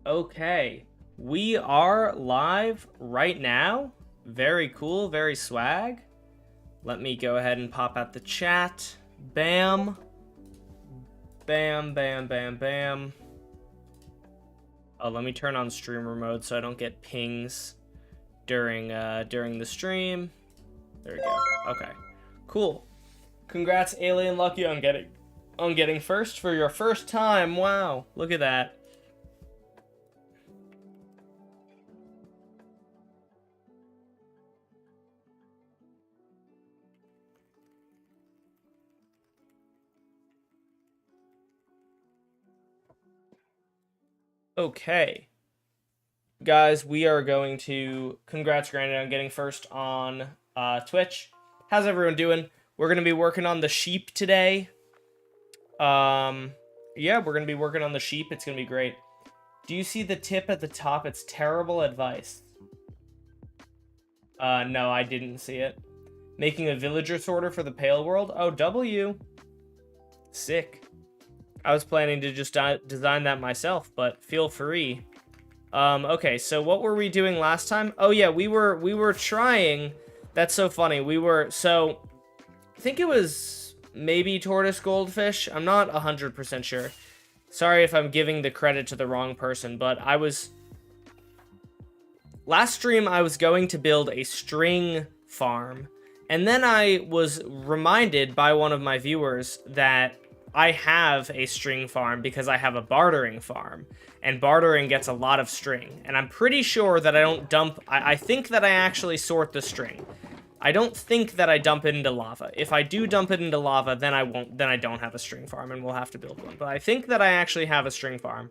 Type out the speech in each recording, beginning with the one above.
Okay, we are live right now. Very cool, very swag. Let me go ahead and pop out the chat. Bam. Bam, bam, bam, bam. Oh, let me turn on streamer mode so I don't get pings during the stream. There we go. Okay, cool. Congrats, Alien Lucky, on getting first for your first time. Wow, look at that. Okay, guys, we are going to congrats Granted on getting first on Twitch. How's everyone doing? We're gonna be working on the sheep today. Yeah, we're gonna be working on the sheep. It's gonna be great. Do you see the tip at the top? It's terrible advice. No, I didn't see it. Making a villager sorter for the Pale World. Oh, W. Sick. I was planning to just design that myself, but feel free. Okay, so what were we doing last time? Oh yeah, we were trying. That's so funny. I think it was maybe tortoise goldfish. I'm not 100% sure. Sorry if I'm giving the credit to the wrong person, but last stream I was going to build a string farm, and then I was reminded by one of my viewers that I have a string farm because I have a bartering farm, and bartering gets a lot of string, and I'm pretty sure that I don't dump. I think that I actually sort the string. I don't think that I dump it into lava. If I do dump it into lava, then I don't have a string farm, and we'll have to build one. But I think that I actually have a string farm,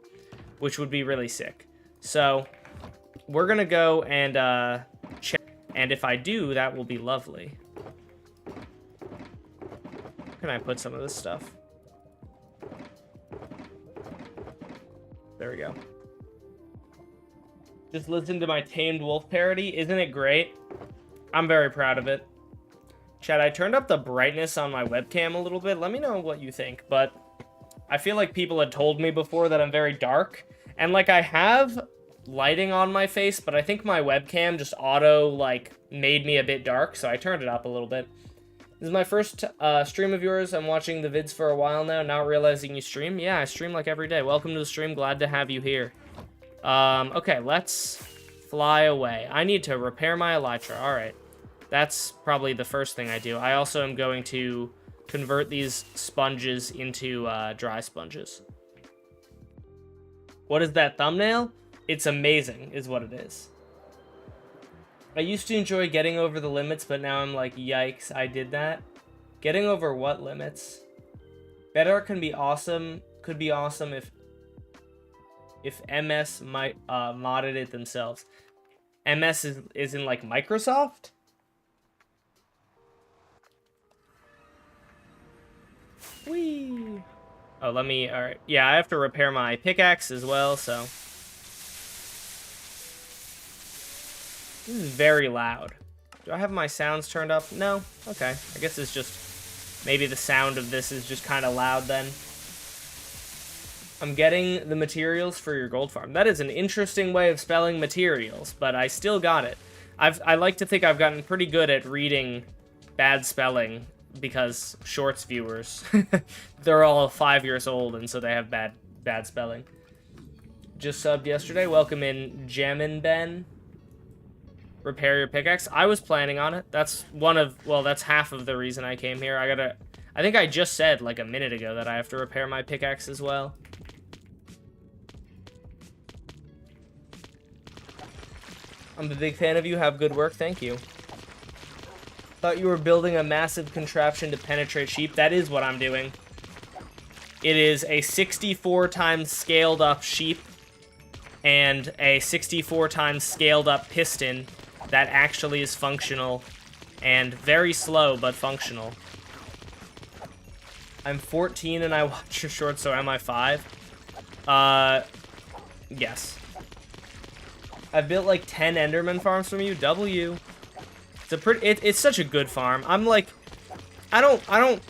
which would be really sick. So we're gonna go and check, and if I do, that will be lovely. Where can I put some of this stuff? There we go. Just listen to my Tamed Wolf parody. Isn't it great? I'm very proud of it. Chat, I turned up the brightness on my webcam a little bit. Let me know what you think, but I feel like people had told me before that I'm very dark, and like I have lighting on my face, but I think my webcam just made me a bit dark, so I turned it up a little bit. This is my first stream of yours. I'm watching the vids for a while now, not realizing you stream. Yeah, I stream like every day. Welcome to the stream. Glad to have you here. Okay, let's fly away. I need to repair my elytra. All right. That's probably the first thing I do. I also am going to convert these sponges into dry sponges. What is that thumbnail? It's amazing, is what it is. I used to enjoy getting over the limits, but now I'm like, yikes, I did that. Getting over what limits? Bedrock can be awesome. Could be awesome if MS might modded it themselves. MS is in like Microsoft? Whee! Oh, alright. Yeah, I have to repair my pickaxe as well, so. This is very loud. Do I have my sounds turned up? No? Okay. I guess it's just, maybe the sound of this is just kind of loud then. I'm getting the materials for your gold farm. That is an interesting way of spelling materials, but I still got it. I like to think I've gotten pretty good at reading bad spelling because Shorts viewers, they're all 5 years old, and so they have bad spelling. Just subbed yesterday. Welcome in, Jammin Ben. Repair your pickaxe. I was planning on it. That's that's half of the reason I came here. I think I just said like a minute ago that I have to repair my pickaxe as well. I'm a big fan of you. Have good work. Thank you. Thought you were building a massive contraption to penetrate sheep. That is what I'm doing. It is a 64 times scaled up sheep and a 64 times scaled up piston that actually is functional and very slow but functional. I'm 14 and I watch your shorts, so am I 5? Yes. I've built like 10 Enderman farms from you. W. It's such a good farm. I'm like, I don't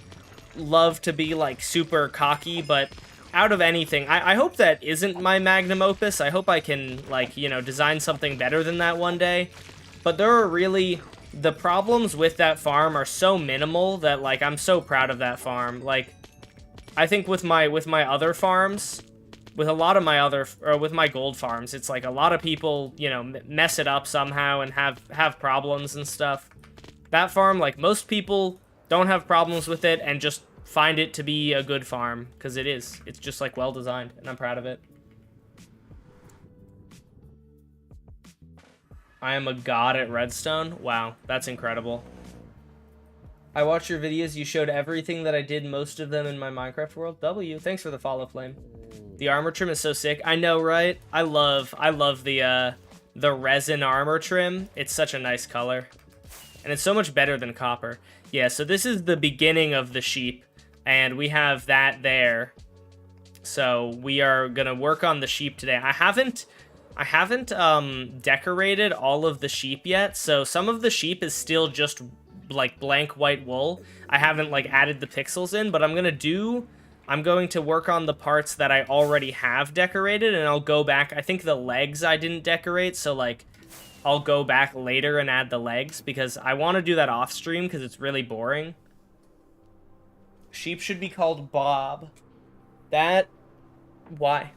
love to be like super cocky, but out of anything, I hope that isn't my magnum opus. I hope I can, like, you know, design something better than that one day. But there are really... The problems with that farm are so minimal that, like, I'm so proud of that farm. Like, I think with my other farms, with a lot of my other... Or with my gold farms, it's like a lot of people, you know, mess it up somehow and have problems and stuff. That farm, like, most people don't have problems with it and just find it to be a good farm, because it is. It's just, like, well designed, and I'm proud of it. I am a god at redstone. Wow, that's incredible. I watched your videos. You showed everything that I did, most of them in my Minecraft world. W, thanks for the follow, Flame. The armor trim is so sick. I know, right? I love the resin armor trim. It's such a nice color. And it's so much better than copper. Yeah, so this is the beginning of the sheep. And we have that there. So we are gonna work on the sheep today. I haven't decorated all of the sheep yet. So some of the sheep is still just like blank white wool. I haven't like added the pixels in, but I'm going to work on the parts that I already have decorated, and I'll go back. I think the legs I didn't decorate, so like I'll go back later and add the legs because I want to do that off stream because it's really boring. Sheep should be called Bob. Why?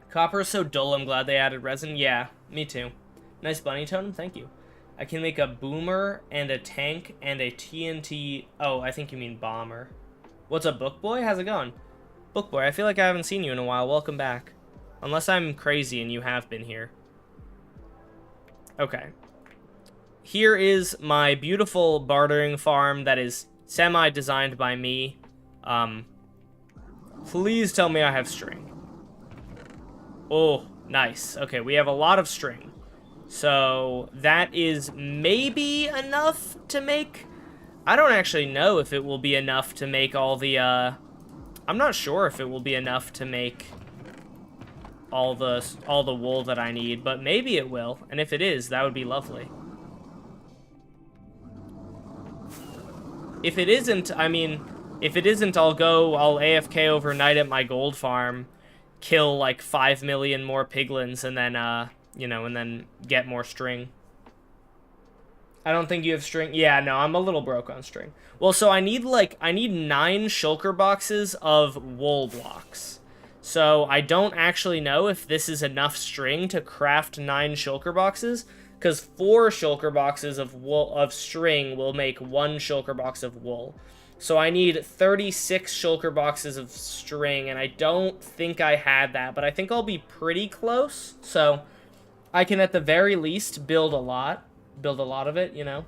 Copper is so dull, I'm glad they added resin. Yeah, me too. Nice bunny totem, thank you. I can make a boomer and a tank and a TNT... Oh, I think you mean bomber. What's up, Book Boy? How's it going? Book Boy, I feel like I haven't seen you in a while. Welcome back. Unless I'm crazy and you have been here. Okay. Here is my beautiful bartering farm that is semi-designed by me. Please tell me I have string. Oh, nice. Okay, we have a lot of string. So that is maybe enough to make... I don't actually know if it will be enough to make all the... I'm not sure if it will be enough to make all the wool that I need, but maybe it will. And if it is, that would be lovely. If it isn't, I mean, if it isn't, I'll AFK overnight at my gold farm, kill like 5 million more piglins, and then, you know, and then get more string. I don't think you have string. Yeah, no, I'm a little broke on string. Well, so I need 9 shulker boxes of wool blocks. So I don't actually know if this is enough string to craft 9 shulker boxes, because 4 shulker boxes of string will make 1 shulker box of wool. So I need 36 shulker boxes of string, and I don't think I had that, but I think I'll be pretty close. So I can at the very least build a lot of it, you know.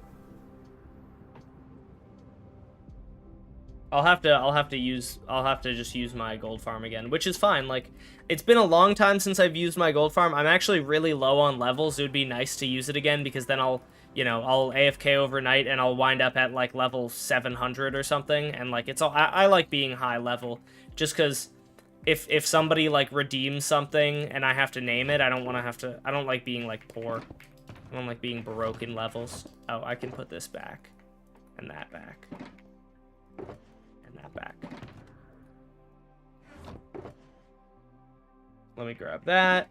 I'll have to just use my gold farm again, which is fine. Like, it's been a long time since I've used my gold farm. I'm actually really low on levels. It would be nice to use it again because then I'll AFK overnight and I'll wind up at like level 700 or something. And like, I like being high level just because if somebody like redeems something and I have to name it, I don't like being like poor. I don't like being baroque in levels. Oh, I can put this back and that back. Back. Let me grab that.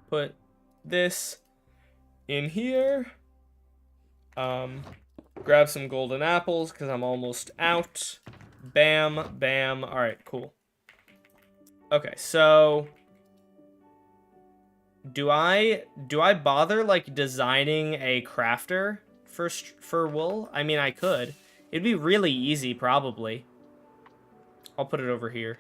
Put this in here. Grab some golden apples because I'm almost out. Bam, bam. All right, cool. Okay, so do I bother like designing a crafter for wool? I mean, I could. It'd be really easy, probably. I'll put it over here.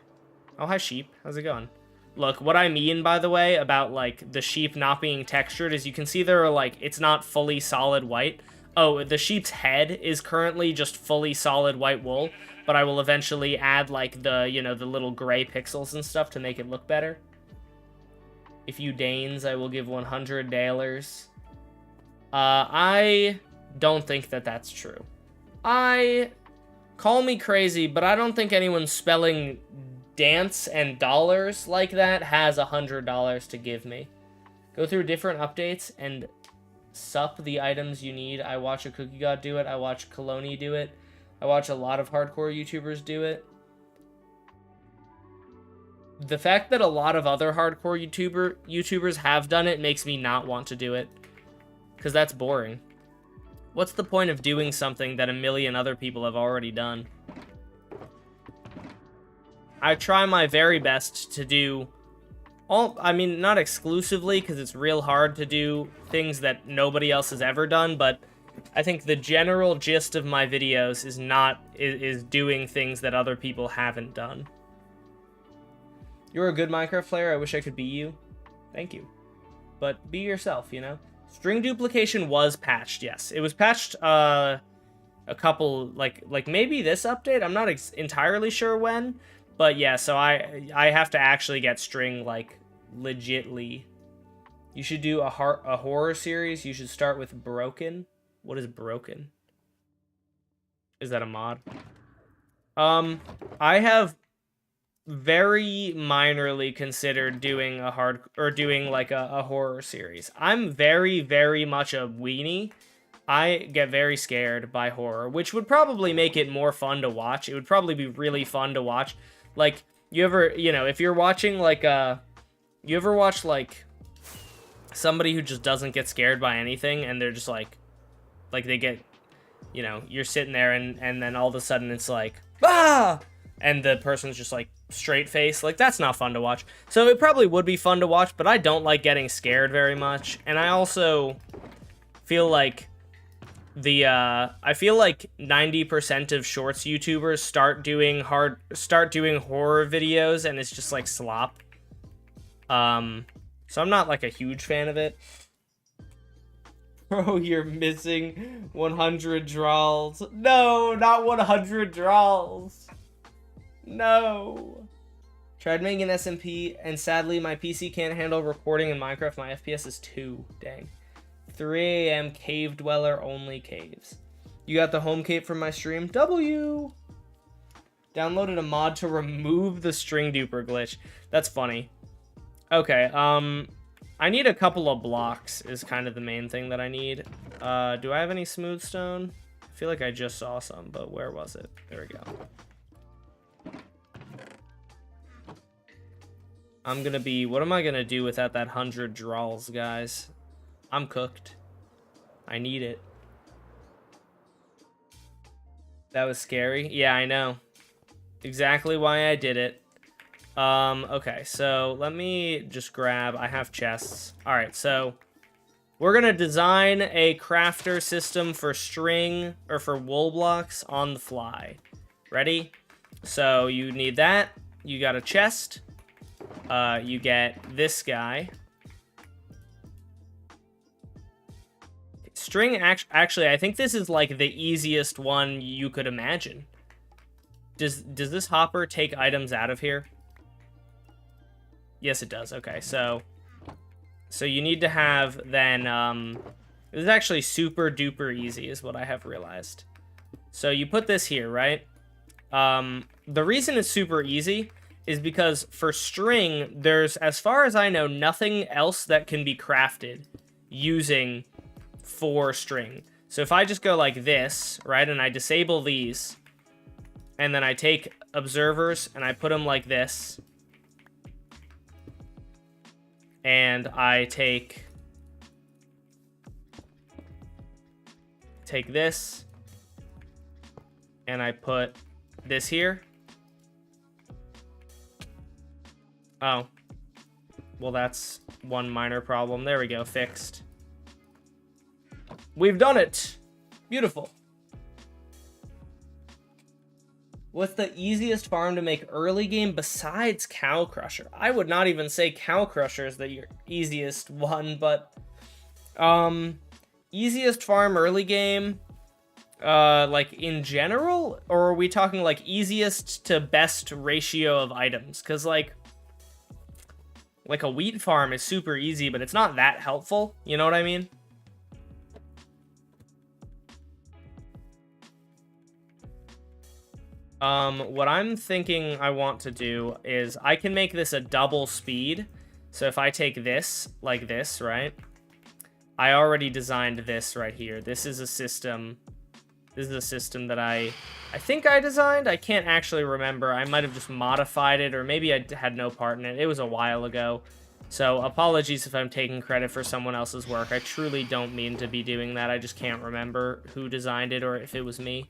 Oh, hi, sheep. How's it going? Look, what I mean, by the way, about, like, the sheep not being textured is you can see there are, like, it's not fully solid white. Oh, the sheep's head is currently just fully solid white wool, but I will eventually add, like, the, you know, the little gray pixels and stuff to make it look better. If you deigns, I will give 100 dailers. I don't think that that's true. Call me crazy, but I don't think anyone spelling dance and dollars like that has $100 to give me. Go through different updates and sup the items you need. I watch a Cookie God do it. I watch Kaloni do it. I watch a lot of hardcore YouTubers do it. The fact that a lot of other hardcore YouTubers have done it makes me not want to do it. Because that's boring. What's the point of doing something that a million other people have already done? I try my very best to do I mean, not exclusively, because it's real hard to do things that nobody else has ever done, but I think the general gist of my videos is doing things that other people haven't done. You're a good Minecraft player. I wish I could be you. Thank you. But be yourself, you know? String duplication was patched, yes. It was patched a couple, like maybe this update? I'm not entirely sure when. But yeah, so I have to actually get string, like, legitly. You should do a horror series. You should start with Broken. What is Broken? Is that a mod? I have very minorly considered doing a horror series. I'm very, very much a weenie. I get very scared by horror, which would probably make it more fun to watch. It would probably be really fun to watch. Like, if you're watching, like, you ever watch, like, somebody who just doesn't get scared by anything, and they're just, like they get, you're sitting there, and then all of a sudden it's like, ah! And the person's just, like, straight face. Like, that's not fun to watch. So it probably would be fun to watch, but I don't like getting scared very much. And I also feel like I feel like 90% of shorts YouTubers start doing horror videos, and it's just like slop. So I'm not like a huge fan of it. Bro, you're missing 100 draws. No, not 100 draws. No. Tried making an SMP, and sadly my PC can't handle recording in Minecraft. My FPS is 2. Dang. 3 a.m. cave dweller only caves. You got the home cape from my stream? W! Downloaded a mod to remove the string duper glitch. That's funny. Okay, I need a couple of blocks is kind of the main thing that I need. Do I have any smooth stone? I feel like I just saw some, but where was it? There we go. What am I gonna do without that 100 draws, guys? I'm cooked. I need it. That was scary. Yeah, I know. Exactly why I did it. Okay, so let me just grab... I have chests. Alright, so we're gonna design a crafter system for string, or for wool blocks on the fly. Ready? So you need that. You got a chest. You get this guy. String, actually, I think this is, like, the easiest one you could imagine. Does this hopper take items out of here? Yes, it does. Okay, so you need to have, then, this is actually super duper easy, is what I have realized. So you put this here, right? The reason it's super easy is because for string, there's, as far as I know, nothing else that can be crafted using 4 string. So if I just go like this, right, and I disable these, and then I take observers and I put them like this, and I take this, and I put this here. Oh, well, that's one minor problem. There we go, fixed. We've done it! Beautiful. What's the easiest farm to make early game besides Cow Crusher? I would not even say Cow Crusher is the easiest one, but... easiest farm early game, like, in general? Or are we talking, like, easiest to best ratio of items? Because, like a wheat farm is super easy, but it's not that helpful. You know what I mean? What I'm thinking I want to do is I can make this a double speed. So if I take this, like this, right? I already designed this right here. This is a system This is a system that I think I designed. I can't actually remember. I might have just modified it, or maybe I had no part in it. It was a while ago. So apologies if I'm taking credit for someone else's work. I truly don't mean to be doing that. I just can't remember who designed it or if it was me.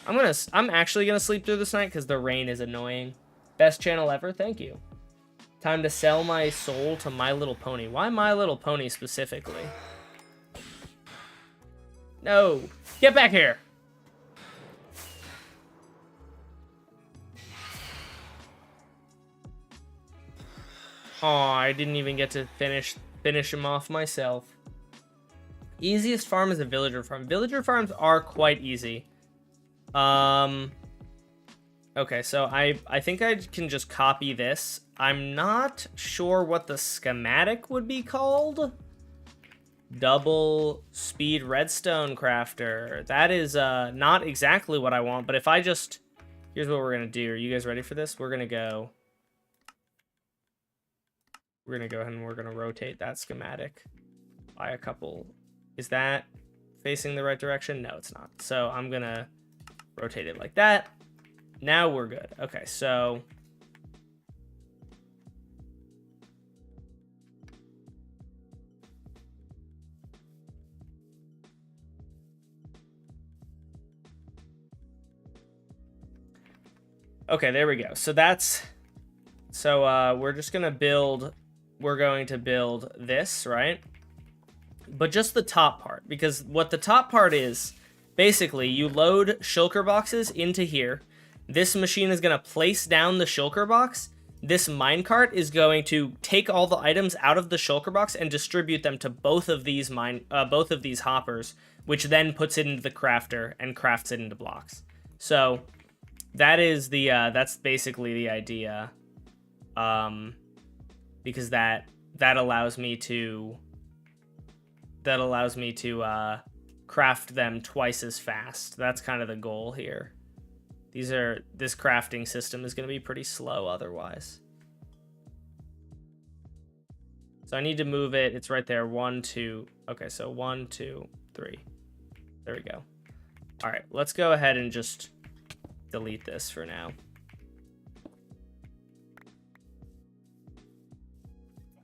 I'm actually gonna sleep through this night because the rain is annoying. Best channel ever, thank you. Time to sell my soul to My Little Pony. Why My Little Pony specifically? No, get back here. Oh, I didn't even get to finish him off myself. Easiest farm is a villager farm. Villager farms are quite easy. Okay, so I think I can just copy this. I'm not sure what the schematic would be called. Double speed redstone crafter. That is not exactly what I want, but if I just... Here's what we're gonna do. Are you guys ready for this? We're gonna go ahead and we're gonna rotate that schematic by a couple. Is that facing the right direction? No, it's not. So I'm gonna rotate it like that. Now we're good. Okay, so okay, there we go. So that's we're just gonna build. We're going to build this, right? But just the top part, because what the top part is, basically, you load shulker boxes into here. This machine is going to place down the shulker box. This minecart is going to take all the items out of the shulker box and distribute them to both of these hoppers, which then puts it into the crafter and crafts it into blocks. So that is the that's basically the idea. Because that allows me to craft them twice as fast. That's kind of the goal here. This crafting system is going to be pretty slow otherwise. So I need to move it. It's right there. 1, 2. Okay, so 1, 2, 3. There we go. All right, let's go ahead and just delete this for now.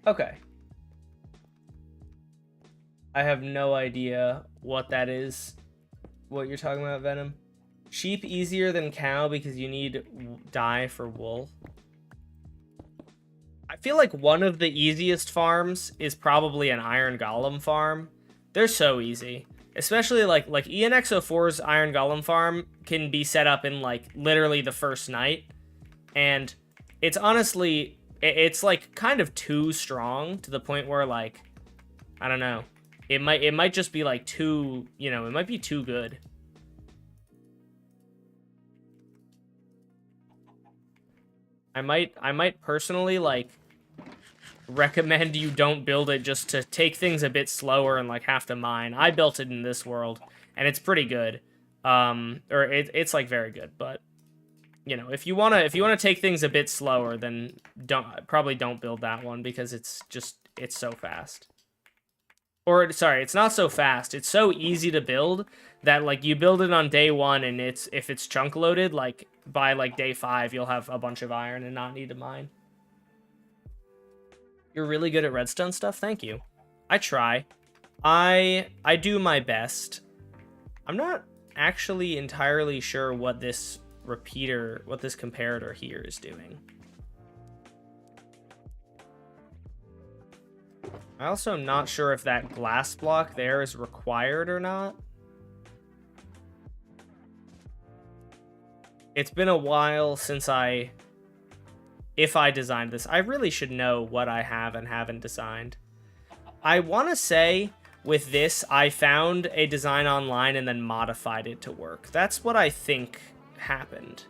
Okay. I have no idea what that is. What you're talking about, Venom. Sheep easier than cow because you need dye for wool. I feel like one of the easiest farms is probably an iron golem farm. They're so easy. Especially like ENX04's iron golem farm can be set up in like literally the first night. And it's honestly... It's like kind of too strong to the point where like, I don't know. It might just be like too, you know, it might be too good. I might personally like recommend you don't build it just to take things a bit slower and like have to mine. I built it in this world and it's pretty good. Or it's like very good, but you know, if you wanna take things a bit slower, then probably don't build that one because it's so fast. Or sorry, it's not so fast. It's so easy to build that like you build it on day 1 and if it's chunk loaded, like by like day 5 you'll have a bunch of iron and not need to mine. You're really good at redstone stuff. Thank you. I try. I do my best. I'm not actually entirely sure what this comparator here is doing. I also am not sure if that glass block there is required or not. It's been a while since if I designed this. I really should know what I have and haven't designed. I want to say with this, I found a design online and then modified it to work. That's what I think happened.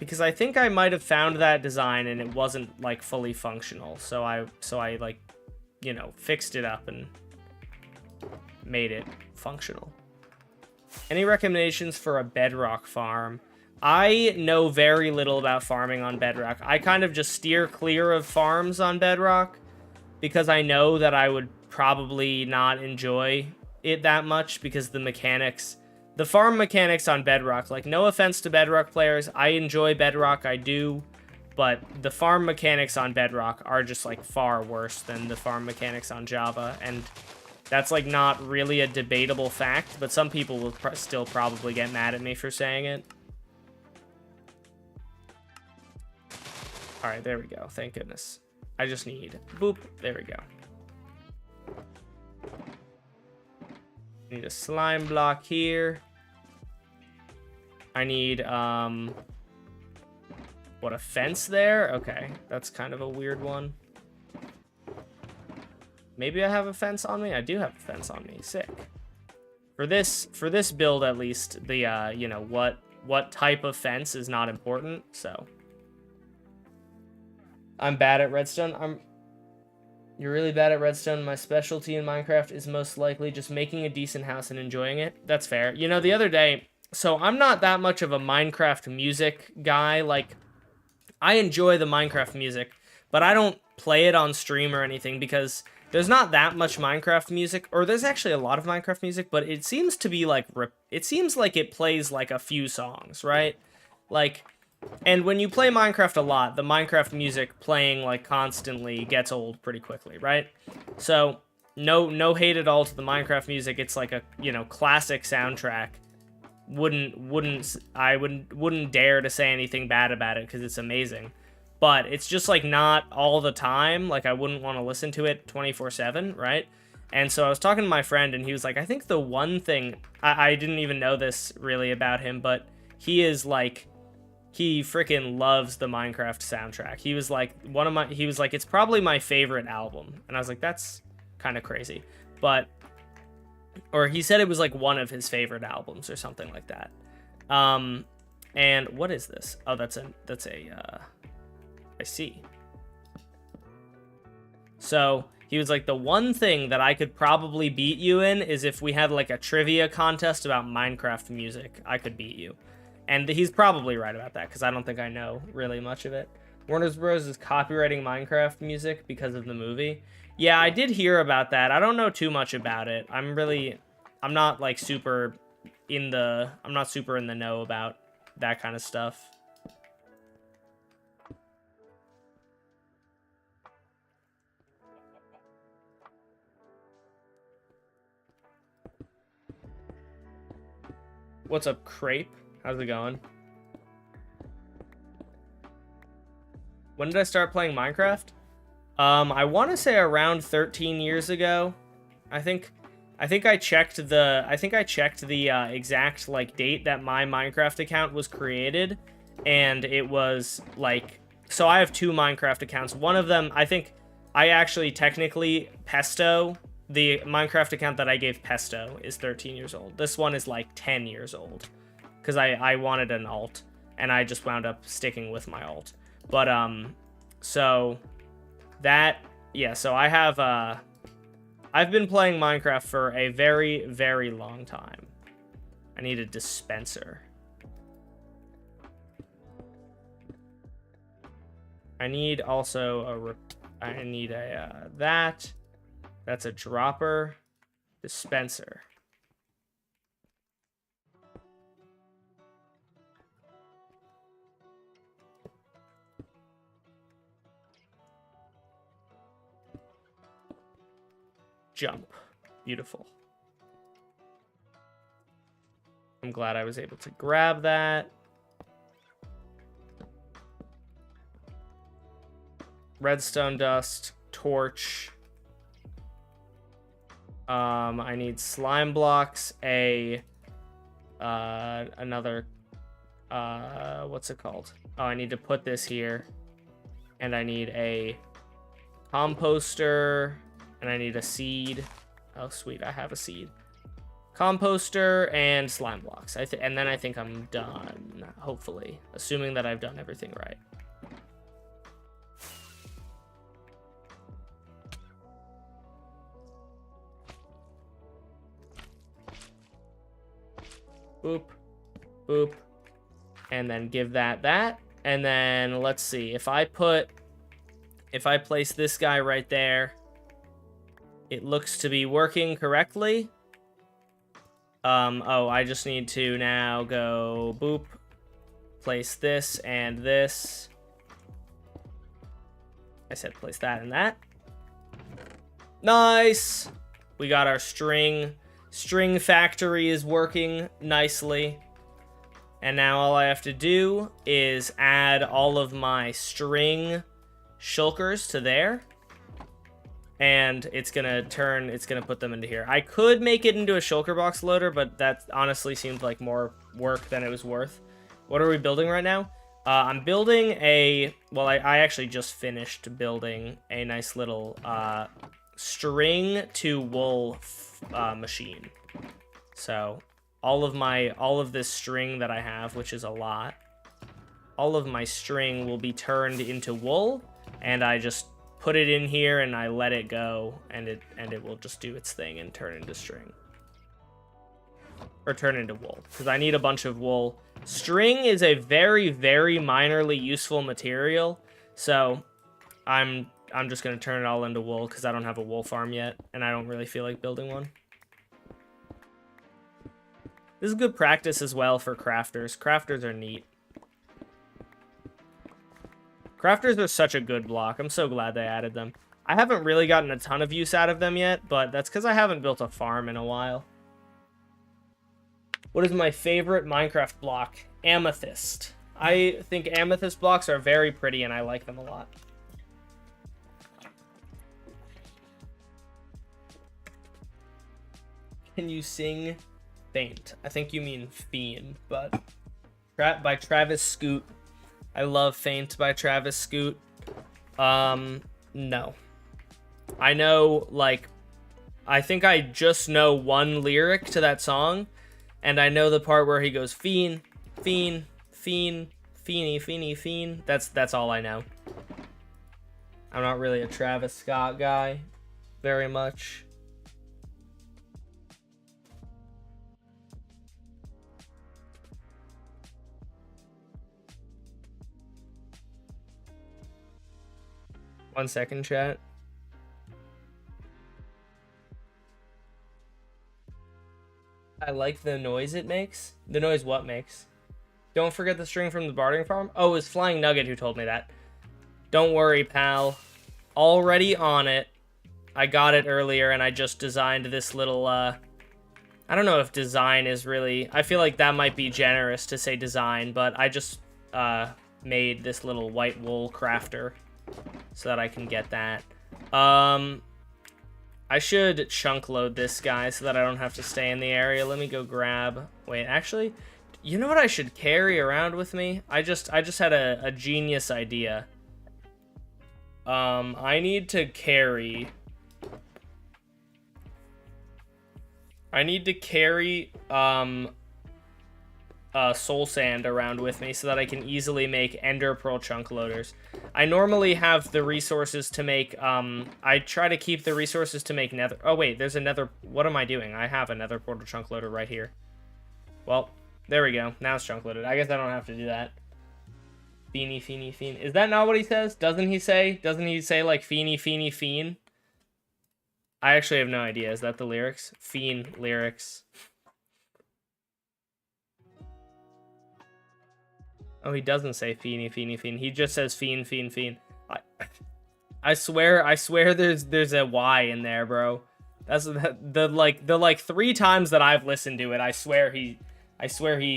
Because I think I might have found that design and it wasn't like fully functional. So I like, you know, fixed it up and made it functional. Any recommendations for a Bedrock farm? I know very little about farming on Bedrock. I kind of just steer clear of farms on Bedrock because I know that I would probably not enjoy it that much because the mechanics The farm mechanics on Bedrock, like, no offense to Bedrock players, I enjoy Bedrock, I do, but the farm mechanics on Bedrock are just, like, far worse than the farm mechanics on Java, and that's, like, not really a debatable fact, but some people will still probably get mad at me for saying it. Alright, there we go, thank goodness. I just need, boop, there we go. Need a slime block here. I need, what, a fence there? Okay, that's kind of a weird one. Maybe I have a fence on me? I do have a fence on me. Sick. For this build, at least, the, you know, what type of fence is not important, so. I'm bad at redstone. You're really bad at redstone. My specialty in Minecraft is most likely just making a decent house and enjoying it. That's fair. You know, the other day, so I'm not that much of a Minecraft music guy. Like, I enjoy the Minecraft music, but I don't play it on stream or anything because there's not that much Minecraft music, or there's actually a lot of Minecraft music, but it seems to be like, it seems like it plays like a few songs, right? Like, and when you play Minecraft a lot, the Minecraft music playing, like, constantly gets old pretty quickly, right? So, no hate at all to the Minecraft music. It's like a, you know, classic soundtrack. I wouldn't dare to say anything bad about it because it's amazing. But it's just, like, not all the time. Like, I wouldn't want to listen to it 24/7, right? And so I was talking to my friend, and he was like, I think the one thing, I didn't even know this really about him, but he is, like, he freaking loves the Minecraft soundtrack. He was like, he was like, it's probably my favorite album. And I was like, that's kind of crazy. But, or he said it was like one of his favorite albums or something like that. And what is this? Oh, I see. So he was like, the one thing that I could probably beat you in is if we had like a trivia contest about Minecraft music, I could beat you. And he's probably right about that, because I don't think I know really much of it. Warner Bros. Is copywriting Minecraft music because of the movie. Yeah, I did hear about that. I don't know too much about it. I'm not like super in the know about that kind of stuff. What's up, Crepe? How's it going? When did I start playing Minecraft? I want to say around 13 years ago. I think I checked the exact like date that my Minecraft account was created, and it was like, so I have two Minecraft accounts. One of them, I think I actually technically Pesto, the Minecraft account that I gave Pesto, is 13 years old. This one is like 10 years old. Because I wanted an alt, and I just wound up sticking with my alt. But, so, that, yeah, so I have, I've been playing Minecraft for a very, very long time. I need a dispenser. I need also that's a dropper, dispenser. Jump. Beautiful. I'm glad I was able to grab that. Redstone dust, torch. I need slime blocks, another, what's it called? Oh, I need to put this here. And I need a composter. And I need a seed. Oh, sweet, I have a seed. Composter and slime blocks. And then I think I'm done, hopefully. Assuming that I've done everything right. Boop. Boop. And then give that. And then, let's see. If I place this guy right there, it looks to be working correctly. Oh, I just need to now go boop, place this and this. I said place that and that. Nice. We got our string. String factory is working nicely. And now all I have to do is add all of my string shulkers to there. And it's gonna put them into here. I could make it into a shulker box loader, but that honestly seemed like more work than it was worth. What are we building right now? I'm building a, well, I actually just finished building a nice little string to wool machine. So all of this string that I have, which is a lot, all of my string will be turned into wool, and I just put it in here and I let it go, and it will just do its thing and turn into string. Or turn into wool, because I need a bunch of wool. String is a very, very minorly useful material, so I'm just going to turn it all into wool, because I don't have a wool farm yet, and I don't really feel like building one. This is good practice as well for crafters. Crafters are neat. Crafters are such a good block. I'm so glad they added them. I haven't really gotten a ton of use out of them yet, but that's because I haven't built a farm in a while. What is my favorite Minecraft block? Amethyst. I think amethyst blocks are very pretty, and I like them a lot. Can you sing Faint? I think you mean Fiend, but by Travis Scoot. I love Faint by Travis Scoot. No. I know, like, I think I just know one lyric to that song, and I know the part where he goes, Fiend, Fiend, Fiend, Feeny, Feeny, Fiend. That's all I know. I'm not really a Travis Scott guy very much. One second, chat. I like the noise it makes. The noise what makes? Don't forget the string from the bartering farm. Oh, it was Flying Nugget who told me that. Don't worry, pal. Already on it. I got it earlier, and I just designed this little, I don't know if design is really... I feel like that might be generous to say design, but I just, made this little white wool crafter so that I can get that. I should chunk load this guy so that I don't have to stay in the area. Let me go grab... Wait, actually, you know what I should carry around with me? I just had a genius idea. I need to carry... soul sand around with me so that I can easily make ender pearl chunk loaders. I normally have the resources to make, I try to keep the resources to make nether... Oh, wait, there's a nether... What am I doing? I have a nether portal chunk loader right here. Well, there we go. Now it's chunk loaded. I guess I don't have to do that. Feeny, feeny, fiend. Is that not what he says? Doesn't he say, like, feeny, feeny, fiend? I actually have no idea. Is that the lyrics? Fiend lyrics. Oh, he doesn't say feeny, feeny, fiend. He just says fiend, fiend, fiend. I swear there's a Y in there, bro. That's the 3 times that I've listened to it. I swear he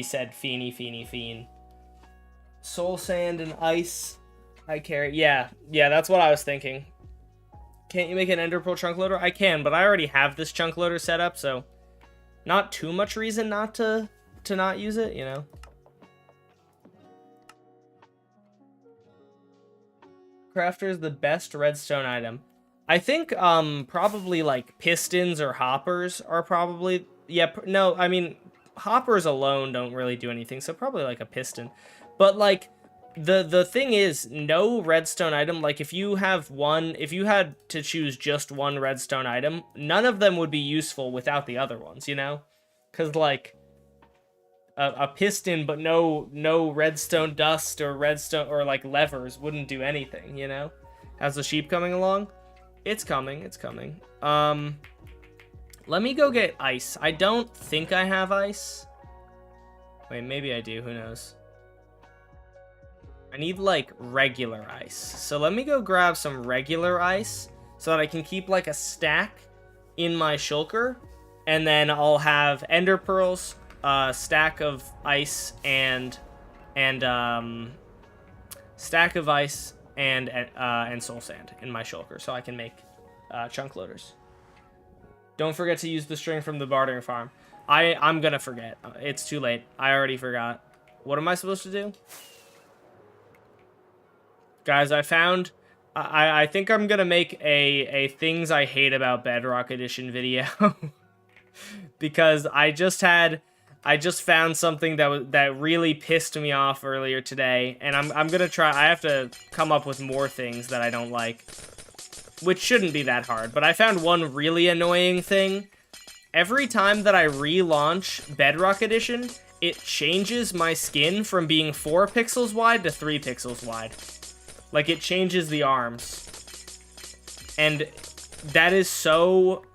said feeny, feeny, fiend. Soul sand and ice. I carry. Yeah, that's what I was thinking. Can't you make an ender pearl chunk loader? I can, but I already have this chunk loader set up, so not too much reason not to not use it, you know. Crafter is the best redstone item. I think probably like pistons or hoppers are probably... Yeah, no, I mean, hoppers alone don't really do anything, so probably like a piston. But like the thing is, no redstone item, like if you had to choose just one redstone item, none of them would be useful without the other ones, you know? Because like a piston but no redstone dust or redstone or like levers wouldn't do anything, you know? How's the sheep coming along? It's coming. Let me go get ice. I don't think I have ice. Wait, maybe I do. Who knows? I need, like, regular ice. So let me go grab some regular ice so that I can keep, like, a stack in my shulker. And then I'll have ender pearls, stack of ice, and stack of ice and soul sand in my shulker so I can make chunk loaders. Don't forget to use the string from the bartering farm. I'm gonna forget. It's too late. I already forgot. What am I supposed to do? Guys, I found... I think I'm gonna make a things I hate about Bedrock Edition video. Because I just found something that really pissed me off earlier today. And I'm gonna try... I have to come up with more things that I don't like. Which shouldn't be that hard. But I found one really annoying thing. Every time that I relaunch Bedrock Edition, it changes my skin from being 4 pixels wide to 3 pixels wide. Like, it changes the arms. And that is so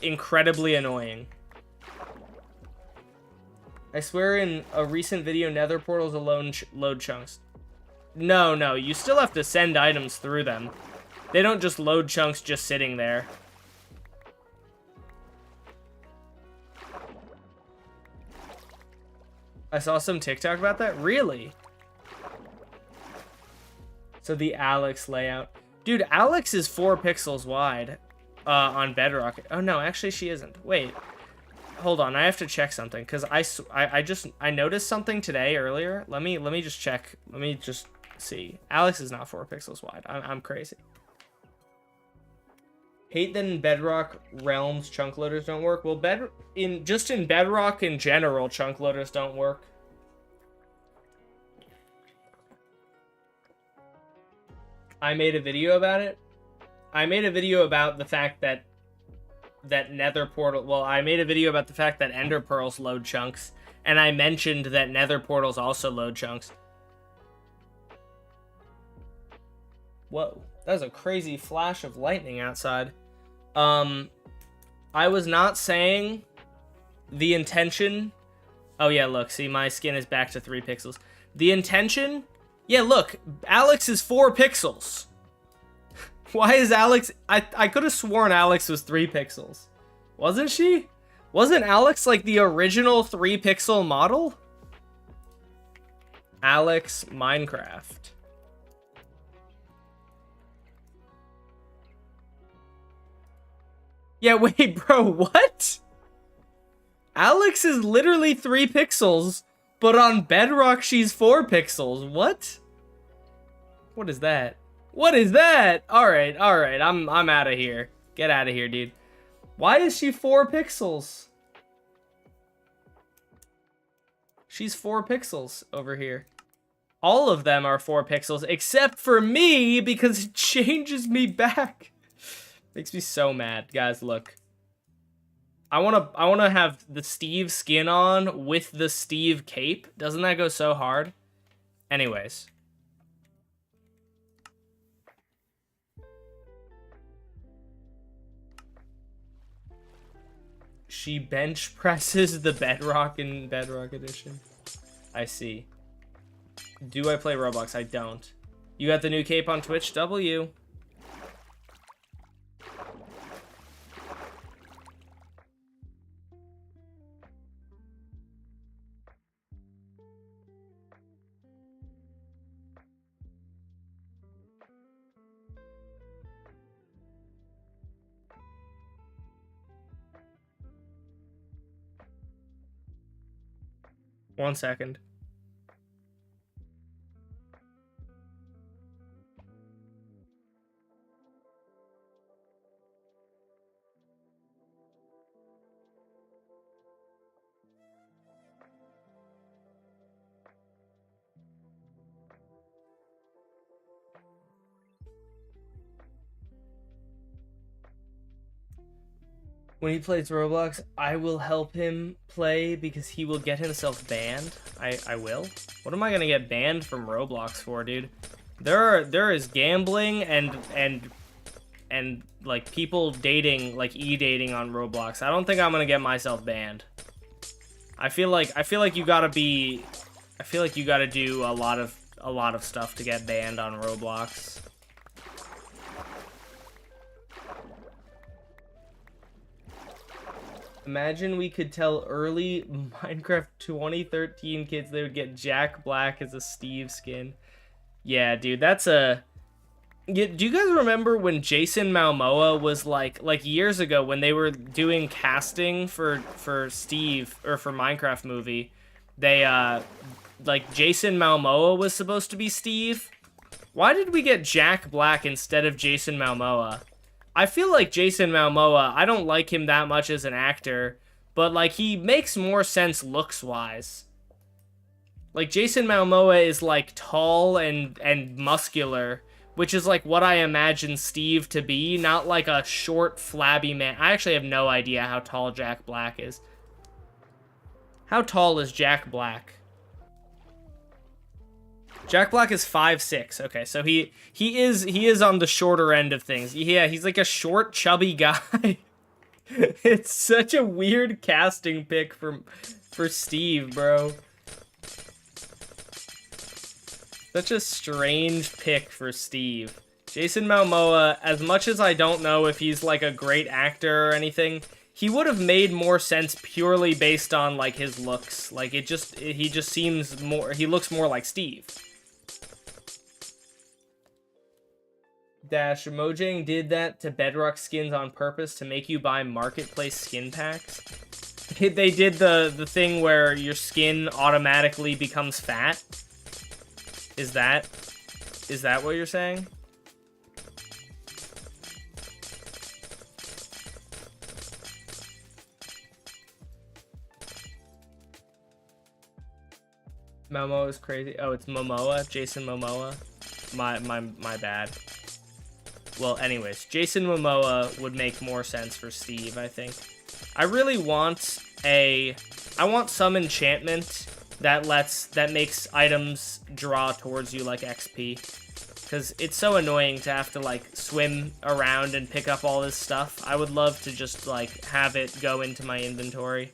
incredibly annoying. I swear in a recent video, nether portals alone load chunks. No, you still have to send items through them. They don't just load chunks just sitting there. I saw some TikTok about that. Really? So the Alex layout. Dude, Alex is 4 pixels wide on Bedrock. Oh, no, actually she isn't. Wait. Hold on, I have to check something because I noticed something today earlier. Let me just check. Let me just see. Alex is not 4 pixels wide. I'm crazy. Hate that in Bedrock Realms chunk loaders don't work. Well, just in Bedrock in general, chunk loaders don't work. I made a video about it. I made a video about the fact that nether portal... Well, I made a video about the fact that ender pearls load chunks, and I mentioned that nether portals also load chunks. Whoa, that was a crazy flash of lightning outside. I was not saying the intention... Oh yeah, look, see, my skin is back to 3 pixels. The intention... Yeah, look, Alex is 4 pixels. Why is Alex... I could have sworn Alex was 3 pixels. Wasn't she? Wasn't Alex like the original 3 pixel model? Alex Minecraft. Yeah, wait, bro, what? Alex is literally 3 pixels, but on Bedrock she's 4 pixels. What? What is that? What is that? All right. I'm out of here. Get out of here, dude. Why is she 4 pixels? She's 4 pixels over here. All of them are 4 pixels except for me because it changes me back. Makes me so mad, guys. Look, I wanna have the Steve skin on with the Steve cape. Doesn't that go so hard? Anyways. She bench presses the Bedrock in Bedrock Edition. I see. Do I play Roblox? I don't. You got the new cape on Twitch? W. One second. When he plays Roblox, I will help him play because he will get himself banned. I will? What am I gonna get banned from Roblox for, dude? There is gambling and like people dating, like e-dating on Roblox, I don't think I'm gonna get myself banned. I feel like you gotta do a lot of stuff to get banned on Roblox. Imagine we could tell early Minecraft 2013 kids they would get Jack Black as a Steve skin. Yeah, dude, that's a... Yeah, do you guys remember when Jason Momoa was like years ago when they were doing casting for Steve or for Minecraft movie? They like Jason Momoa was supposed to be Steve. Why did we get Jack Black instead of Jason Momoa? I feel like Jason Momoa, I don't like him that much as an actor, but like he makes more sense looks-wise. Like Jason Momoa is like tall and muscular, which is like what I imagine Steve to be, not like a short, flabby man. I actually have no idea how tall Jack Black is. How tall is Jack Black? Jack Black is 5'6". Okay, so he is on the shorter end of things. Yeah, he's like a short, chubby guy. It's such a weird casting pick for Steve, bro. Such a strange pick for Steve. Jason Momoa, as much as I don't know if he's like a great actor or anything, he would have made more sense purely based on like his looks. Like he just seems more, he looks more like Steve. Dash, Mojang did that to Bedrock skins on purpose to make you buy marketplace skin packs. They did the thing where your skin automatically becomes fat. Is that what you're saying? Momoa is crazy. Oh, it's Momoa, Jason Momoa. My bad. Well, anyways, Jason Momoa would make more sense for Steve, I think. I really want I want some enchantment that makes items draw towards you like XP. Because it's so annoying to have to, like, swim around and pick up all this stuff. I would love to just, like, have it go into my inventory.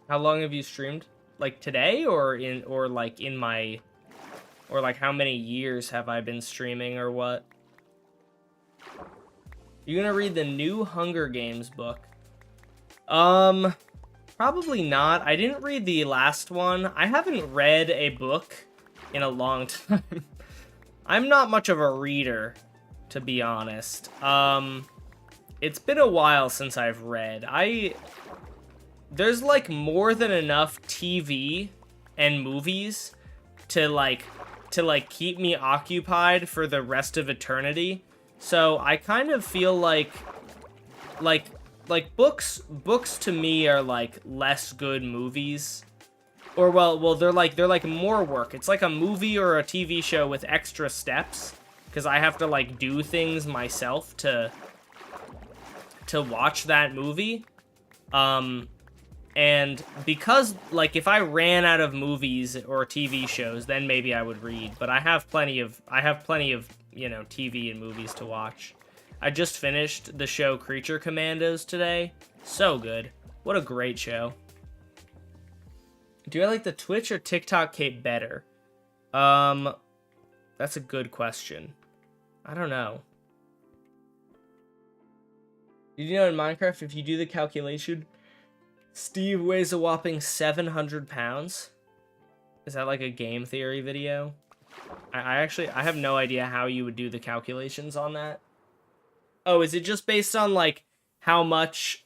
How long have you streamed? Like today or how many years have I been streaming or what? You gonna read the new Hunger Games book? Probably not. I didn't read the last one. I haven't read a book in a long time. I'm not much of a reader, to be honest. It's been a while since I've read. There's like more than enough TV and movies to keep me occupied for the rest of eternity. So I kind of feel like books to me are like less good movies. Or well they're like more work. It's like a movie or a TV show with extra steps because I have to like do things myself to watch that movie. And because, like, if I ran out of movies or TV shows, then maybe I would read. But I have plenty of, you know, TV and movies to watch. I just finished the show Creature Commandos today. So good. What a great show. Do I like the Twitch or TikTok cape better? That's a good question. I don't know. Did you know in Minecraft, if you do the calculation... Steve weighs a whopping 700 pounds. Is that like a game theory video? I have no idea how you would do the calculations on that. Oh, is it just based on like how much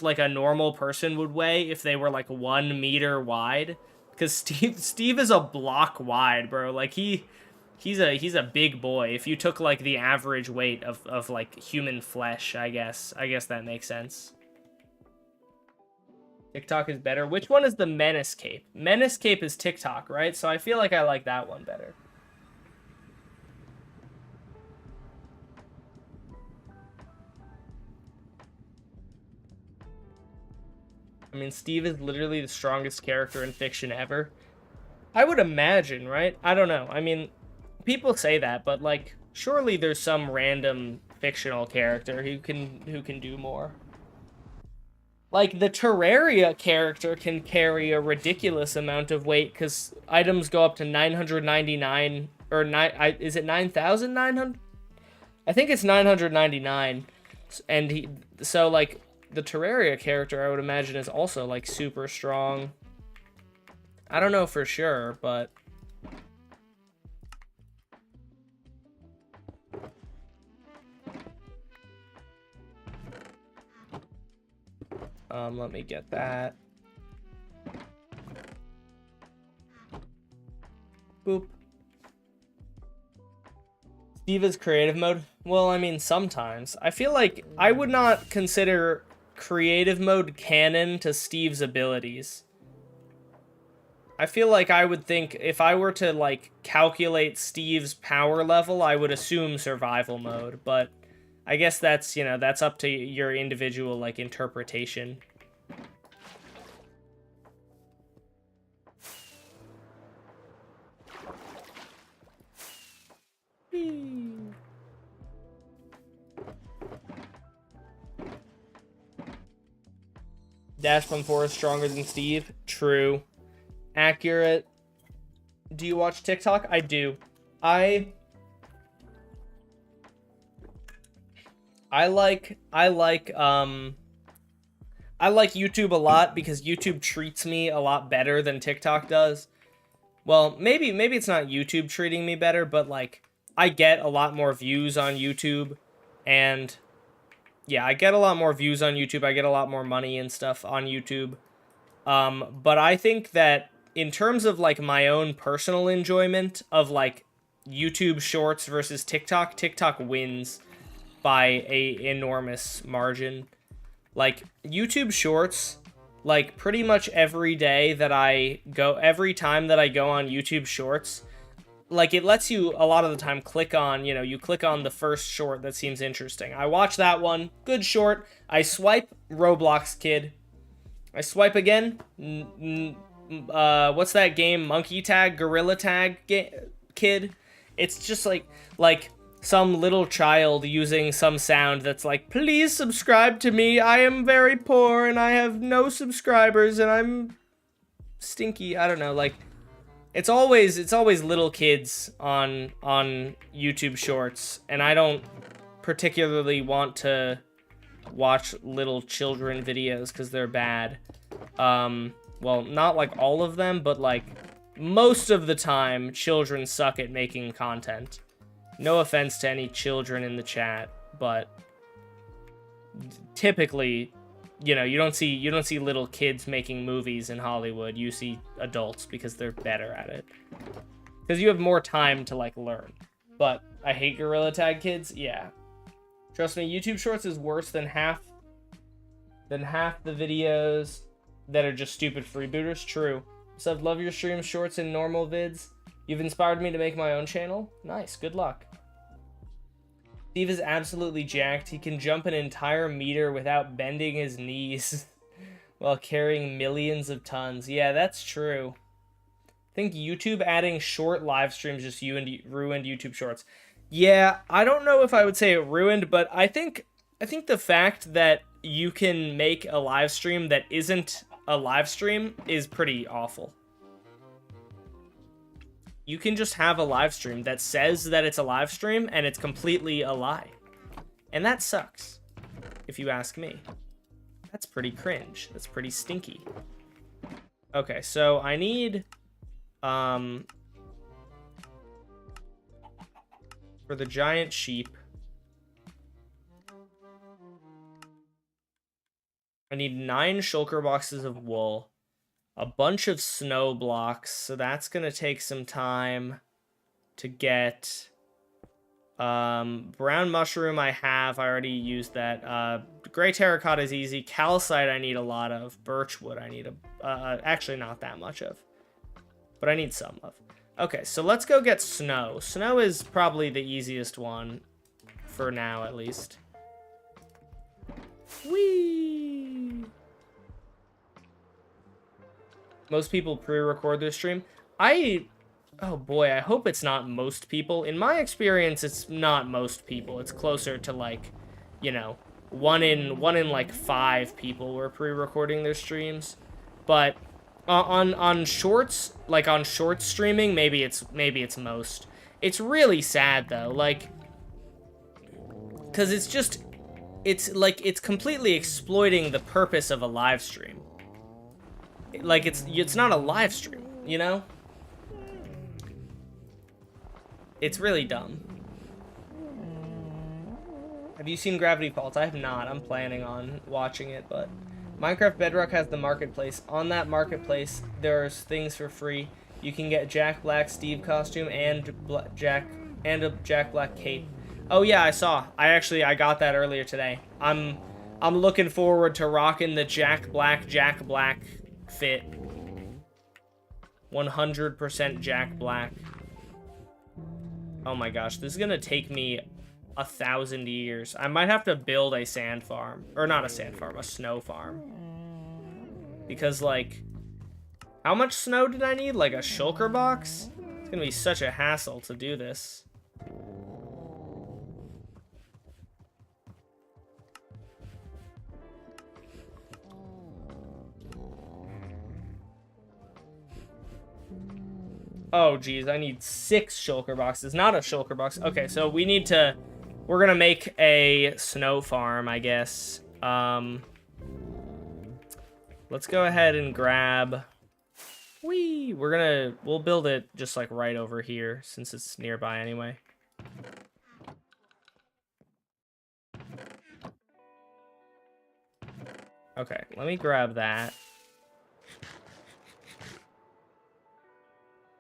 like a normal person would weigh if they were like 1 meter wide? Because Steve is a block wide, bro. Like he's a big boy. If you took like the average weight of like human flesh, I guess that makes sense. TikTok is better. Which one is the Menace Cape? Menace Cape is TikTok, right? So I feel like I like that one better. I mean, Steve is literally the strongest character in fiction ever. I would imagine, right? I don't know. I mean, people say that, but like, surely there's some random fictional character who can do more. Like, the Terraria character can carry a ridiculous amount of weight because items go up to 999, or is it 9,900? I think it's 999, and so like, the Terraria character, I would imagine, is also like super strong. I don't know for sure, but let me get that. Boop. Steve is creative mode. Well, I mean, sometimes. I feel like I would not consider creative mode canon to Steve's abilities. I feel like I would think if I were to, like, calculate Steve's power level, I would assume survival mode, but I guess that's, you know, that's up to your individual, like, interpretation. Dash.4 is stronger than Steve. True. Accurate. Do you watch TikTok? I do. I like YouTube a lot because YouTube treats me a lot better than TikTok does. Well, maybe it's not YouTube treating me better, but like I get a lot more views on YouTube, and yeah, I get a lot more views on YouTube. I get a lot more money and stuff on YouTube. But I think that in terms of like my own personal enjoyment of like YouTube Shorts versus TikTok, TikTok wins by a enormous margin. Like YouTube Shorts, like pretty much every day that every time that I go on YouTube Shorts, like it lets you a lot of the time click on, you know, you click on the first short that seems interesting. I watch that one, good short. I swipe, Roblox kid. I swipe again, what's that game? Monkey Tag, Gorilla Tag kid. It's just like some little child using some sound that's like, please subscribe to me. I am very poor and I have no subscribers and I'm stinky. I don't know. Like, it's always little kids on YouTube Shorts, and I don't particularly want to watch little children videos because they're bad. Well, not like all of them, but like most of the time, children suck at making content. No offense to any children in the chat, but typically, you know, you don't see little kids making movies in Hollywood. You see adults because they're better at it. Because you have more time to like learn. But I hate Gorilla Tag kids. Yeah. Trust me, YouTube Shorts is worse than half the videos that are just stupid freebooters. True. So I've loved your stream shorts and normal vids. You've inspired me to make my own channel. Nice. Good luck. Steve is absolutely jacked. He can jump an entire meter without bending his knees while carrying millions of tons. Yeah, that's true. I think YouTube adding short live streams just ruined YouTube Shorts. Yeah, I don't know if I would say it ruined, but I think the fact that you can make a live stream that isn't a live stream is pretty awful. You can just have a live stream that says that it's a live stream and it's completely a lie. And that sucks, if you ask me. That's pretty cringe. That's pretty stinky. Okay, so I need for the giant sheep, I need 9 shulker boxes of wool, a bunch of snow blocks, so that's gonna take some time to get. Brown mushroom I already used that. Gray terracotta is easy. Calcite I need a lot of. Birchwood I need actually not that much of, but I need some of. Okay, so let's go get snow. Snow is probably the easiest one, for now at least. Whee! Most people pre-record their stream. Oh boy, I hope it's not most people. In my experience, it's not most people. It's closer to like, you know, one in like 5 people were pre-recording their streams. But on shorts, like on short streaming, maybe it's most. It's really sad though, like, cause it's like it's completely exploiting the purpose of a live stream. Like it's not a live stream, you know? It's really dumb. Have you seen Gravity Falls? I have not. I'm planning on watching it, but Minecraft Bedrock has the marketplace. On that marketplace, there's things for free. You can get Jack Black Steve costume and a Jack Black cape. Oh yeah, I saw. I got that earlier today. I'm looking forward to rocking the Jack Black fit. 100% Jack Black. Oh my gosh, this is gonna take me 1,000 years. I might have to build a sand farm. Or not a sand farm, a snow farm. Because, like, how much snow did I need? Like a shulker box? It's gonna be such a hassle to do this. Oh, geez, I need 6 shulker boxes, not a shulker box. Okay, so we're gonna make a snow farm, I guess. Let's go ahead and grab... We'll build it just, like, right over here, since it's nearby anyway. Okay, let me grab that.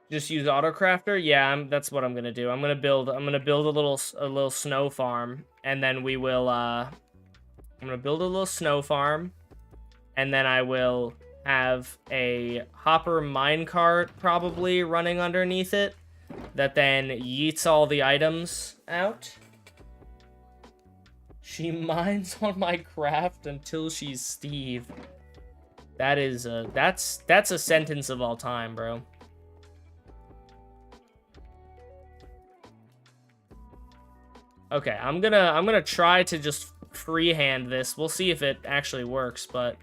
Just use AutoCrafter? Yeah, that's what I'm gonna do. I'm gonna build a little snow farm, and then we will I'm gonna build a little snow farm, and then I will have a hopper minecart probably running underneath it that then yeets all the items out. She mines on my craft until she's Steve. That is that's a sentence of all time, bro. Okay, I'm gonna try to just freehand this. We'll see if it actually works, but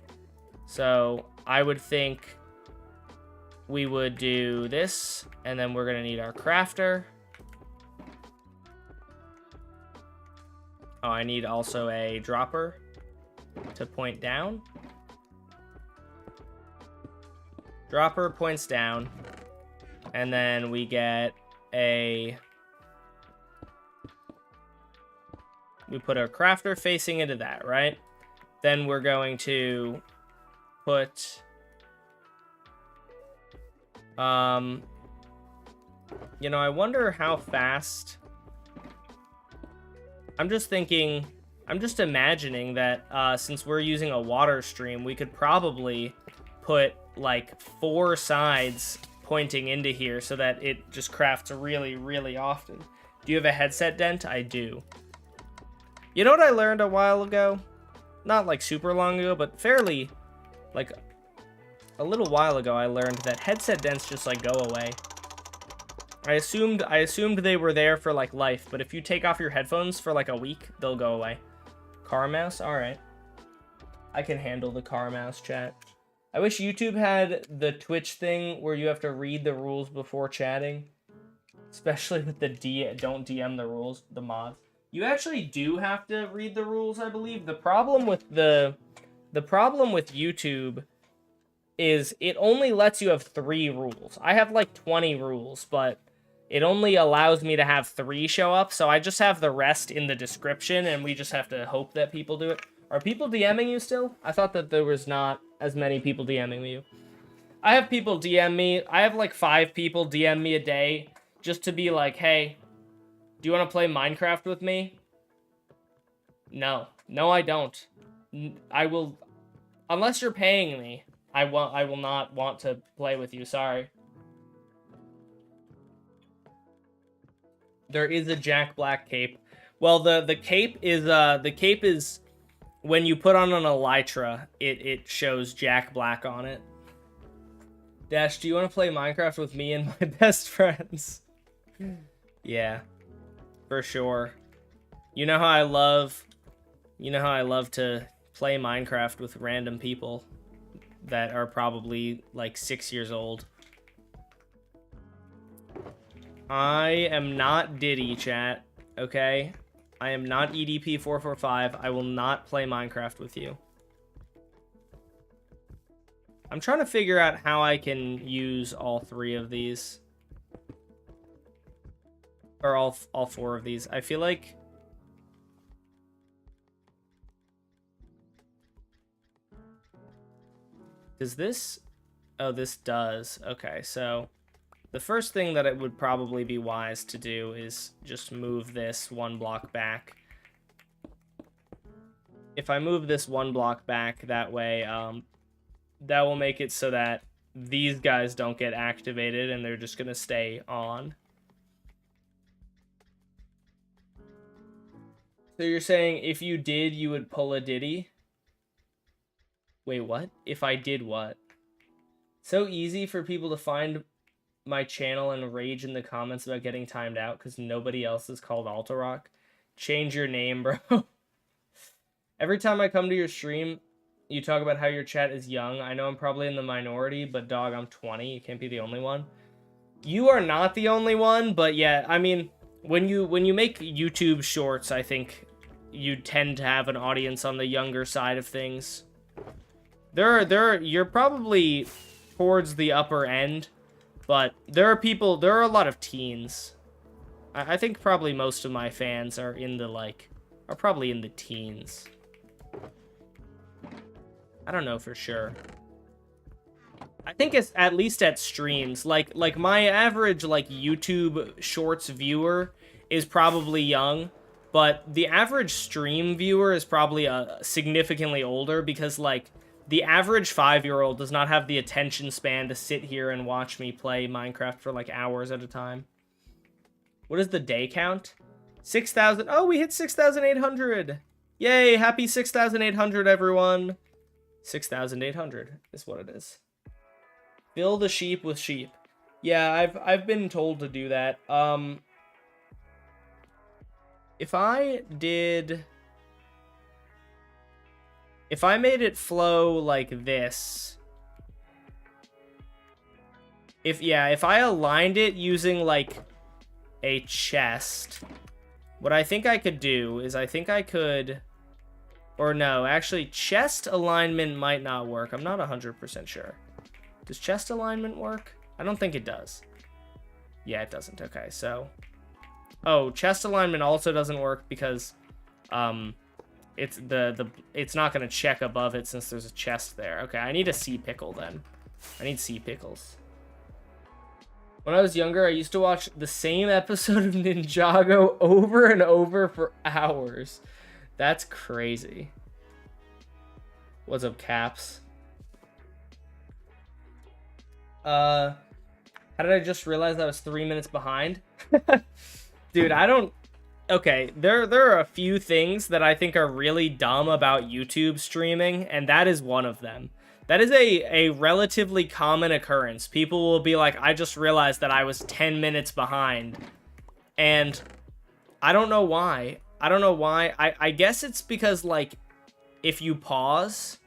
so I would think we would do this, and then we're gonna need our crafter. Oh, I need also a dropper to point down. Dropper points down, and then we get a... We put our crafter facing into that, right? Then we're going to put... You know, I wonder how fast... I'm just imagining that since we're using a water stream, we could probably put like 4 sides pointing into here so that it just crafts really, really often. Do you have a headset dent? I do. You know what I learned a while ago? Not like super long ago, but fairly, like a little while ago, I learned that headset dents just like go away. I assumed they were there for like life, but if you take off your headphones for like a week, they'll go away. Car mouse? Alright. I can handle the car mouse, chat. I wish YouTube had the Twitch thing where you have to read the rules before chatting. Especially with the don't DM the rules, the mod. You actually do have to read the rules, I believe. The problem with YouTube is it only lets you have 3 rules. I have like 20 rules, but it only allows me to have 3 show up, so I just have the rest in the description, and we just have to hope that people do it. Are people DMing you still? I thought that there was not as many people DMing you. I have people DM me. I have like 5 people DM me a day just to be like, hey, do you want to play Minecraft with me? No. No, I don't. I will... Unless you're paying me, I will not want to play with you. Sorry. There is a Jack Black cape. Well, the cape is when you put on an elytra, it shows Jack Black on it. Dash, do you want to play Minecraft with me and my best friends? Yeah, for sure. You know how I love to play Minecraft with random people that are probably like 6 years old. I am not Diddy, chat. Okay? I am not EDP445. I will not play Minecraft with you. I'm trying to figure out how I can use all 3 of these. Or all 4 of these. I feel like... Does this... Oh, this does. Okay, so... The first thing that it would probably be wise to do is just move this 1 block back. If I move this 1 block back, that way, that will make it so that these guys don't get activated and they're just gonna stay on. So you're saying if you did, you would pull a Diddy? Wait, what? If I did what? So easy for people to find my channel and rage in the comments about getting timed out because nobody else is called Altarock. Change your name, bro. Every time I come to your stream, you talk about how your chat is young. I know I'm probably in the minority, but dog, I'm 20. You can't be the only one. You are not the only one, but yeah, I mean, when you make YouTube shorts, I think you tend to have an audience on the younger side of things. You're probably towards the upper end. But there are a lot of teens. I think probably most of my fans are in the, are probably in the teens. I don't know for sure. I think it's at least at streams. Like my average, YouTube Shorts viewer is probably young. But the average stream viewer is probably significantly older because, the average 5-year-old does not have the attention span to sit here and watch me play Minecraft for, hours at a time. What is the day count? 6,000. Oh, we hit 6,800. Yay, happy 6,800, everyone. 6,800 is what it is. Fill the sheep with sheep. Yeah, I've been told to do that. If I made it flow like this, if I aligned it using, a chest, what I think I could do is or no, actually, chest alignment might not work. I'm not 100% sure. Does chest alignment work? I don't think it does. Yeah, it doesn't. Okay, so... Oh, chest alignment also doesn't work because, it's not gonna check above it since there's a chest there. Okay, I need a sea pickle then. I need sea pickles. When I was younger, I used to watch the same episode of Ninjago over and over for hours. That's crazy. What's up, Caps? How did I just realize I was 3 minutes behind? Dude, I don't... Okay, there are a few things that I think are really dumb about YouTube streaming, and that is one of them. That is a relatively common occurrence. People will be like, I just realized that I was 10 minutes behind. And I don't know why. I guess it's because, if you pause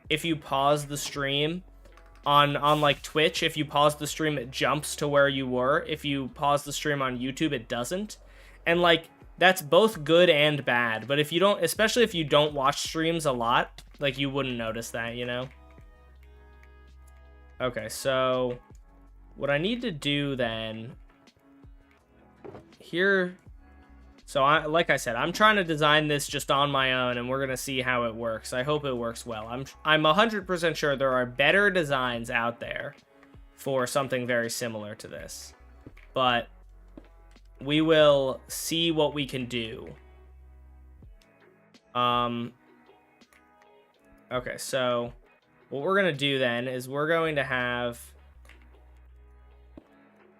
the stream on Twitch, if you pause the stream, it jumps to where you were. If you pause the stream on YouTube, it doesn't. And, that's both good and bad. But if you don't, especially if you don't watch streams a lot, you wouldn't notice that, you know? Okay, so what I need to do then here... So, like I said, I'm trying to design this just on my own, and we're going to see how it works. I hope it works well. I'm 100% sure there are better designs out there for something very similar to this. But we will see what we can do. Okay, so what we're going to do then is we're going to have...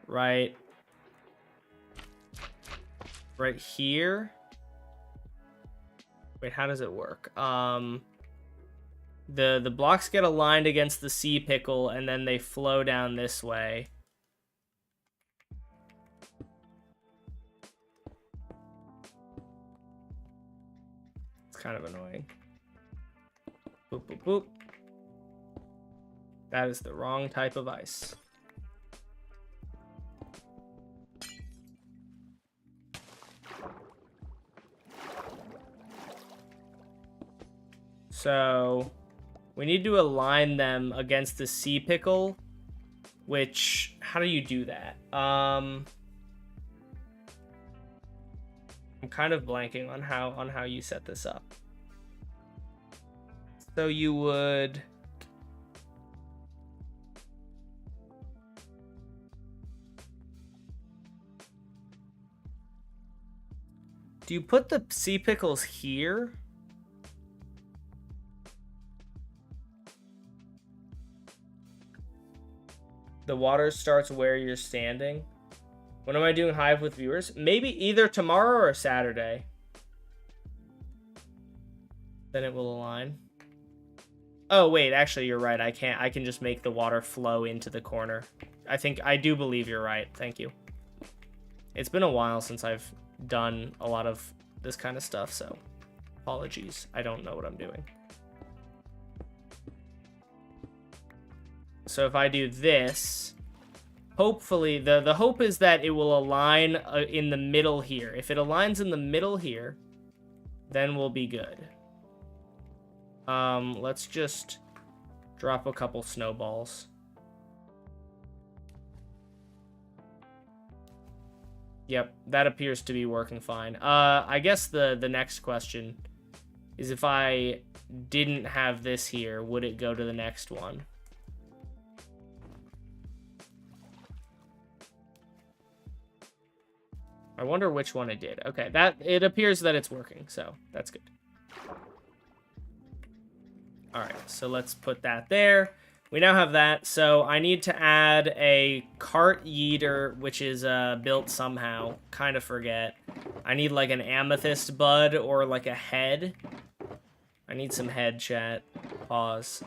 right here. Wait, how does it work? The blocks get aligned against the sea pickle, and then they flow down this way. It's kind of annoying. Boop, boop, boop. That is the wrong type of ice. So we need to align them against the sea pickle, which, how do you do that? I'm kind of blanking on how you set this up. So you would do you put the sea pickles here? The water starts where you're standing. When am I doing Hive with viewers? Maybe either tomorrow or Saturday. Then it will align. Oh, wait, actually, you're right. I can just make the water flow into the corner. I do believe you're right. Thank you. It's been a while since I've done a lot of this kind of stuff, so apologies. I don't know what I'm doing. So if I do this, hopefully, the hope is that it will align in the middle here. If it aligns in the middle here, then we'll be good. Let's just drop a couple snowballs. Yep, that appears to be working fine. I guess the next question is, if I didn't have this here, would it go to the next one? I wonder which one it did. Okay, it appears that it's working, so that's good. All right, so let's put that there. We now have that, so I need to add a cart yeeter, which is built somehow. Kind of forget. I need like an amethyst bud or like a head. I need some head, chat. Pause.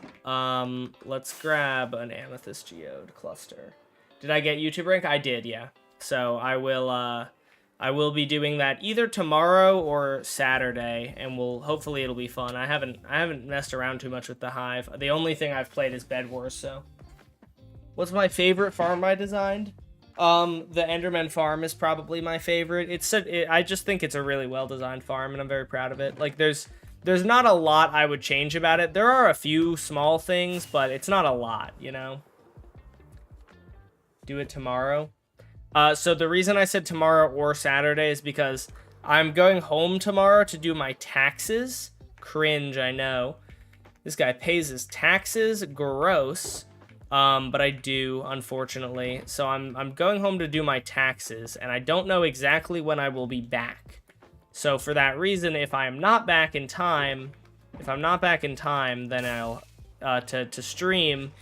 Let's grab an amethyst geode cluster. Did I get YouTube rank? I did, yeah. So I will be doing that either tomorrow or Saturday, and hopefully it'll be fun. I haven't messed around too much with the Hive. The only thing I've played is Bed Wars, so. What's my favorite farm I designed? The Enderman farm is probably my favorite. I just think it's a really well-designed farm, and I'm very proud of it. Like, there's not a lot I would change about it. There are a few small things, but it's not a lot, you know? Do it tomorrow. So the reason I said tomorrow or Saturday is because I'm going home tomorrow to do my taxes. Cringe, I know. This guy pays his taxes, gross. But I do, unfortunately. So I'm going home to do my taxes, and I don't know exactly when I will be back. So for that reason, if I'm not back in time, then I'll to stream,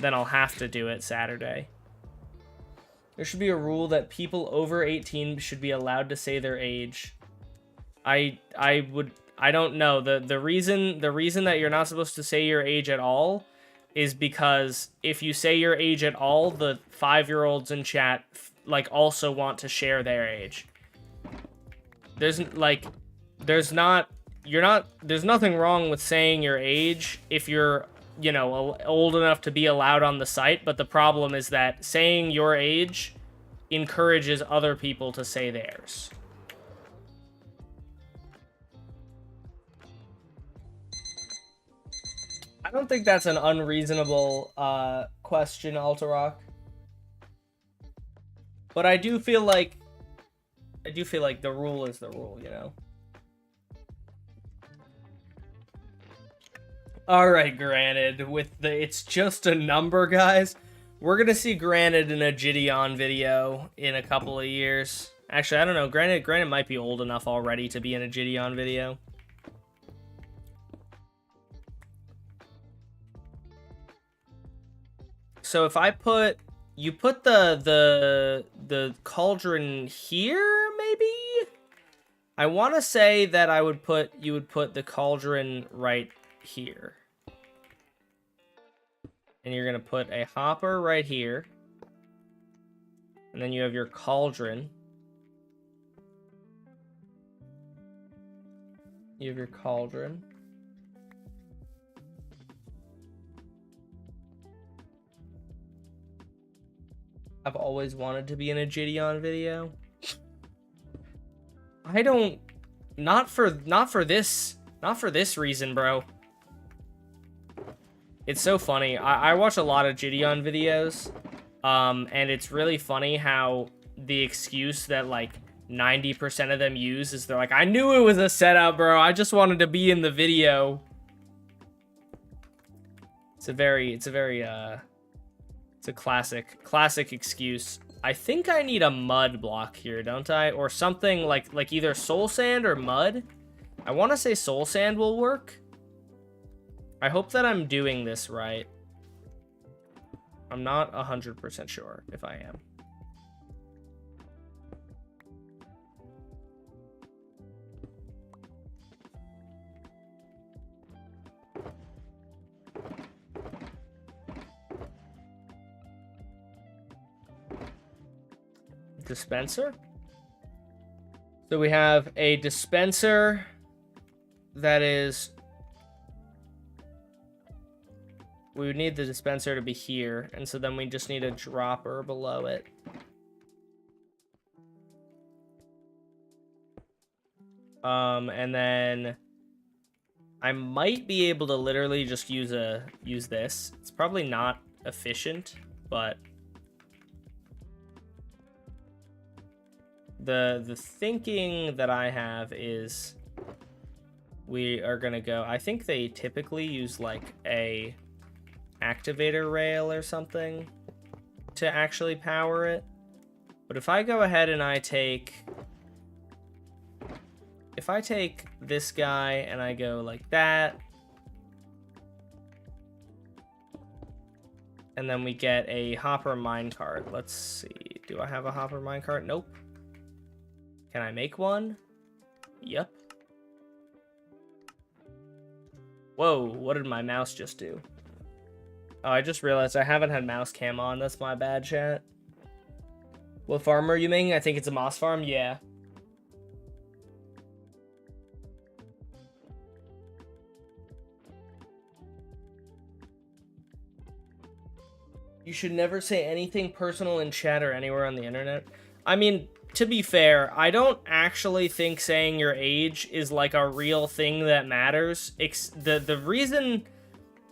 then I'll have to do it Saturday. There should be a rule that people over 18 should be allowed to say their age. I don't know. The reason that you're not supposed to say your age at all is because if you say your age at all, the 5-year-olds in chat like also want to share their age. There's nothing wrong with saying your age if you're, you know, old enough to be allowed on the site, but the problem is that saying your age encourages other people to say theirs. I don't think that's an unreasonable question, Alterock. But I do feel like the rule is the rule, you know. Alright, Granted, with it's just a number, guys. We're gonna see Granted in a Gideon video in a couple of years. Actually, I don't know. Granted might be old enough already to be in a Gideon video. So if you put the cauldron here, maybe? I want to say that you would put the cauldron right here. And you're going to put a hopper right here. And then you have your cauldron. You have your cauldron. I've always wanted to be in a Gideon video. I don't... Not for this reason, bro. It's so funny. I watch a lot of Gideon videos. And it's really funny how the excuse that, like, 90% of them use is they're like, I knew it was a setup, bro. I just wanted to be in the video. It's a classic excuse. I think I need a mud block here, don't I? Or something like either soul sand or mud. I want to say soul sand will work. I hope that I'm doing this right. I'm not 100% sure if I am. Dispenser. So we have a dispenser that is... We would need the dispenser to be here, and so then we just need a dropper below it. And then I might be able to literally just use this. It's probably not efficient, but the thinking that I have is we are gonna go. I think they typically use like a activator rail or something to actually power it. But if I go ahead and I take this guy and I go like that, and then we get a hopper minecart. Let's see. Do I have a hopper minecart? Nope. Can I make one? Yep. Whoa, what did my mouse just do? Oh, I just realized I haven't had mouse cam on. That's my bad, chat. What farm are you making? I think it's a moss farm. Yeah. You should never say anything personal in chat or anywhere on the internet. I mean, to be fair, I don't actually think saying your age is like a real thing that matters. The reason,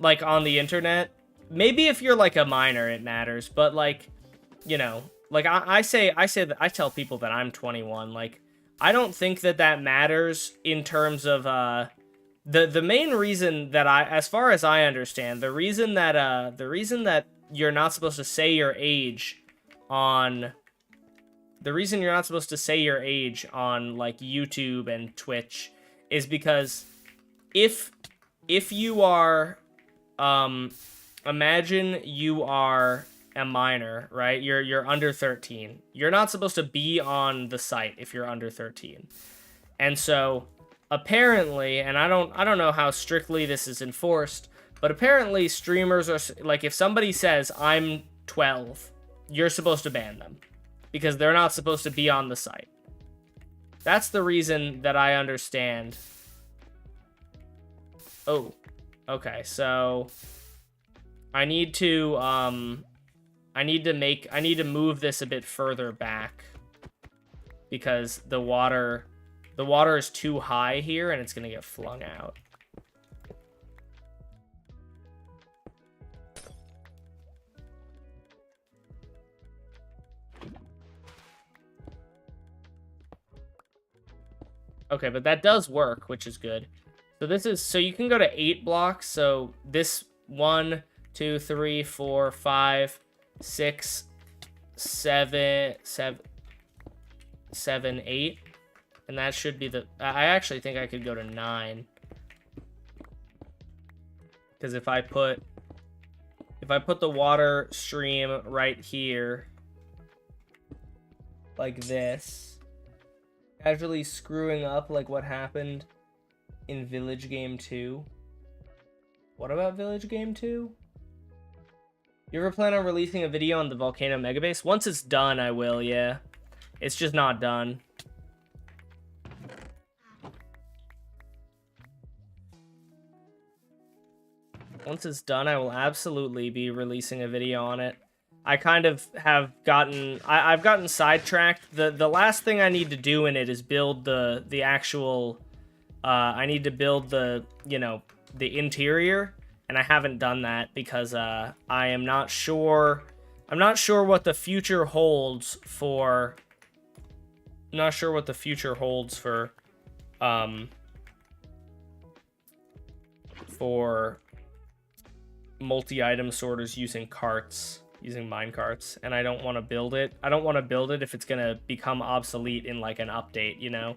like, on the internet, maybe if you're like a minor it matters, but like, you know, like I tell people that I'm 21. Like, I don't think that matters in terms of the main reason that as far as I understand, the reason that you're not supposed to say your age on like YouTube and Twitch is because if you are imagine you are a minor, right? You're under 13. You're not supposed to be on the site if you're under 13. And so apparently, and I don't know how strictly this is enforced, but apparently streamers are like, if somebody says I'm 12, you're supposed to ban them because they're not supposed to be on the site. That's the reason that I understand. Oh, okay. So I need to move this a bit further back because the water is too high here and it's going to get flung out. Okay, but that does work, which is good. So you can go to 8 blocks. So this 1, 2, 3, 4, 5, 6, 7, 8. And that should be I actually think I could go to 9. Because if I put the water stream right here, like this, casually screwing up like what happened in Village Game 2. What about Village Game 2? You ever plan on releasing a video on the volcano megabase? Once it's done, I will, yeah. It's just not done. Once it's done, I will absolutely be releasing a video on it. I kind of have gotten... I've gotten sidetracked. The last thing I need to do in it is build the actual... I need to build the, you know, the interior. And I haven't done that because I am not sure... I'm not sure what the future holds for... I'm not sure what the future holds for... for multi-item sorters using carts, using mine carts, and I don't want to build it. I don't want to build it if it's gonna become obsolete in like an update, you know?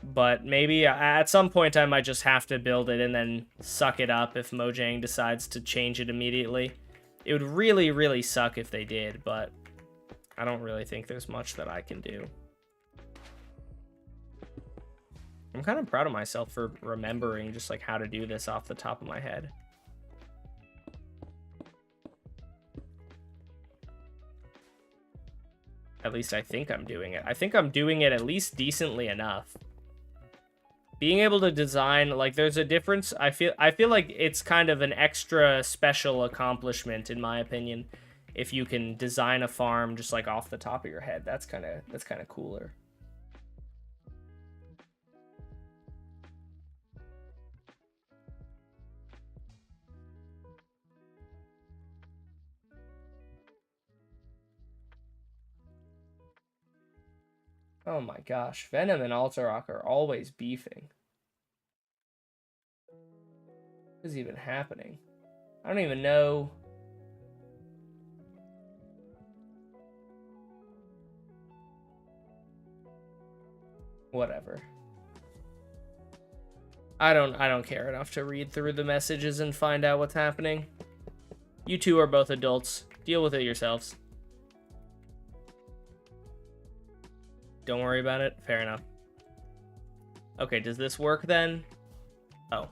But maybe at some point I might just have to build it and then suck it up if Mojang decides to change it immediately. It would really, really suck if they did, but I don't really think there's much that I can do. I'm kind of proud of myself for remembering just like how to do this off the top of my head. At least I think I'm doing it. I think I'm doing it at least decently enough. Being able to design, like, there's a difference. I feel like it's kind of an extra special accomplishment, in my opinion, if you can design a farm just like off the top of your head. That's kind of cooler. Oh my gosh, Venom and Alterock are always beefing. What is even happening? I don't even know. Whatever. I don't care enough to read through the messages and find out what's happening. You two are both adults. Deal with it yourselves. Don't worry about it. Fair enough. Okay, does this work then? Oh.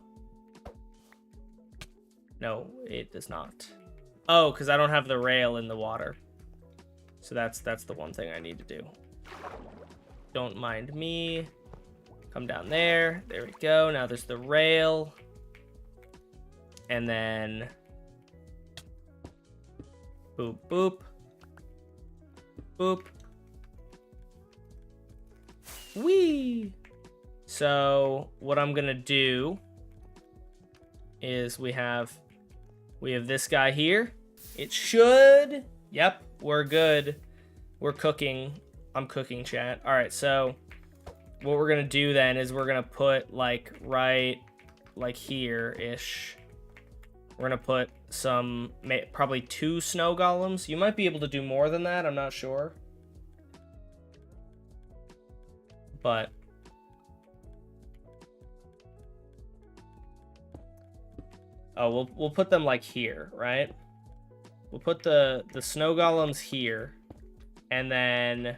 No, it does not. Oh, because I don't have the rail in the water. So that's the one thing I need to do. Don't mind me. Come down there. There we go. Now there's the rail. And then... boop, boop. Boop. Whee! So what I'm gonna do is we have this guy here. It should, yep, we're good. We're cooking. I'm cooking, chat. All right, so what we're gonna do then is we're gonna put like right like here-ish. We're gonna put some, probably 2 snow golems. You might be able to do more than that, I'm not sure. But oh, we'll put them like here, right? We'll put the snow golems here, and then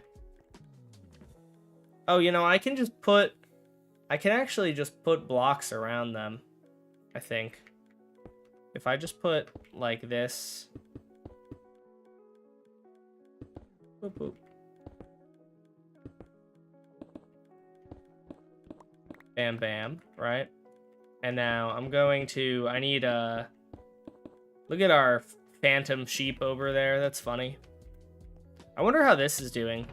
oh, you know, I can actually just put blocks around them. I think if I just put like this, boop, boop. Bam, bam, right? And now I'm going to... I need a... Look at our phantom sheep over there. That's funny. I wonder how this is doing.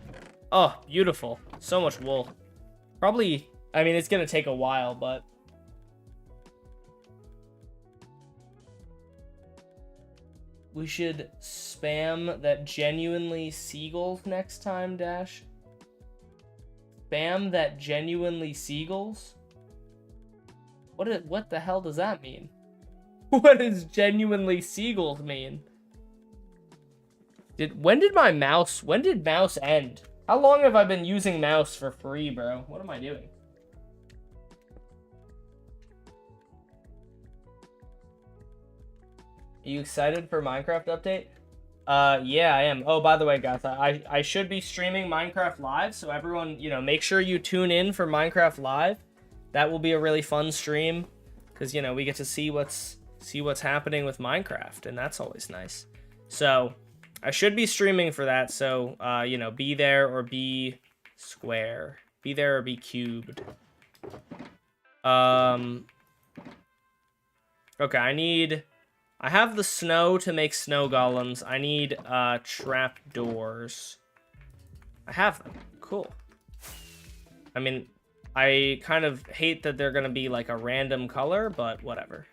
Oh, beautiful. So much wool. Probably... I mean, it's going to take a while, but... We should spam that genuinely seagulls next time, Dash. Spam that genuinely seagulls? What the hell does that mean? What does genuinely seagulls mean? When did mouse end? How long have I been using mouse for free, bro? What am I doing? Are you excited for Minecraft update? Yeah, I am. Oh, by the way, guys, I should be streaming Minecraft Live, so everyone, you know, make sure you tune in for Minecraft Live. That will be a really fun stream, because, you know, we get to see what's see what's happening with Minecraft, and that's always nice. So I should be streaming for that, so you know, be there or be square. Be there or be cubed. Okay, I have the snow to make snow golems. I need trap doors. I have them. Cool. I mean, I kind of hate that they're gonna be like a random color, but whatever.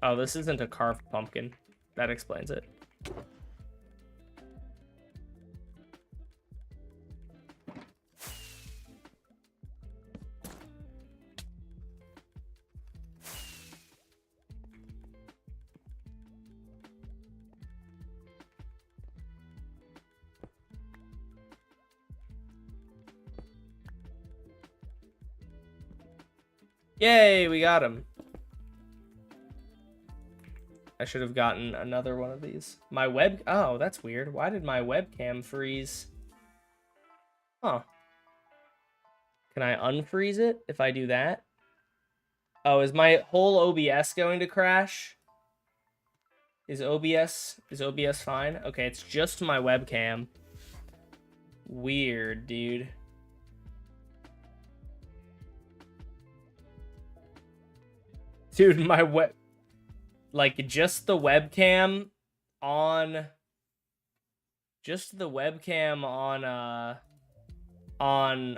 Oh, this isn't a carved pumpkin. That explains it. Yay, we got him. I should have gotten another one of these. Oh, that's weird. Why did my webcam freeze? Huh. Can I unfreeze it if I do that? Oh, is my whole OBS going to crash? Is OBS fine? Okay, it's just my webcam. Weird, dude. Dude, like, just the webcam on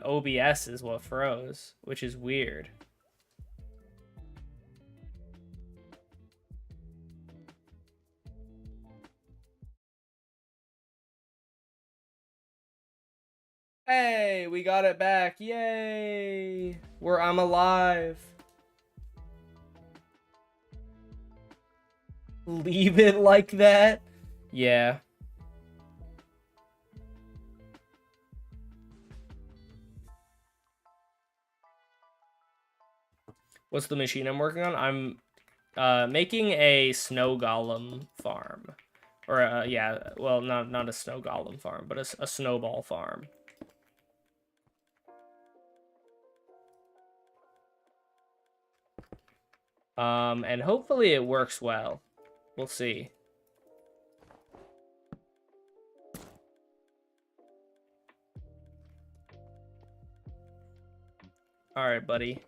OBS is what froze, which is weird. Hey, we got it back. Yay. I'm alive. Leave it like that? Yeah. What's the machine I'm working on? I'm making a snow golem farm. Or, yeah, well, not a snow golem farm, but a snowball farm. And hopefully it works well. We'll see. All right, buddy.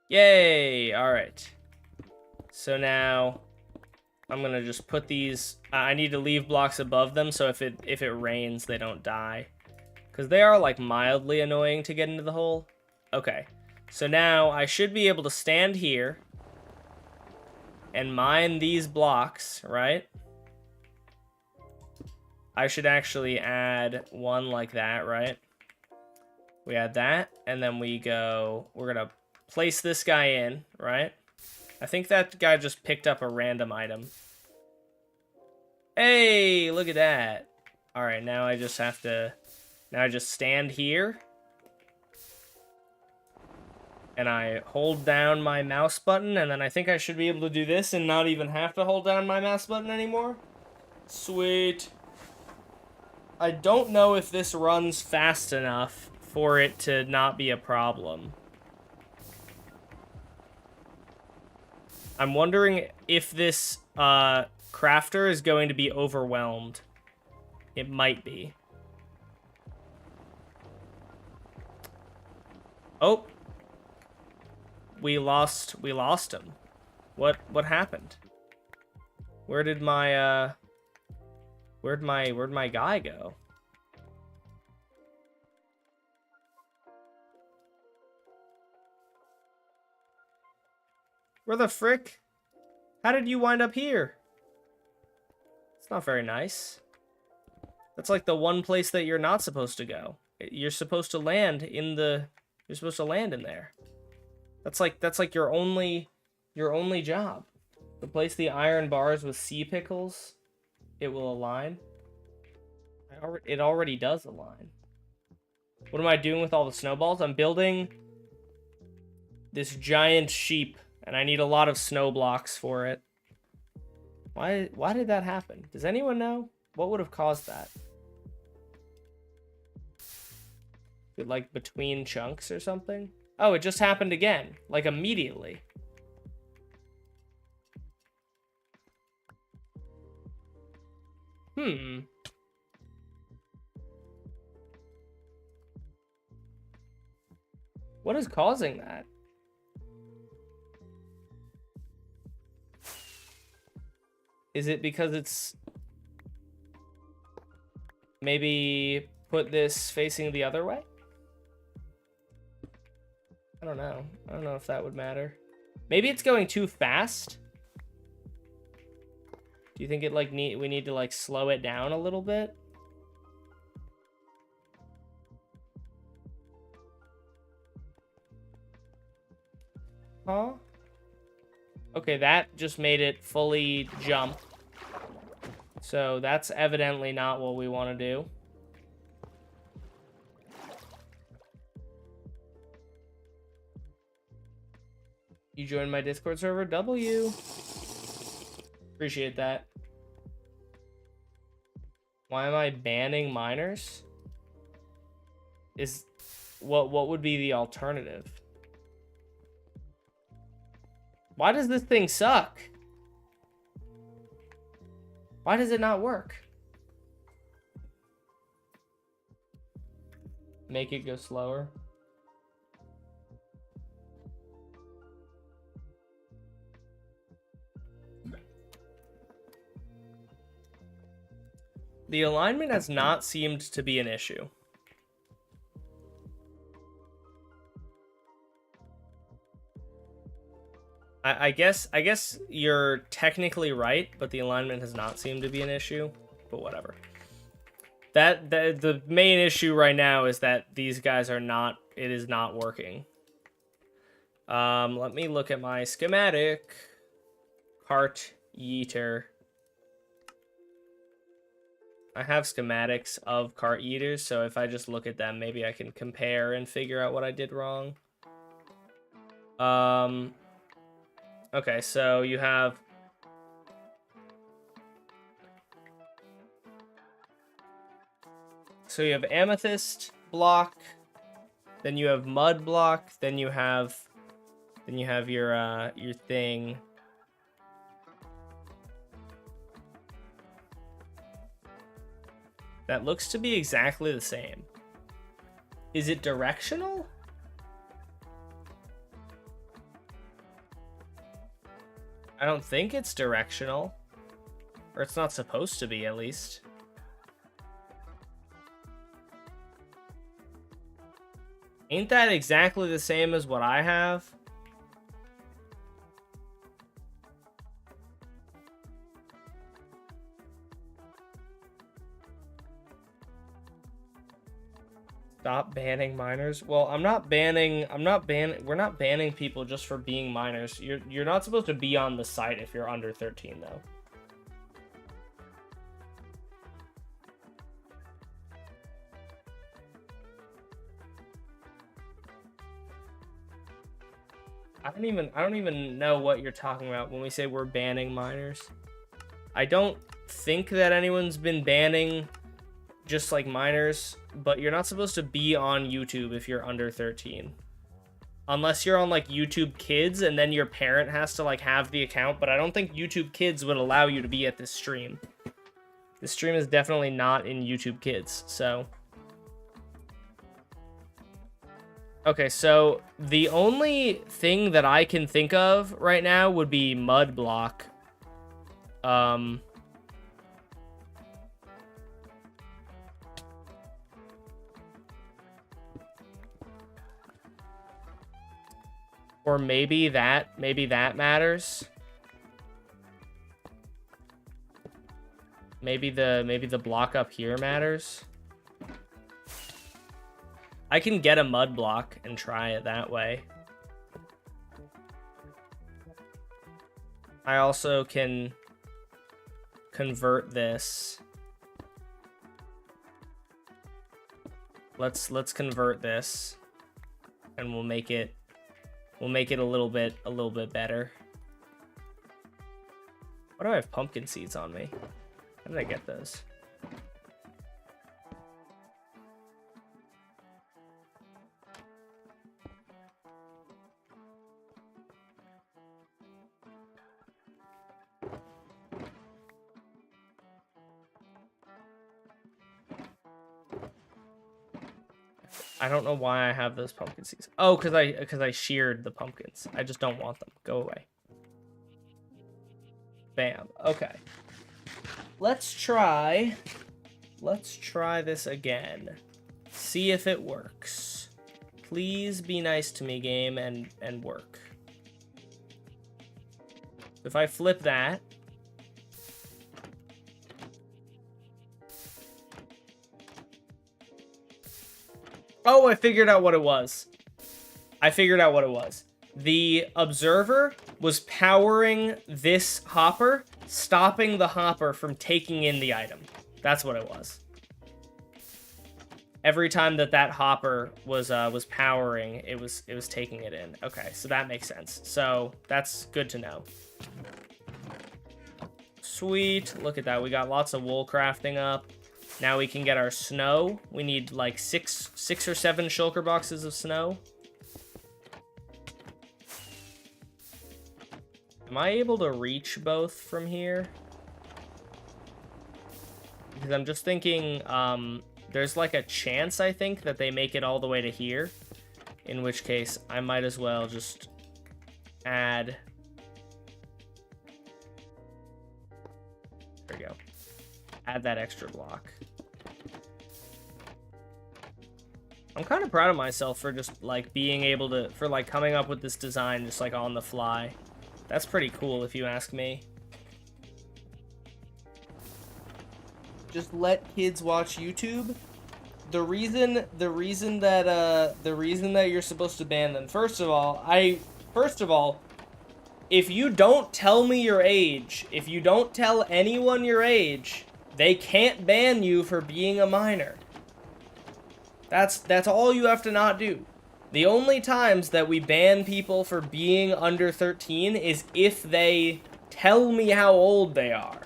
Yay! All right. So now I'm gonna just put these. I need to leave blocks above them, so if it rains, they don't die, because they are like mildly annoying to get into the hole. Okay. So now I should be able to stand here and mine these blocks, right? I should actually add one like that, right? We add that, and then we're gonna place this guy in, right? I think that guy just picked up a random item. Hey, look at that. All right, now I just stand here. And I hold down my mouse button, and then I think I should be able to do this and not even have to hold down my mouse button anymore. Sweet. I don't know if this runs fast enough for it to not be a problem. I'm wondering if this crafter is going to be overwhelmed. It might be. Oh. We lost him. What happened? Where'd my guy go? Where the frick? How did you wind up here? It's not very nice. That's like the one place that you're not supposed to go. You're supposed to land in there. That's like your only job. Replace the iron bars with sea pickles. It will align. It already does align. What am I doing with all the snowballs? I'm building this giant sheep, and I need a lot of snow blocks for it. Why did that happen? Does anyone know? What would have caused that? Like between chunks or something. Oh, it just happened again, like immediately. What is causing that? Is it because it's maybe put this facing the other way? I don't know. I don't know if that would matter. Maybe it's going too fast. Do you think it like we need to like slow it down a little bit? Huh? Okay, that just made it fully jump. So that's evidently not what we want to do. You joined my Discord server, W. Appreciate that. Why am I banning minors? What would be the alternative? Why does this thing suck? Why does it not work? Make it go slower. The alignment has not seemed to be an issue. I guess you're technically right, but the alignment has not seemed to be an issue. But whatever. The main issue right now is that these guys are not. It is not working. Let me look at my schematic. Cart yeeter. I have schematics of cart eaters, so if I just look at them, maybe I can compare and figure out what I did wrong. Okay, so you have... So you have amethyst block, then you have mud block, then you have your thing. That looks to be exactly the same. Is it directional? I don't think it's directional. Or it's not supposed to be, at least. Ain't that exactly the same as what I have? Stop banning minors. Well, we're not banning people just for being minors. You're not supposed to be on the site if you're under 13 though. I don't even know what you're talking about when we say we're banning minors. I don't think that anyone's been banning just like minors, but you're not supposed to be on YouTube if you're under 13. Unless you're on like YouTube Kids and then your parent has to like have the account, but I don't think YouTube Kids would allow you to be at this stream. This stream is definitely not in YouTube Kids, so. Okay, so the only thing that I can think of right now would be mud block. Or maybe that matters. Maybe the block up here matters. I can get a mud block and try it that way. I also can convert this. Let's convert this, and we'll make it a little bit better. Why do I have pumpkin seeds on me? How did I get those? I don't know why I have those pumpkin seeds. Oh, because I sheared the pumpkins. I just don't want them. Go away. Bam. Okay. Let's try this again. See if it works. Please be nice to me, game, and work. If I flip that, oh, I figured out what it was. The observer was powering this hopper, stopping the hopper from taking in the item. That's what it was. Every time that hopper was powering, it was taking it in. Okay, so that makes sense. So that's good to know. Sweet. Look at that. We got lots of wool crafting up. Now we can get our snow. We need like six or seven shulker boxes of snow. Am I able to reach both from here? Because I'm just thinking, there's like a chance, I think, that they make it all the way to here. In which case, I might as well just add... There we go. Add that extra block. I'm kind of proud of myself for just, like, being able to... For, like, coming up with this design just, like, on the fly. That's pretty cool, if you ask me. Just let kids watch YouTube. The reason that you're supposed to ban them. First of all, if you don't tell me your age, if you don't tell anyone your age, they can't ban you for being a minor. That's all you have to not do. The only times that we ban people for being under 13 is if they tell me how old they are.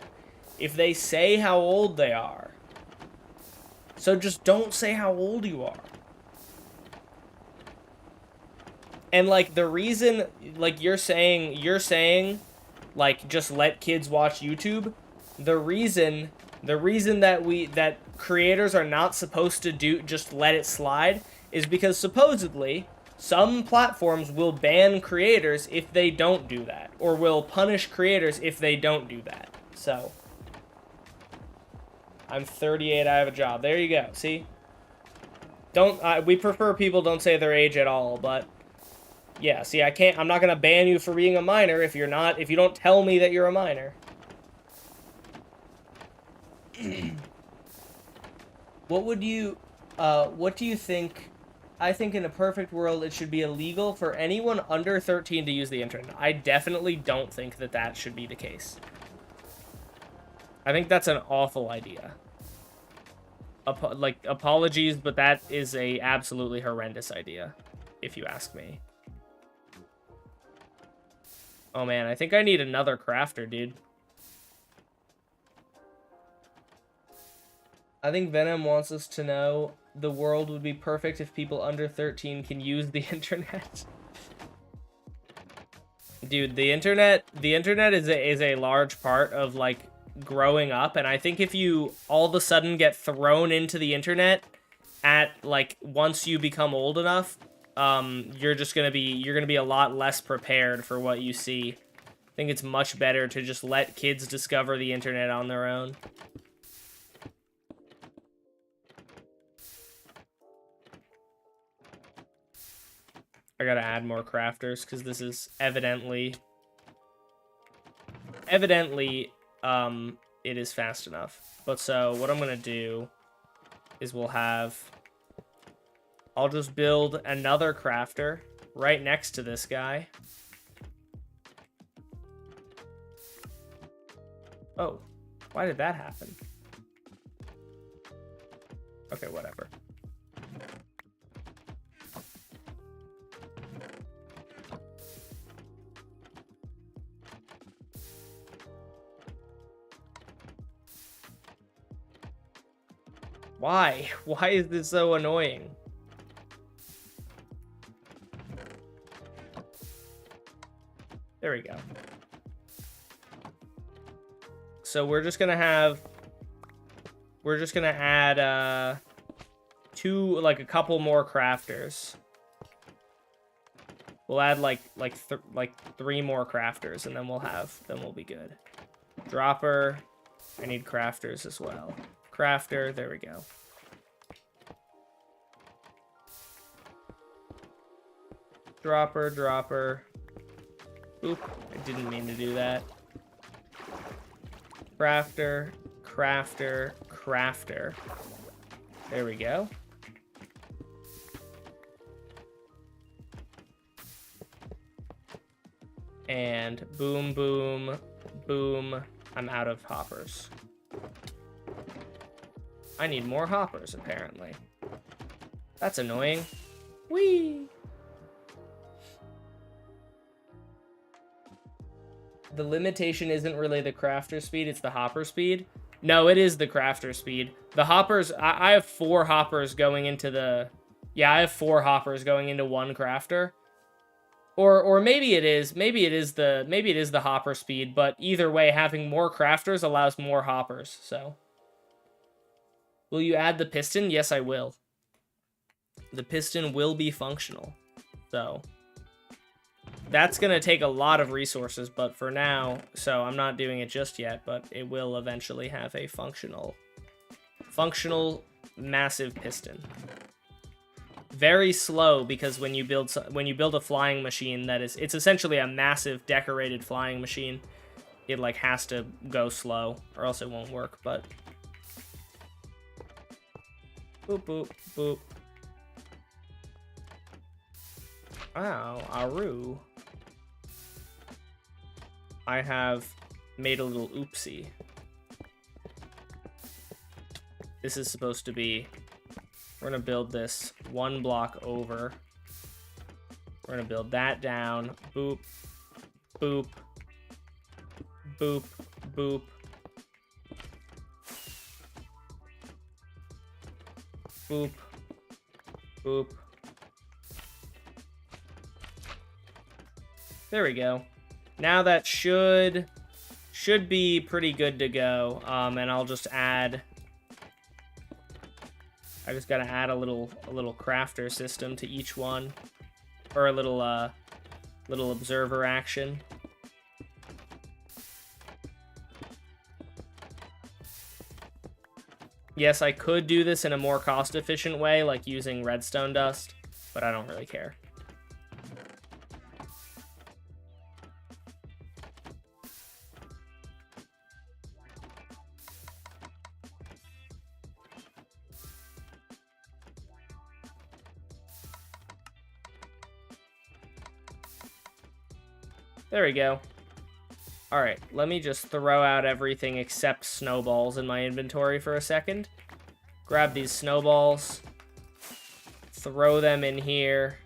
If they say how old they are. So just don't say how old you are. And, like, the reason, like, you're saying, like, just let kids watch YouTube. The reason that creators are not supposed to just let it slide is because supposedly some platforms will ban creators if they don't do that, or will punish creators if they don't do that. So, I'm 38, I have a job. There you go, see? We prefer people don't say their age at all, but yeah, see, I'm not gonna ban you for being a minor if you don't tell me that you're a minor. What do you think? I think in a perfect world, it should be illegal for anyone under 13 to use the internet. I definitely don't think that should be the case. I think that's an awful idea. Apologies, but that is a absolutely horrendous idea, if you ask me. Oh man, I think I need another crafter, dude. I think Venom wants us to know the world would be perfect if people under 13 can use the internet. Dude, the internet is a large part of, like, growing up, and I think if you all of a sudden get thrown into the internet at, like, once you become old enough, you're gonna be a lot less prepared for what you see. I think it's much better to just let kids discover the internet on their own. I gotta add more crafters because this is evidently it is fast enough. But so what I'm gonna do is I'll just build another crafter right next to this guy. Oh, why did that happen? Okay, whatever. Why? Why is this so annoying? There we go. So we're just gonna add a couple more crafters. We'll add like 3 more crafters, and then we'll be good. Dropper. I need crafters as well. Crafter, there we go. Dropper. Oop, I didn't mean to do that. Crafter. There we go. And boom. I'm out of hoppers. I need more hoppers, apparently. That's annoying. Whee! The limitation isn't really the crafter speed, it's the hopper speed. No, it is the crafter speed. The hoppers, I have 4 hoppers going into the... Yeah, I have 4 hoppers going into 1 crafter. Or maybe it is the hopper speed, but either way, having more crafters allows more hoppers, so. Will you add the piston? Yes, I will. The piston will be functional. So that's going to take a lot of resources, but for now, so I'm not doing it just yet, but it will eventually have a functional massive piston. Very slow, because when you build a flying machine it's essentially a massive decorated flying machine, it like has to go slow or else it won't work. But boop. Wow, Aru. I have made a little oopsie. This is supposed to be... We're going to build this 1 block over. We're going to build that down. Boop. Boop. There we go. Now that should be pretty good to go. And I'll just add... I just gotta add a little crafter system to each one, or a little observer action. Yes, I could do this in a more cost-efficient way, like using redstone dust, but I don't really care. There we go. Alright, let me just throw out everything except snowballs in my inventory for a second. Grab these snowballs. Throw them in here.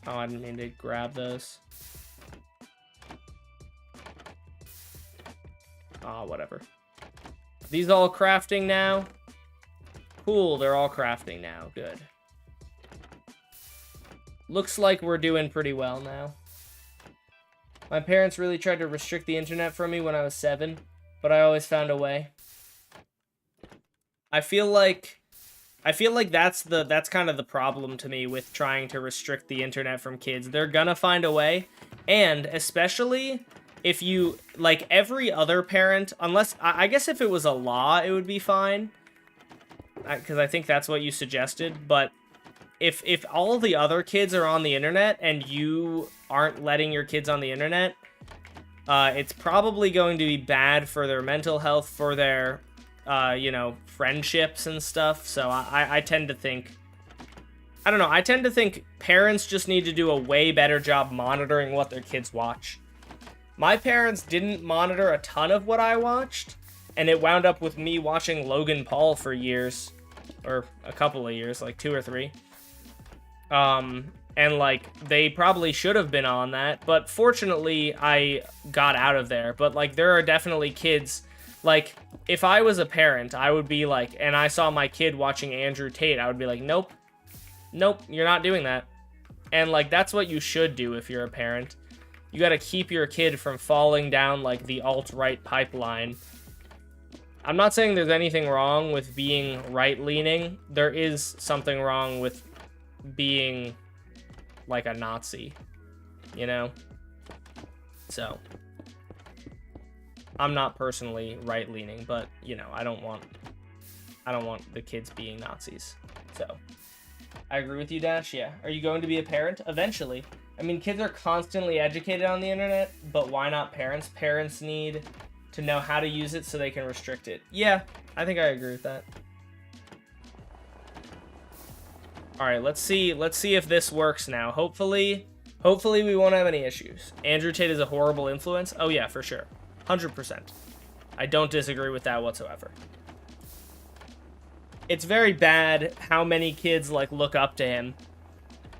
Oh, I didn't mean to grab those. Oh, whatever. These all crafting now? Cool, they're all crafting now. Good. Looks like we're doing pretty well now. My parents really tried to restrict the internet from me when I was 7, but I always found a way. I feel like that's kind of the problem to me with trying to restrict the internet from kids. They're gonna find a way, and especially if you, like every other parent, unless, I guess if it was a law, it would be fine, because I think that's what you suggested, but if all the other kids are on the internet and you aren't letting your kids on the internet, it's probably going to be bad for their mental health, for their, friendships and stuff. So I tend to think, I don't know, I tend to think parents just need to do a way better job monitoring what their kids watch. My parents didn't monitor a ton of what I watched, and it wound up with me watching Logan Paul for years, or a couple of years, like 2 or 3. And like, they probably should have been on that, but fortunately I got out of there. But like, there are definitely kids, like, if I was a parent, I would be like, and I saw my kid watching Andrew Tate, I would be like, nope, you're not doing that. And like, that's what you should do if you're a parent. You gotta keep your kid from falling down like the alt-right pipeline I'm not saying there's anything wrong with being right-leaning. There is something wrong with being like a Nazi, you know? So, I'm not personally right-leaning, but, you know, I don't want the kids being Nazis. So, I agree with you, Dash. Yeah. Are you going to be a parent? Eventually. I mean, kids are constantly educated on the internet, but why not parents? Parents need to know how to use it so they can restrict it. Yeah, I think I agree with that. All right, let's see if this works now. Hopefully we won't have any issues. Andrew Tate is a horrible influence. Oh yeah, for sure. 100%. I don't disagree with that whatsoever. It's very bad how many kids like look up to him.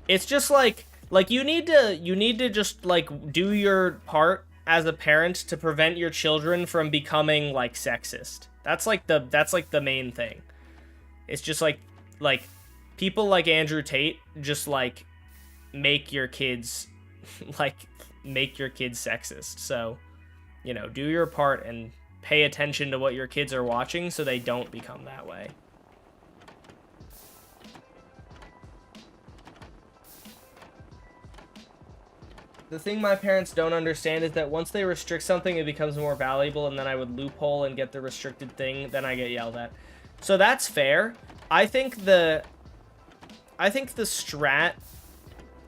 It's just like you need to just like do your part as a parent to prevent your children from becoming like sexist. That's like the main thing. It's just like people like Andrew Tate just like make your kids sexist. So, you know, do your part and pay attention to what your kids are watching so they don't become that way. The thing my parents don't understand is that once they restrict something, it becomes more valuable, and then I would loophole and get the restricted thing, then I get yelled at. So that's fair. I think the strat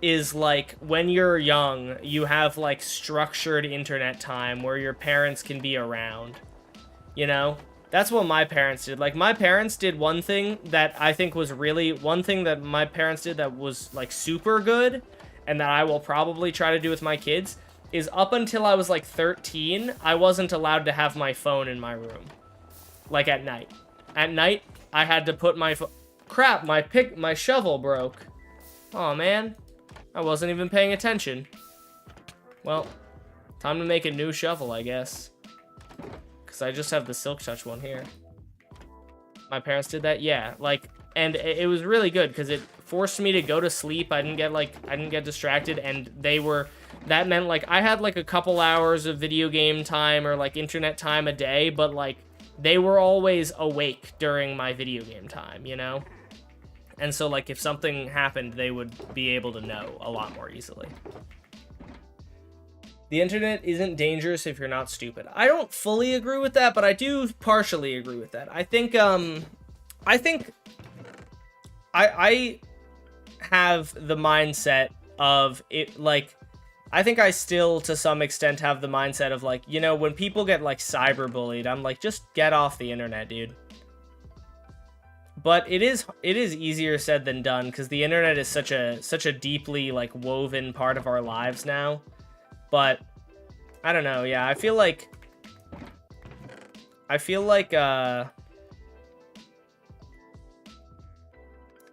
is like when you're young, you have like structured internet time where your parents can be around. You know? That's what my parents did. Like, my parents did one thing that I think was one thing that my parents did that was like super good, and that I will probably try to do with my kids, is up until I was like 13, I wasn't allowed to have my phone in my room. Like at night. At night, I had to put my crap, my shovel broke. Oh man, I wasn't even paying attention. Well, time to make a new shovel, I guess. Because I just have the Silk Touch one here. My parents did that? Yeah, like, and it was really good because it forced me to go to sleep. I didn't get distracted, and that meant like I had like a couple hours of video game time or like internet time a day, but like they were always awake during my video game time, you know? And so like if something happened, they would be able to know a lot more easily. The internet isn't dangerous if you're not stupid. I don't fully agree with that, but I do partially agree with that. I think I have the mindset of it, like, I think I still, to some extent, have the mindset of, like, you know, when people get, like, cyberbullied, I'm like, just get off the internet, dude. But it is easier said than done, because the internet is such a deeply, like, woven part of our lives now. But, I don't know, yeah, I feel like, I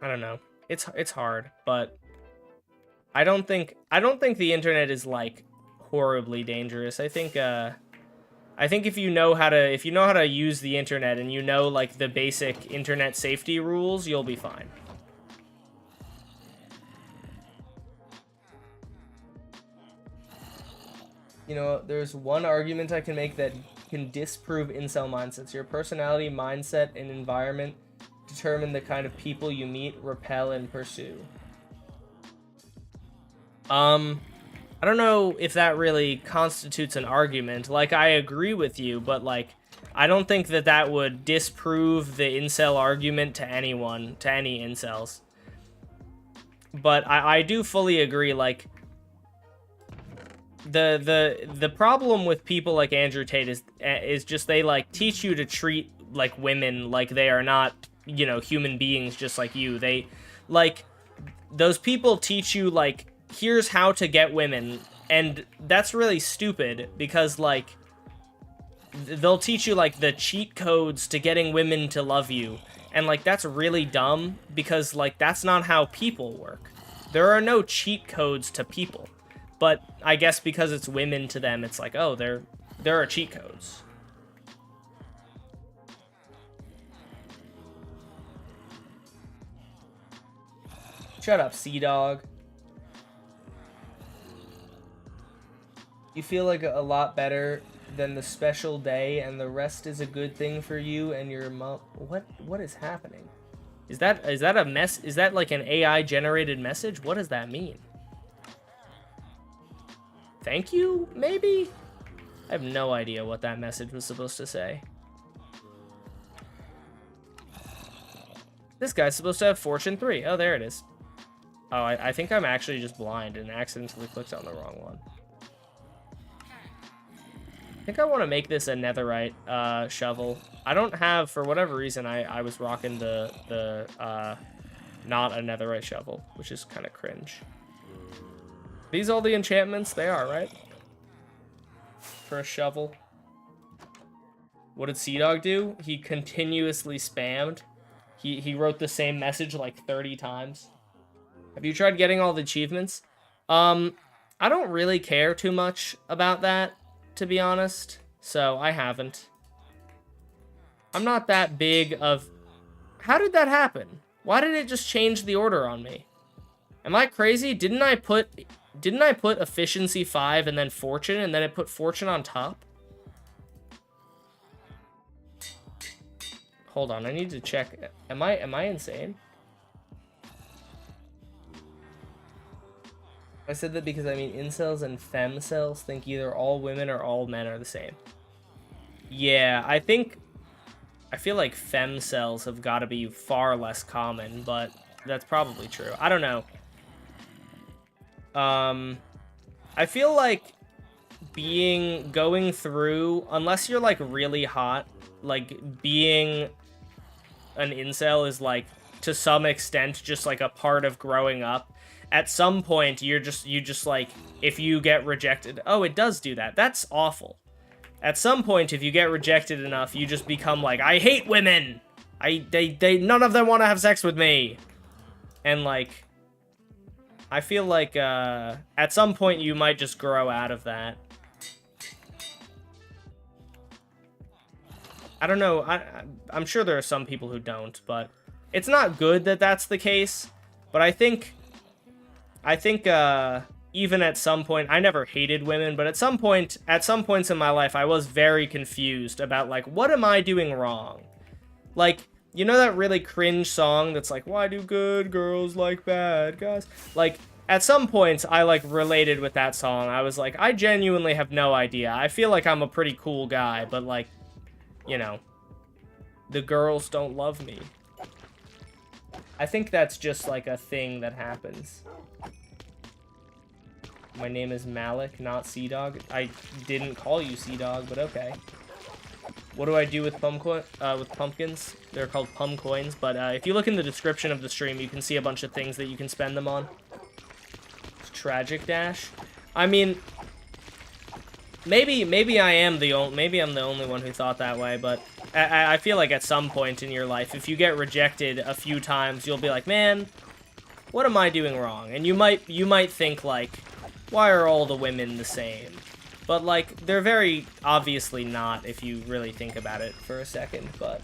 don't know. It's hard, but I don't think the internet is like horribly dangerous. I think if you know how to use the internet and you know like the basic internet safety rules, you'll be fine. You know, there's one argument I can make that can disprove incel mindsets. Your personality, mindset, and environment determine the kind of people you meet, repel, and pursue. I don't know if that really constitutes an argument. Like, I agree with you, but, like, I don't think that would disprove the incel argument to anyone, to any incels. But I do fully agree, like, the problem with people like Andrew Tate is just they, like, teach you to treat, like, women like they are not, you know, human beings just like you. They, like, those people teach you, like, here's how to get women, and that's really stupid, because, like, they'll teach you, like, the cheat codes to getting women to love you, and, like, that's really dumb, because, like, that's not how people work. There are no cheat codes to people, but I guess because it's women to them, it's like, oh, there are cheat codes. Shut up, Sea-Dog. You feel like a lot better then the special day, and the rest is a good thing for you and your mom. What is happening? Is that a mess? Is that like an AI generated message? What does that mean? Thank you, maybe? I have no idea what that message was supposed to say. This guy's supposed to have Fortune 3. Oh, there it is. Oh, I think I'm actually just blind and accidentally clicked on the wrong one. I think I want to make this a netherite shovel. I don't have, for whatever reason, I was rocking the not a netherite shovel, which is kind of cringe. These all the enchantments? They are, right? For a shovel. What did Sea-Dog do? He continuously spammed. He wrote the same message like 30 times. Have you tried getting all the achievements? I don't really care too much about that, to be honest. So I haven't. I'm not that big of... How did that happen? Why did it just change the order on me? Am I crazy? Didn't I put efficiency 5 and then fortune, and then it put fortune on top? Hold on, I need to check. Am I insane? I said that because I mean incels and femcells think either all women or all men are the same. Yeah, I feel like femcells have got to be far less common, but that's probably true. I don't know. I feel like going through, unless you're like really hot, like being an incel is like to some extent just like a part of growing up. At some point you just like, if you get rejected, oh, it does do that. That's awful. At some point, if you get rejected enough, you just become like, I hate women. They none of them want to have sex with me. And like, I feel like at some point you might just grow out of that. I don't know. I'm sure there are some people who don't, but it's not good that that's the case. But I think even at some point, I never hated women, but at some points in my life, I was very confused about like, what am I doing wrong? Like, you know that really cringe song that's like, why do good girls like bad guys? Like, at some points, I like related with that song. I was like, I genuinely have no idea. I feel like I'm a pretty cool guy, but like, you know, the girls don't love me. I think that's just like a thing that happens. My name is Malik, not Sea-Dog. I didn't call you Sea-Dog, but okay. What do I do with pumpkins? They're called Pumkoins, but if you look in the description of the stream, you can see a bunch of things that you can spend them on. Tragic Dash. I mean, maybe I'm the only one who thought that way, but I feel like at some point in your life, if you get rejected a few times, you'll be like, man, what am I doing wrong? And you might think like, why are all the women the same? But like, they're very obviously not if you really think about it for a second. But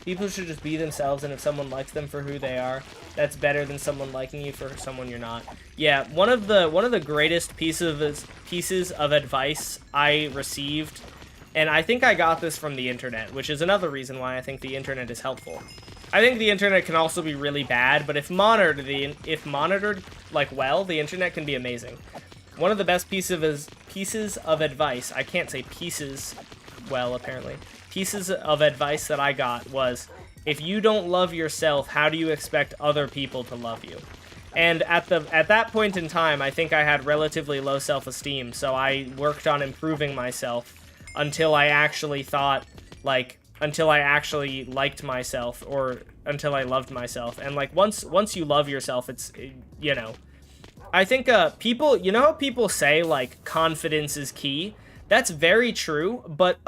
people should just be themselves, and if someone likes them for who they are, that's better than someone liking you for someone you're not. Yeah, one of the greatest pieces of advice I received, and I think I got this from the internet, which is another reason why I think the internet is helpful. I think the internet can also be really bad, but if monitored like well, the internet can be amazing. One of the best pieces of advice, I can't say pieces well apparently, pieces of advice that I got was, if you don't love yourself, how do you expect other people to love you? And at that point in time, I think I had relatively low self-esteem, so I worked on improving myself until I actually until I actually liked myself, or until I loved myself. And like, once you love yourself, it's, you know, I think people, you know how people say like confidence is key? That's very true, but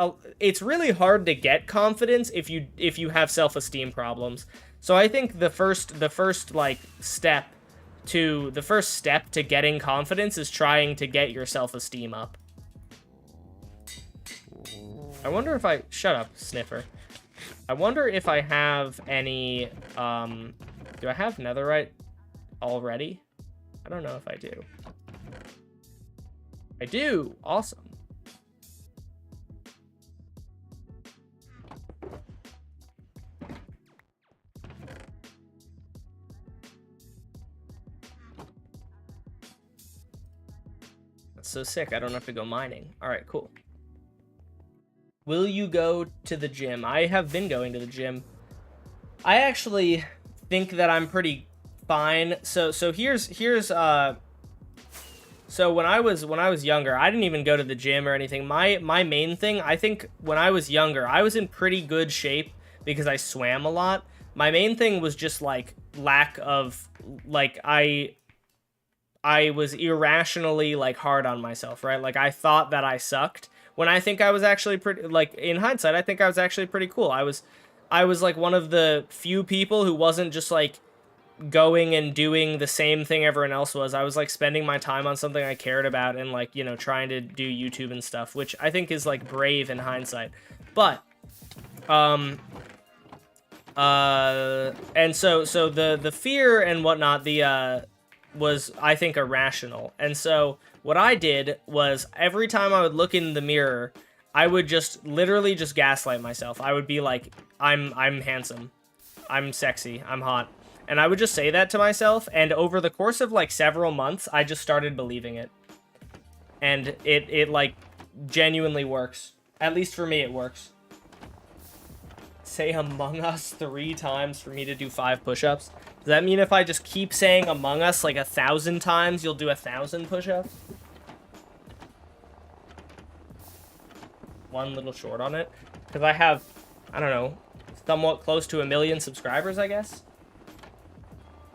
it's really hard to get confidence if you have self-esteem problems. So I think the first step to getting confidence is trying to get your self-esteem up. I wonder if shut up, Sniffer. I wonder if I have any, do I have netherite already? I don't know if I do. I do, awesome. That's so sick. I don't have to go mining. All right, cool. Will you go to the gym? I have been going to the gym. I actually think that I'm pretty fine. So here's so when I was younger, I didn't even go to the gym or anything. My main thing, I think when I was younger, I was in pretty good shape because I swam a lot. My main thing was just like lack of like I was irrationally like hard on myself, right? Like I thought that I sucked when I think I was actually pretty, like in hindsight, I think I was actually pretty cool. I was like one of the few people who wasn't just like going and doing the same thing everyone else was. I was like spending my time on something I cared about and like, you know, trying to do YouTube and stuff, which I think is like brave in hindsight. But and so the fear and whatnot, was, I think, irrational. And so what I did was every time I would look in the mirror, I would just literally just gaslight myself. I would be like, I'm handsome, I'm sexy, I'm hot. And I would just say that to myself, and over the course of like several months, I just started believing it. And it like genuinely works. At least for me, it works. Say Among Us 3 times for me to do 5 push-ups. Does that mean if I just keep saying Among Us like 1,000 times, you'll do 1,000 push-ups? One little short on it. Because I have, I don't know, somewhat close to 1 million subscribers, I guess.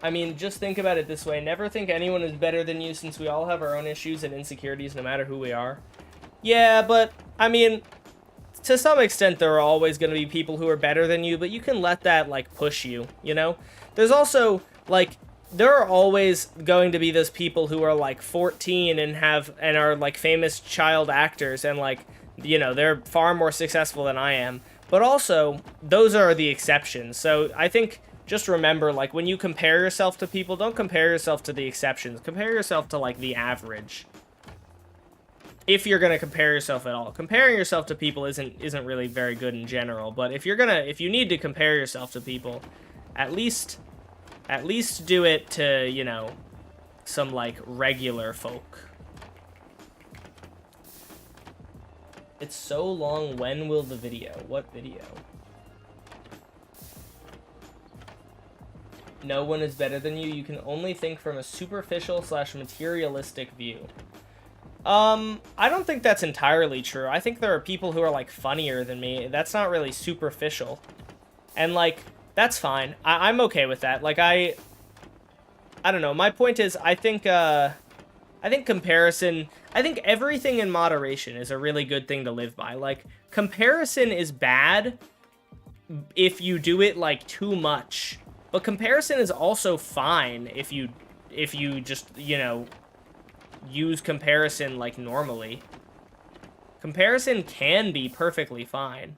I mean, just think about it this way. Never think anyone is better than you, since we all have our own issues and insecurities no matter who we are. Yeah, but, I mean, to some extent there are always going to be people who are better than you, but you can let that, like, push you, you know? There's also, like, there are always going to be those people who are, like, 14 and are, like, famous child actors and, like, you know, they're far more successful than I am. But also, those are the exceptions. So I think just remember, like, when you compare yourself to people, don't compare yourself to the exceptions. Compare yourself to, like, the average. If you're gonna compare yourself at all. Comparing yourself to people isn't really very good in general, but if you need to compare yourself to people, at least do it to, you know, some, like, regular folk. It's so long, when will the video? What video? No one is better than you. You can only think from a superficial / materialistic view. I don't think that's entirely true. I think there are people who are, like, funnier than me. That's not really superficial. And, like, that's fine. I'm okay with that. Like, I don't know. My point is, I think comparison, I think everything in moderation is a really good thing to live by. Like, comparison is bad if you do it, like, too much. But comparison is also fine if you just, you know, use comparison, like, normally. Comparison can be perfectly fine.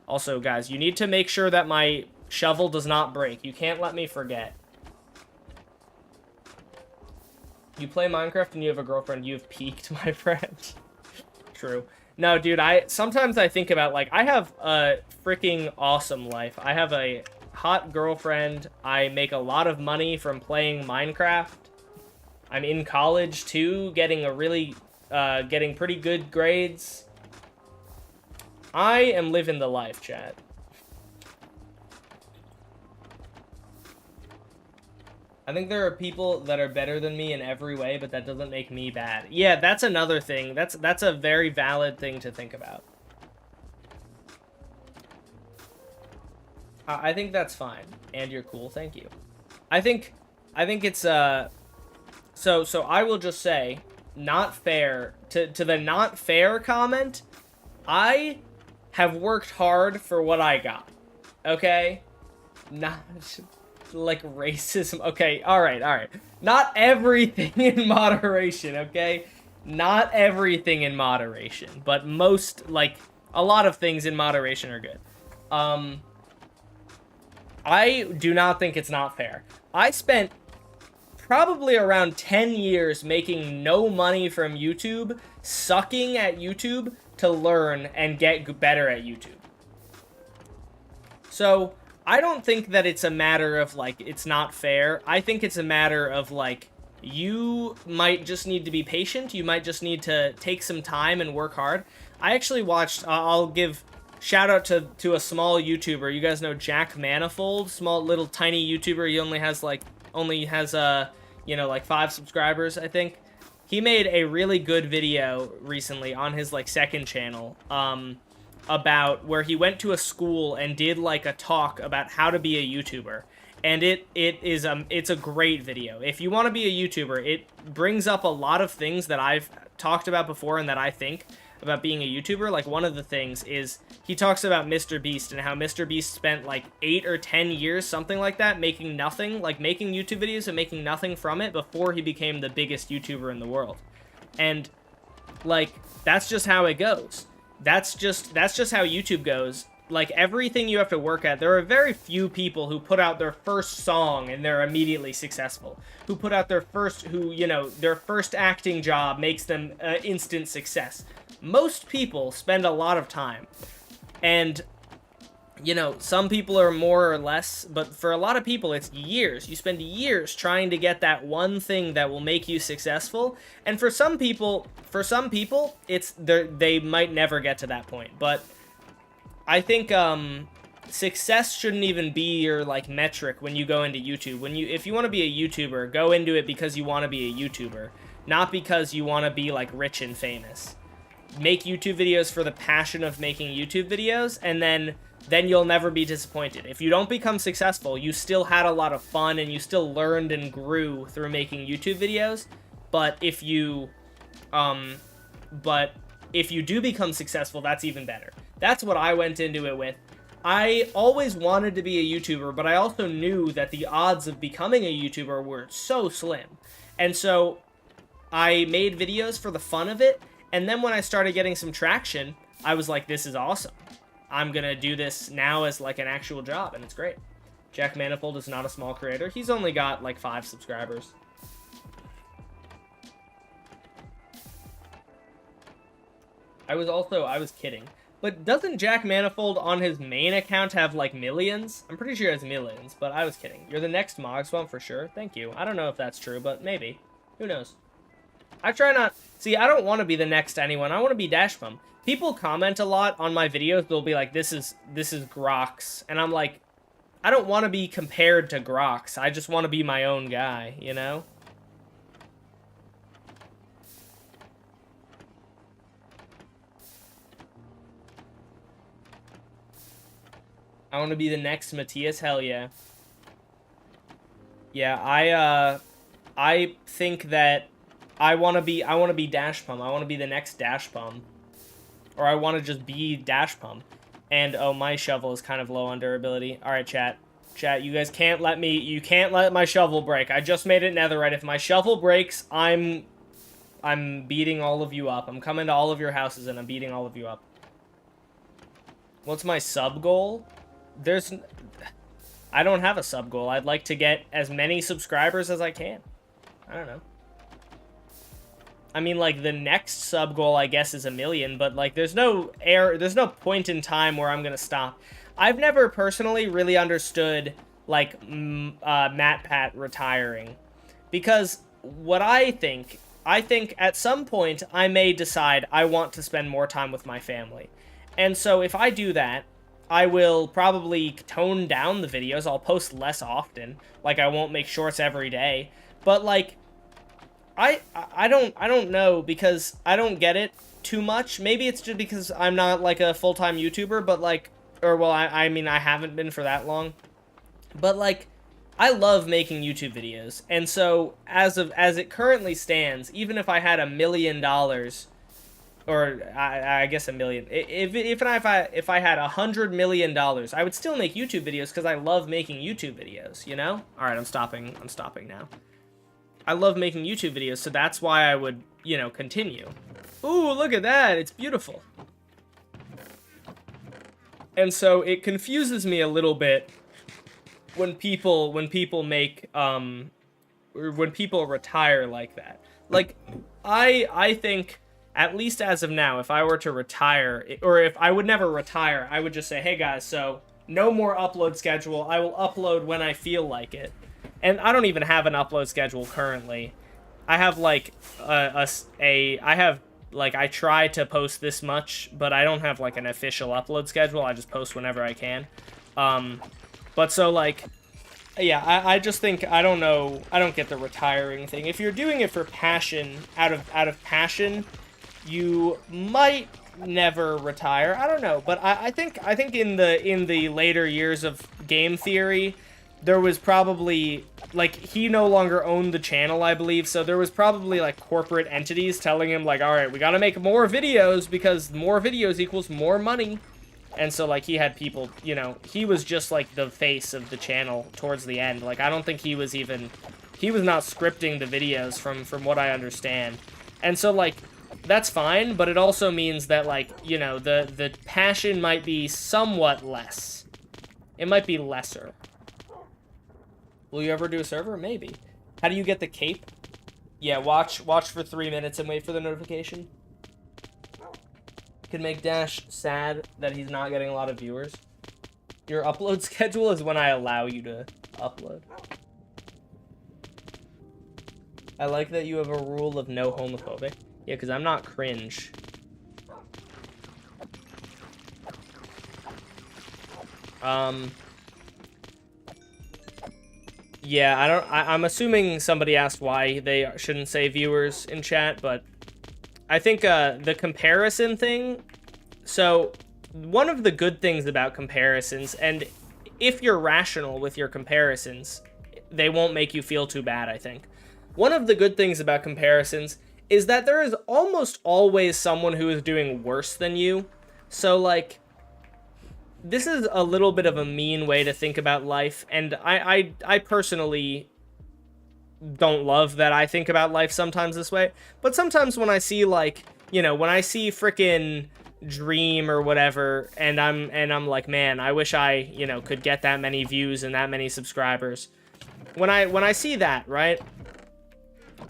Also, guys, you need to make sure that my shovel does not break. You can't let me forget. You play Minecraft and you have a girlfriend, you've peaked, my friend. True. No, dude, sometimes I think about, like, I have a freaking awesome life. I have a hot girlfriend. I make a lot of money from playing Minecraft. I'm in college, too, getting pretty good grades. I am living the life, chat. I think there are people that are better than me in every way, but that doesn't make me bad. Yeah, that's another thing. That's a very valid thing to think about. I think that's fine. And you're cool, thank you. I think it's, so I will just say, not fair, to the not fair comment, I have worked hard for what I got, okay? Not, like, racism, okay, alright. Not everything in moderation, okay? Not everything in moderation, but most, like, a lot of things in moderation are good. I do not think it's not fair. I spent probably around 10 years making no money from YouTube, sucking at YouTube to learn and get better at YouTube. So, I don't think that it's a matter of, like, it's not fair. I think it's a matter of, like, you might just need to be patient. You might just need to take some time and work hard. I actually watched, I'll give shout out to a small YouTuber. You guys know Jack Manifold, small little tiny YouTuber. He only has like, you know, like 5 subscribers, I think. He made a really good video recently on his like second channel, about where he went to a school and did like a talk about how to be a YouTuber. And it's a great video. If you want to be a YouTuber, it brings up a lot of things that I've talked about before and that I think about being a YouTuber. Like, one of the things is he talks about Mr. Beast and how Mr. Beast spent like 8 or 10 years, something like that, making nothing, like making YouTube videos and making nothing from it before he became the biggest YouTuber in the world. And like, that's just how it goes. That's just how YouTube goes. Like, everything you have to work at. There are very few people who put out their first song and they're immediately successful. Who put out their first, their first acting job makes them instant success. Most people spend a lot of time. And, you know, some people are more or less, but for a lot of people, it's years. You spend years trying to get that one thing that will make you successful. And for some people, it's they might never get to that point. But I think success shouldn't even be your like metric when you go into YouTube. If you want to be a YouTuber, go into it because you want to be a YouTuber, not because you want to be like rich and famous. Make YouTube videos for the passion of making YouTube videos, and then you'll never be disappointed. If you don't become successful, you still had a lot of fun and you still learned and grew through making YouTube videos. But if you do become successful, that's even better. That's what I went into it with. I always wanted to be a YouTuber, but I also knew that the odds of becoming a YouTuber were so slim. And so I made videos for the fun of it, and then when I started getting some traction, I was like, this is awesome. I'm gonna do this now as like an actual job, and it's great. Jack Manifold is not a small creator. He's only got like 5 subscribers. I was kidding. But doesn't Jack Manifold on his main account have like millions? I'm pretty sure he has millions, but I was kidding. You're the next Mogswamp for sure. Thank you. I don't know if that's true, but maybe. Who knows? I try not... See, I don't want to be the next anyone. I want to be Dashpum. People comment a lot on my videos. They'll be like, this is Grox. And I'm like, I don't want to be compared to Grox. I just want to be my own guy, you know? I want to be the next Matthias. Hell yeah. Yeah, I think that I want to be Dashpum. I want to be the next Dashpum. Or I want to just be Dashpum. And, oh, my shovel is kind of low on durability. Alright, chat. Chat, you guys can't let my shovel break. I just made it netherite. If my shovel breaks, I'm beating all of you up. I'm coming to all of your houses and I'm beating all of you up. What's my sub goal? I don't have a sub goal. I'd like to get as many subscribers as I can. I don't know. I mean, like, the next sub goal, I guess, is 1 million, but, like, there's no point in time where I'm gonna stop. I've never personally really understood, like, MatPat retiring. Because what I think at some point I may decide I want to spend more time with my family. And so if I do that, I will probably tone down the videos. I'll post less often. Like, I won't make shorts every day. But, like, I don't know, because I don't get it too much. Maybe it's just because I'm not, like, a full-time YouTuber, but, like, or, well, I mean, I haven't been for that long. But, like, I love making YouTube videos. And so, as it currently stands, even if I had $1 million... Or, I guess 1 million. If I had $100 million, I would still make YouTube videos because I love making YouTube videos, you know? Alright, I'm stopping now. I love making YouTube videos, so that's why I would, you know, continue. Ooh, look at that! It's beautiful. And so, it confuses me a little bit when people make, or when people retire like that. Like, I think... At least as of now, if I were to retire, or if I would never retire, I would just say, hey guys, so no more upload schedule. I will upload when I feel like it. And I don't even have an upload schedule currently. I have like I have like I try to post this much, but I don't have like an official upload schedule. I just post whenever I can. But so like, yeah, I just think, I don't know, I don't get the retiring thing. If you're doing it for passion, out of passion, you might never retire. I don't know, but I think in the later years of game theory, there was probably, like, he no longer owned the channel, I believe, so there was probably, like, corporate entities telling him, like, alright, we gotta make more videos, because more videos equals more money. And so, like, he had people, you know, he was just, like, the face of the channel towards the end. Like, I don't think he was even, he was not scripting the videos from what I understand. And so, like, that's fine, but it also means that, like, you know, the passion might be somewhat less. It might be lesser. Will you ever do a server? Maybe. How do you get the cape? Yeah, watch for 3 minutes and wait for the notification. Can make Dash sad that he's not getting a lot of viewers. Your upload schedule is when I allow you to upload. I like that you have a rule of no homophobic. Yeah, because I'm not cringe. Yeah, I'm assuming somebody asked why they shouldn't say viewers in chat, but I think the comparison thing, so one of the good things about comparisons, and if you're rational with your comparisons, they won't make you feel too bad, I think. One of the good things about comparisons is that there is almost always someone who is doing worse than you. So, like, this is a little bit of a mean way to think about life, and I personally don't love that I think about life sometimes this way, but sometimes when I see, like, you know, when I see frickin' Dream or whatever, and I'm like, man, I wish I, you know, could get that many views and that many subscribers. When I see that, right?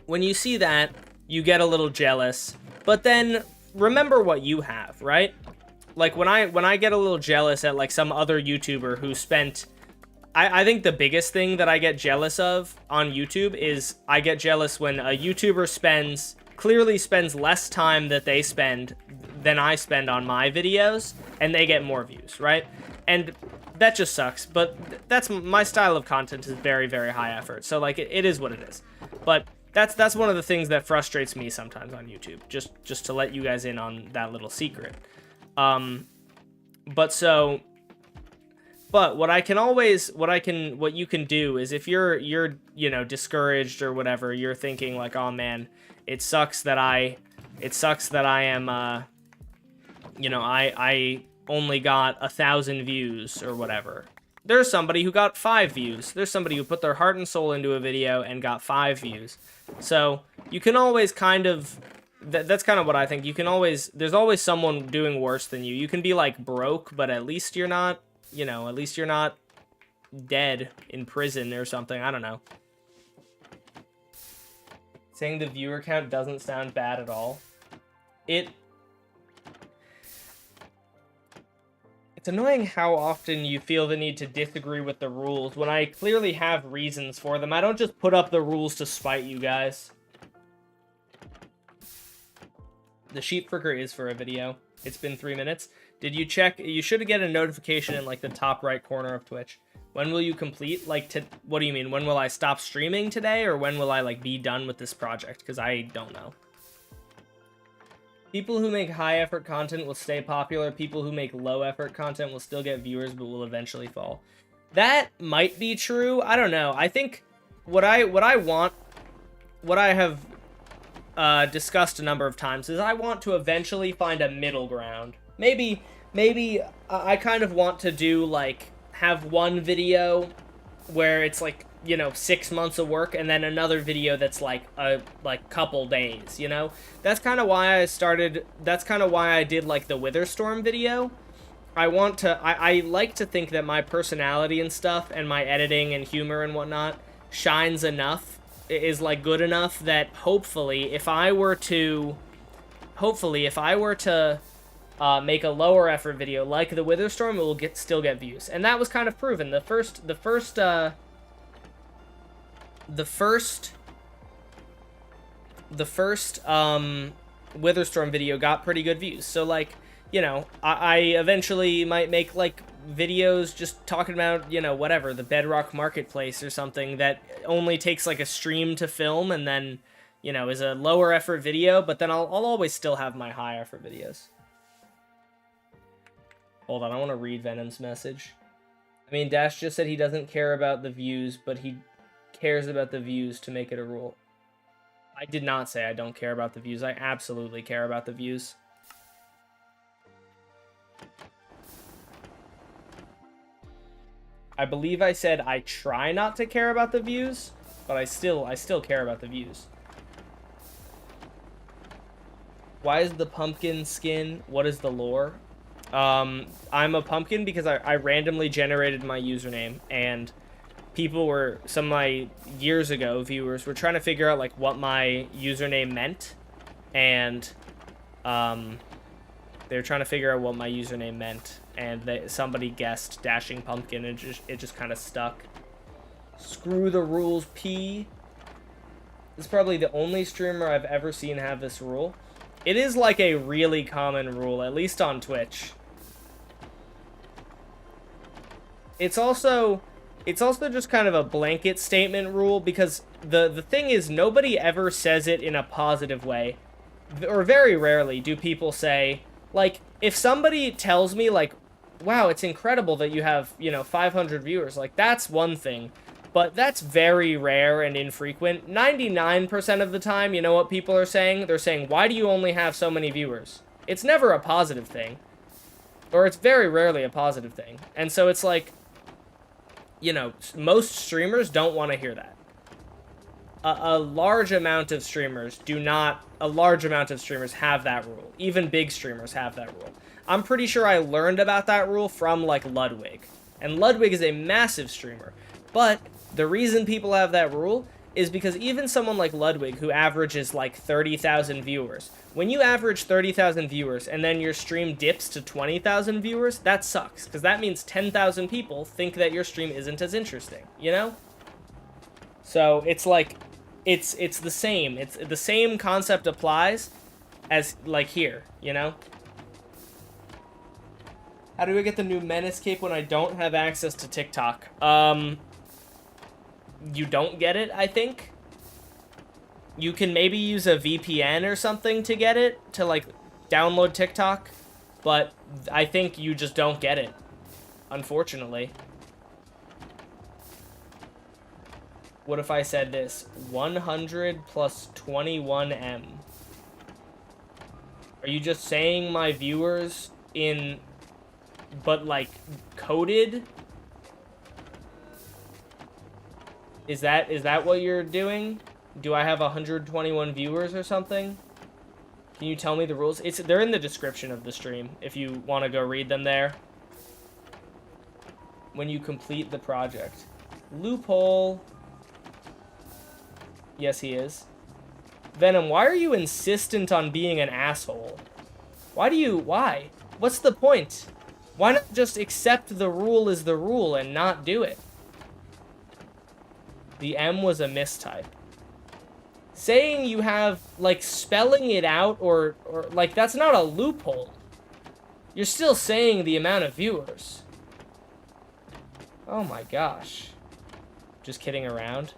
When you see that, you get a little jealous, but then remember what you have, right? Like, when I get a little jealous at, like, some other YouTuber who spent, I think the biggest thing that I get jealous of on YouTube is I get jealous when a YouTuber clearly spends less time that they spend than I spend on my videos, and they get more views, right? And that just sucks, but that's, my style of content is very, very high effort, so, like, it is what it is. But that's one of the things that frustrates me sometimes on YouTube, just to let you guys in on that little secret. But what you can do is, if you're, you know, discouraged or whatever, you're thinking like, oh man, it sucks that I am, you know, I only got 1,000 views or whatever. There's somebody who got 5 views. There's somebody who put their heart and soul into a video and got 5 views. So you can always kind of, that's kind of what I think. There's always someone doing worse than you. You can be, like, broke, but at least you're not, you know, at least you're not dead in prison or something. I don't know. Saying the viewer count doesn't sound bad at all. It's annoying how often you feel the need to disagree with the rules when I clearly have reasons for them. I don't just put up the rules to spite you guys. The sheep fricker is for a video. It's been 3 minutes. Did you check? You should get a notification in, like, the top right corner of Twitch. When will you complete? Like, what do you mean? When will I stop streaming today? Or when will I, like, be done with this project? Because I don't know. People who make high effort content will stay popular. People who make low effort content will still get viewers, but will eventually fall. That might be true. I don't know. I think what I have discussed a number of times is I want to eventually find a middle ground. Maybe I kind of want to do, like, have one video where it's, like, you know, 6 months of work, and then another video that's like a couple days, you know? That's kind of why I did, like, the Witherstorm video. I like to think that my personality and stuff, and my editing and humor and whatnot shines enough, is, like, good enough that hopefully if I were to make a lower effort video like the Witherstorm, it will still get views. And that was kind of proven. The first the first Witherstorm video got pretty good views. So, like, you know, I eventually might make, like, videos just talking about, you know, whatever, the Bedrock marketplace or something that only takes, like, a stream to film and then, you know, is a lower effort video, but then I'll always still have my high effort videos. Hold on, I want to read Venom's message. I mean, Dash just said he doesn't care about the views, but he cares about the views to make it a rule. I did not say I don't care about the views. I absolutely care about the views. I believe I said I try not to care about the views, but I still care about the views. Why is the pumpkin skin? What is the lore? I'm a pumpkin because I randomly generated my username, and people were, some of my years ago viewers were trying to figure out, like, what my username meant, and they were trying to figure out what my username meant, and somebody guessed Dashing Pumpkin, and it just kind of stuck. Screw the rules, P. This is probably the only streamer I've ever seen have this rule. It is like a really common rule, at least on Twitch. It's also just kind of a blanket statement rule, because the thing is, nobody ever says it in a positive way. Or very rarely do people say, like, if somebody tells me, like, wow, it's incredible that you have, you know, 500 viewers, like, that's one thing. But that's very rare and infrequent. 99% of the time, you know what people are saying? They're saying, why do you only have so many viewers? It's never a positive thing. Or it's very rarely a positive thing. And so it's like, you know, most streamers don't want to hear that. A large amount of streamers have that rule. Even big streamers have that rule. I'm pretty sure I learned about that rule from, like, Ludwig. And Ludwig is a massive streamer. But the reason people have that rule is because even someone like Ludwig, who averages, like, 30,000 viewers, when you average 30,000 viewers and then your stream dips to 20,000 viewers, that sucks. Because that means 10,000 people think that your stream isn't as interesting, you know? So it's like, it's the same. It's the same concept applies as, like, here, you know? How do I get the new Menace cape when I don't have access to TikTok? You don't get it, I think. You can maybe use a VPN or something to get it, to, like, download TikTok, but I think you just don't get it, unfortunately. What if I said this? 100 plus 21M. Are you just saying my viewers in, but, like, coded? Is that what you're doing? Do I have 121 viewers or something? Can you tell me the rules? They're in the description of the stream, if you want to go read them there. When you complete the project. Loophole. Yes, he is. Venom, why are you insistent on being an asshole? Why? What's the point? Why not just accept the rule is the rule and not do it? The M was a mistype. Saying you have, like, spelling it out or like, that's not a loophole. You're still saying the amount of viewers. Oh my gosh. Just kidding around.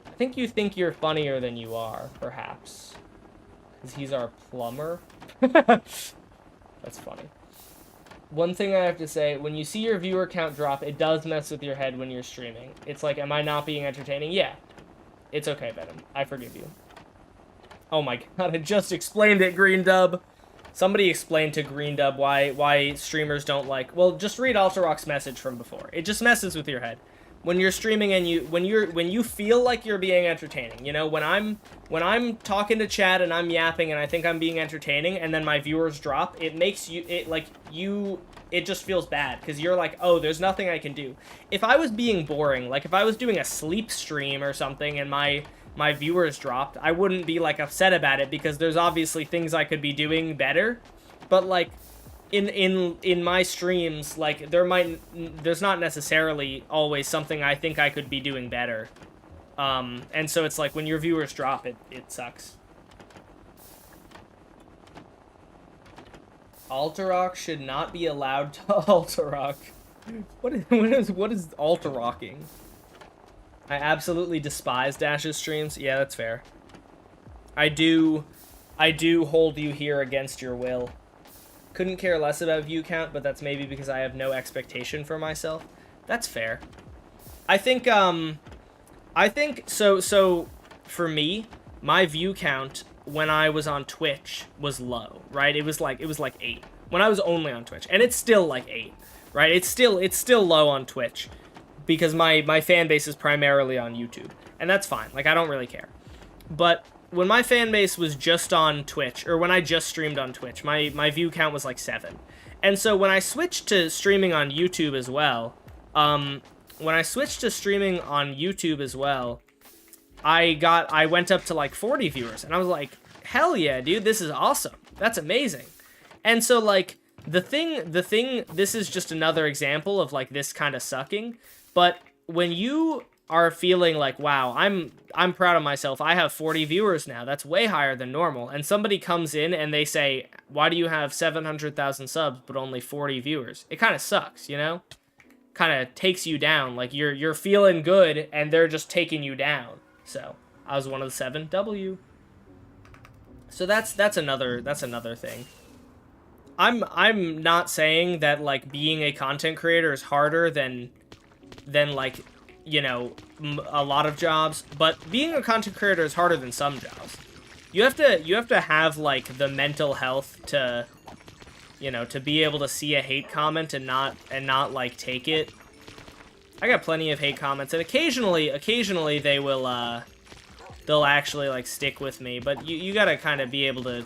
I think you think you're funnier than you are, perhaps. Because he's our plumber. That's funny. One thing I have to say, when you see your viewer count drop, it does mess with your head when you're streaming. It's like, am I not being entertaining? Yeah. It's okay, Venom. I forgive you. Oh my god, I just explained it, Green Dub. Somebody explained to Green Dub why streamers don't like... Well, just read Alterrock's message from before. It just messes with your head. When you're streaming and when you feel like you're being entertaining, you know, when I'm talking to chat and I'm yapping and I think I'm being entertaining and then my viewers drop, it makes you, it just feels bad because you're like, oh, there's nothing I can do. If I was being boring, like if I was doing a sleep stream or something and my viewers dropped, I wouldn't be, like, upset about it because there's obviously things I could be doing better. But, like, in my streams, like, there's not necessarily always something I think I could be doing better. And so it's like when your viewers drop, it sucks. Alt-rock should not be allowed to alt-rock. What is alt-rocking? I absolutely despise Dash's streams. Yeah, that's fair. I do hold you here against your will. Couldn't care less about view count, but that's maybe because I have no expectation for myself. That's fair. I think so for me, my view count when I was on Twitch was low, right? It was like 8 when I was only on Twitch, and it's still like 8, right? It's still low on Twitch because my fan base is primarily on YouTube, and that's fine. Like, I don't really care. But when my fan base was just on Twitch, or when I just streamed on Twitch, my view count was like 7. And so when I switched to streaming on YouTube as well, I went up to like 40 viewers, and I was like, hell yeah, dude, this is awesome. That's amazing. And so like the thing, this is just another example of like this kind of sucking. But when you are feeling like, wow, I'm proud of myself, I have 40 viewers now, that's way higher than normal, and somebody comes in and they say, why do you have 700,000 subs but only 40 viewers? It kind of sucks, you know? Kind of takes you down. Like, you're feeling good and they're just taking you down. So I was one of the 7W. So that's another thing. I'm not saying that like being a content creator is harder than like, you know, a lot of jobs, but being a content creator is harder than some jobs. You have to have like the mental health to, you know, to be able to see a hate comment and not like take it. I got plenty of hate comments, and occasionally they will they'll actually like stick with me, but you gotta kind of be able to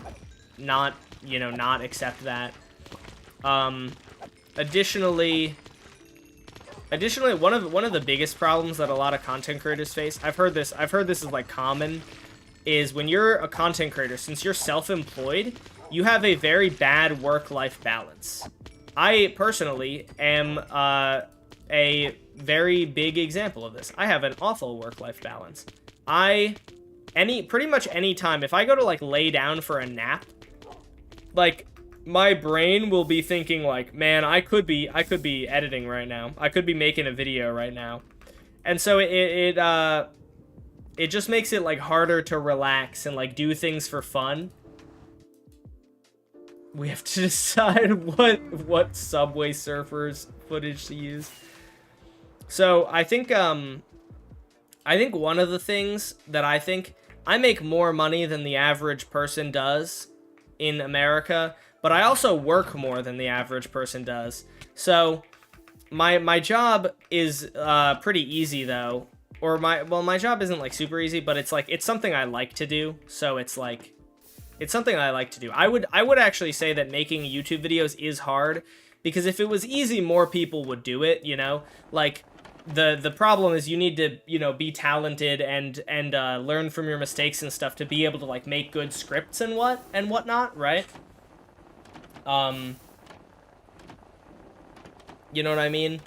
not, you know, not accept that. Additionally, one of the biggest problems that a lot of content creators face, I've heard this is like common, is when you're a content creator, since you're self-employed, you have a very bad work-life balance. I personally am a very big example of this. I have an awful work-life balance. Pretty much any time, if I go to like lay down for a nap, like my brain will be thinking like, man, I could be editing right now. I could be making a video right now. And so it just makes it like harder to relax and like do things for fun. We have to decide what Subway Surfers footage to use. So I think one of the things that I make more money than the average person does in America, but I also work more than the average person does. So my job is pretty easy though, or my job isn't like super easy, but it's something I like to do. So it's something I like to do. I would actually say that making YouTube videos is hard, because if it was easy, more people would do it, you know? Like, the problem is you need to, you know, be talented and learn from your mistakes and stuff to be able to like make good scripts and whatnot, right? You know what I mean?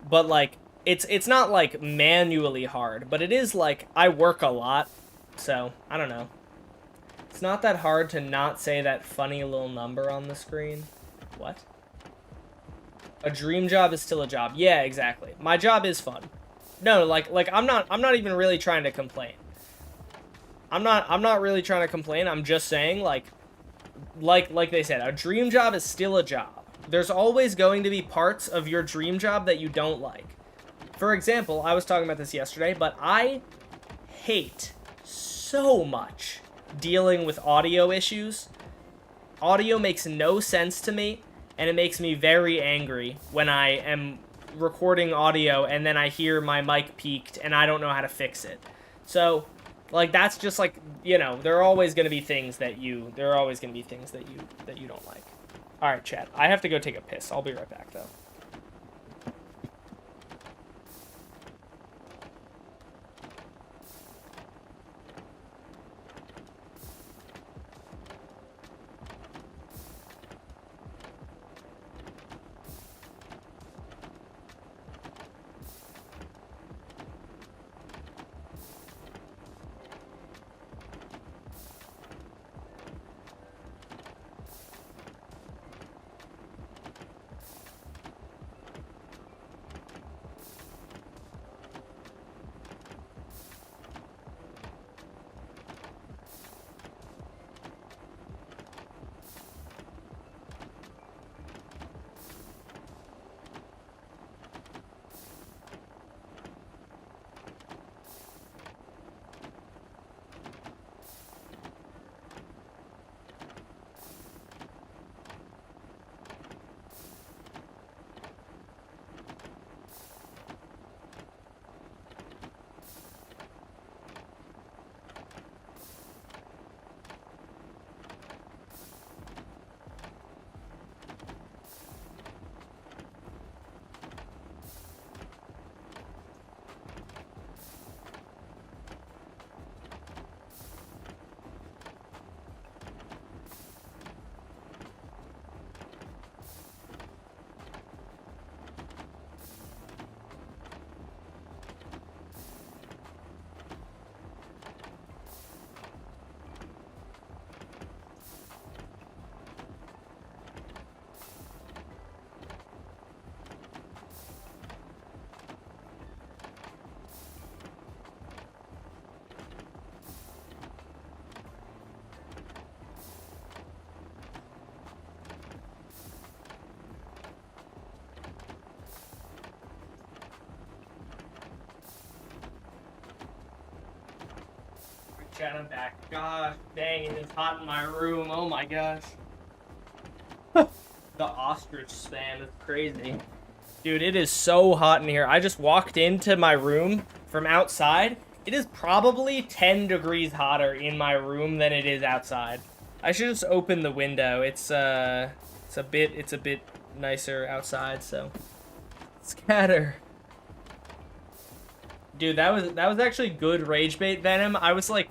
But like it's not like manually hard, but it is like I work a lot, so I don't know. It's not that hard to not say that funny little number on the screen. What? A dream job is still a job. Yeah, exactly. My job is fun. No, like I'm not even really trying to complain. I'm not really trying to complain. I'm just saying like they said, a dream job is still a job. There's always going to be parts of your dream job that you don't like. For example, I was talking about this yesterday, but I hate so much dealing with audio issues. Audio makes no sense to me, and it makes me very angry when I am recording audio and then I hear my mic peaked and I don't know how to fix it. So, like, that's just like, you know, there are always going to be things that you don't like. All right, chat. I have to go take a piss. I'll be right back though. Chat, I'm back. Gosh, dang, it is hot in my room. Oh my gosh. The ostrich spam is crazy. Dude, it is so hot in here. I just walked into my room from outside. It is probably 10 degrees hotter in my room than it is outside. I should just open the window. It's a bit nicer outside, so scatter. Dude, that was actually good rage bait, Venom. I was like,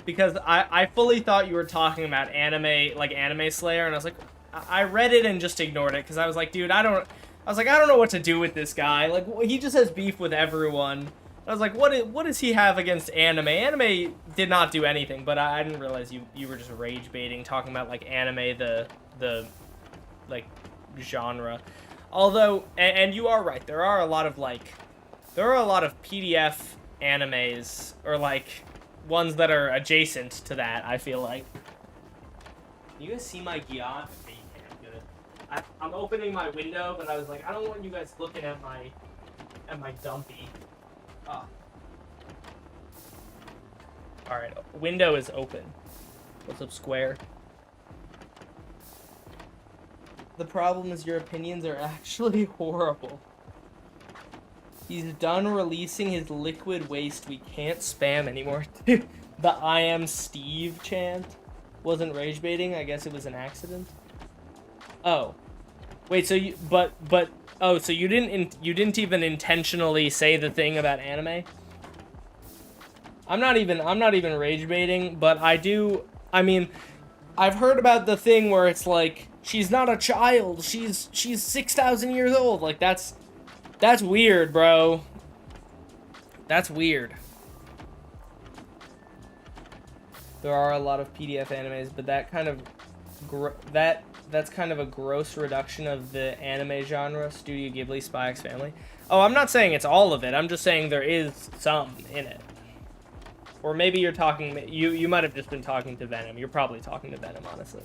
because I fully thought you were talking about anime, like Anime Slayer, and I was like, I read it and just ignored it because I was like, dude, I don't know what to do with this guy. Like, he just has beef with everyone. I was like, what does he have against anime? Anime did not do anything, but I didn't realize you were just rage baiting, talking about like anime, the like genre. Although, and you are right, there are a lot of PDF animes, or like ones that are adjacent to that, I feel like. You guys see my yacht? Okay, you can't. Good. I'm opening my window, but I was like, I don't want you guys looking at my dumpy. Oh. Alright, window is open. What's up, Square? The problem is your opinions are actually horrible. He's done releasing his liquid waste. We can't spam anymore. The I am Steve chant wasn't rage baiting. I guess it was an accident. Oh. Wait, so you oh, so you didn't even intentionally say the thing about anime? I'm not even rage baiting, but I mean, I've heard about the thing where it's like, she's not a child, she's 6,000 years old. Like, that's weird, bro. That's weird. There are a lot of PDF animes, but that kind of that's kind of a gross reduction of the anime genre. Studio Ghibli, Spy X Family. Oh, I'm not saying it's all of it. I'm just saying there is some in it. Or maybe you're talking, you might have just been talking to Venom. You're probably talking to Venom, honestly.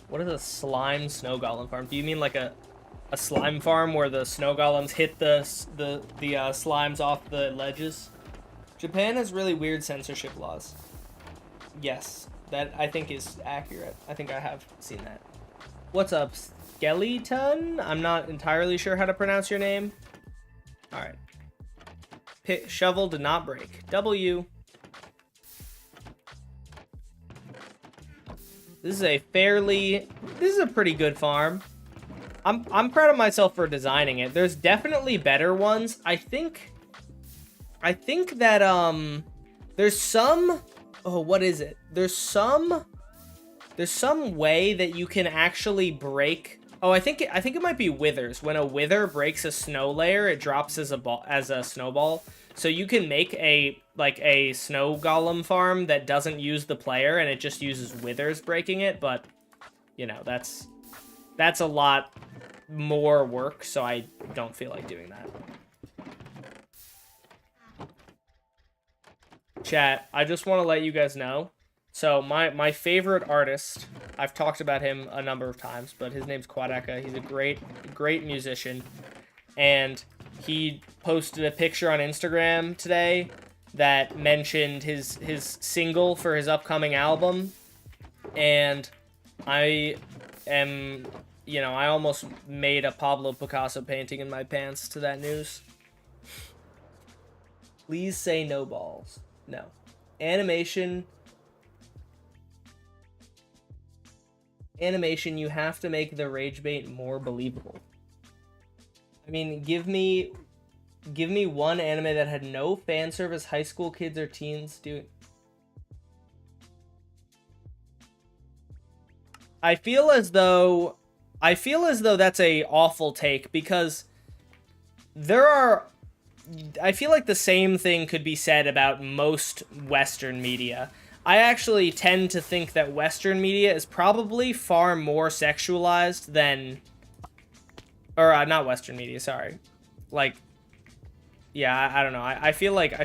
What is a slime snow golem farm? Do you mean like a slime farm where the snow golems hit the slimes off the ledges? Japan has really weird censorship laws. Yes, that I think is accurate. I think I have seen that. What's up, Skeleton? I'm not entirely sure how to pronounce your name. All right. Shovel did not break. W. This is a pretty good farm. I'm proud of myself for designing it. There's definitely better ones. I think that there's some, oh, what is it? There's some way that you can actually break. Oh, I think it might be withers. When a wither breaks a snow layer, it drops as a snowball. So you can make a snow golem farm that doesn't use the player and it just uses withers breaking it, but you know, that's a lot more work, so I don't feel like doing that. Chat, I just want to let you guys know. So my favorite artist, I've talked about him a number of times, but his name's Quadeka. He's a great musician, and he posted a picture on Instagram today that mentioned his single for his upcoming album, and I almost made a Pablo Picasso painting in my pants to that news. Please say no balls. No. Animation, you have to make the rage bait more believable. I mean, give me one anime that had no fan service high school kids or teens doing. I feel as though that's a awful take, because I feel like the same thing could be said about most Western media. I actually tend to think that Western media is probably far more sexualized than, or not Western media, sorry. Like, yeah, I don't know. I feel like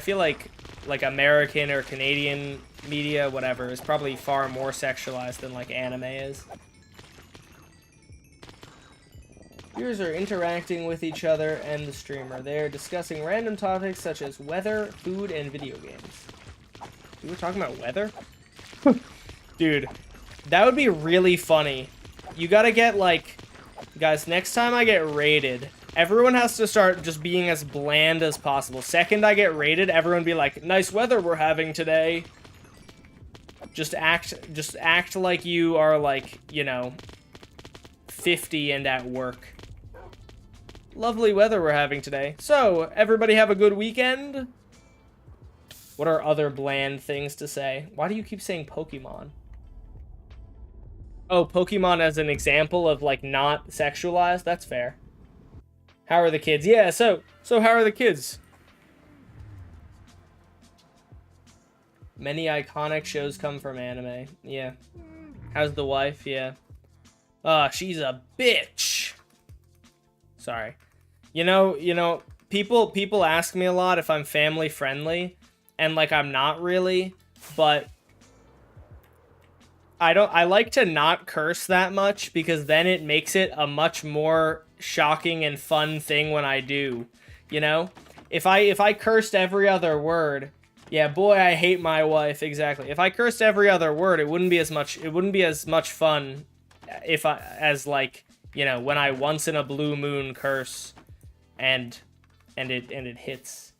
American or Canadian media, whatever, is probably far more sexualized than like anime is. Viewers are interacting with each other and the streamer. They're discussing random topics such as weather, food, and video games. We were talking about weather? Dude, that would be really funny. You gotta get, like... Guys, next time I get raided, everyone has to start just being as bland as possible. Second I get raided, everyone be like, nice weather we're having today. Just act like you are, like, you know, 50 and at work. Lovely weather we're having today. So, everybody have a good weekend? What are other bland things to say? Why do you keep saying Pokemon? Oh, Pokemon as an example of, like, not sexualized? That's fair. How are the kids? Yeah, so how are the kids? Many iconic shows come from anime. Yeah. How's the wife? Yeah. She's a bitch. Sorry. You know, people ask me a lot if I'm family friendly, and like I'm not really, but I like to not curse that much because then it makes it a much more shocking and fun thing when I do, you know? If I cursed every other word, yeah, boy, I hate my wife, exactly. If I cursed every other word, it wouldn't be as much fun as like, you know, when I once in a blue moon curse and it hits.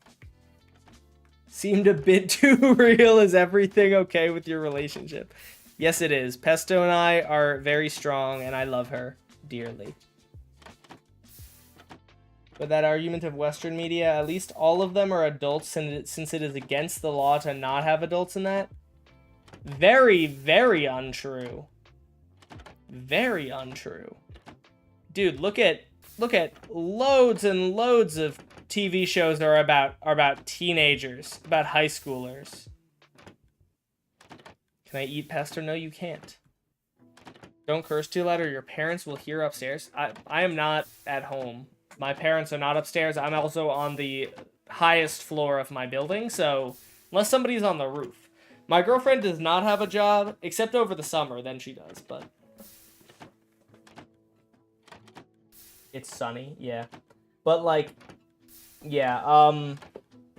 Seemed a bit too real. Is everything okay with your relationship? Yes, it is. Pesto and I are very strong, and I love her dearly. But that argument of Western media, at least all of them are adults, since it is against the law to not have adults in that. Very, very untrue. Very untrue. Dude, look at loads and loads of TV shows that are about teenagers, about high schoolers. Can I eat pesto? No, you can't. Don't curse too loud or your parents will hear upstairs. I am not at home. My parents are not upstairs. I'm also on the highest floor of my building, so unless somebody's on the roof. My girlfriend does not have a job, except over the summer, then she does, but... It's sunny, yeah. But, like, yeah,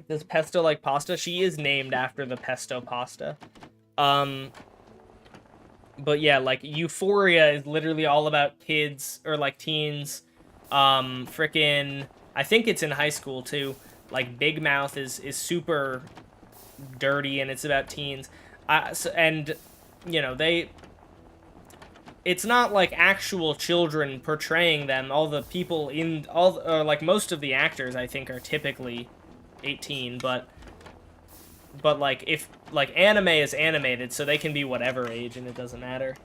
does Pesto like pasta? She is named after the Pesto pasta. But yeah, like, Euphoria is literally all about kids, or, like, teens. Frickin', I think it's in high school, too. Like, Big Mouth is super dirty, and it's about teens. And, you know, it's not, like, actual children portraying them. All the people like, most of the actors, I think, are typically 18, but like, if, like, anime is animated, so they can be whatever age, and it doesn't matter.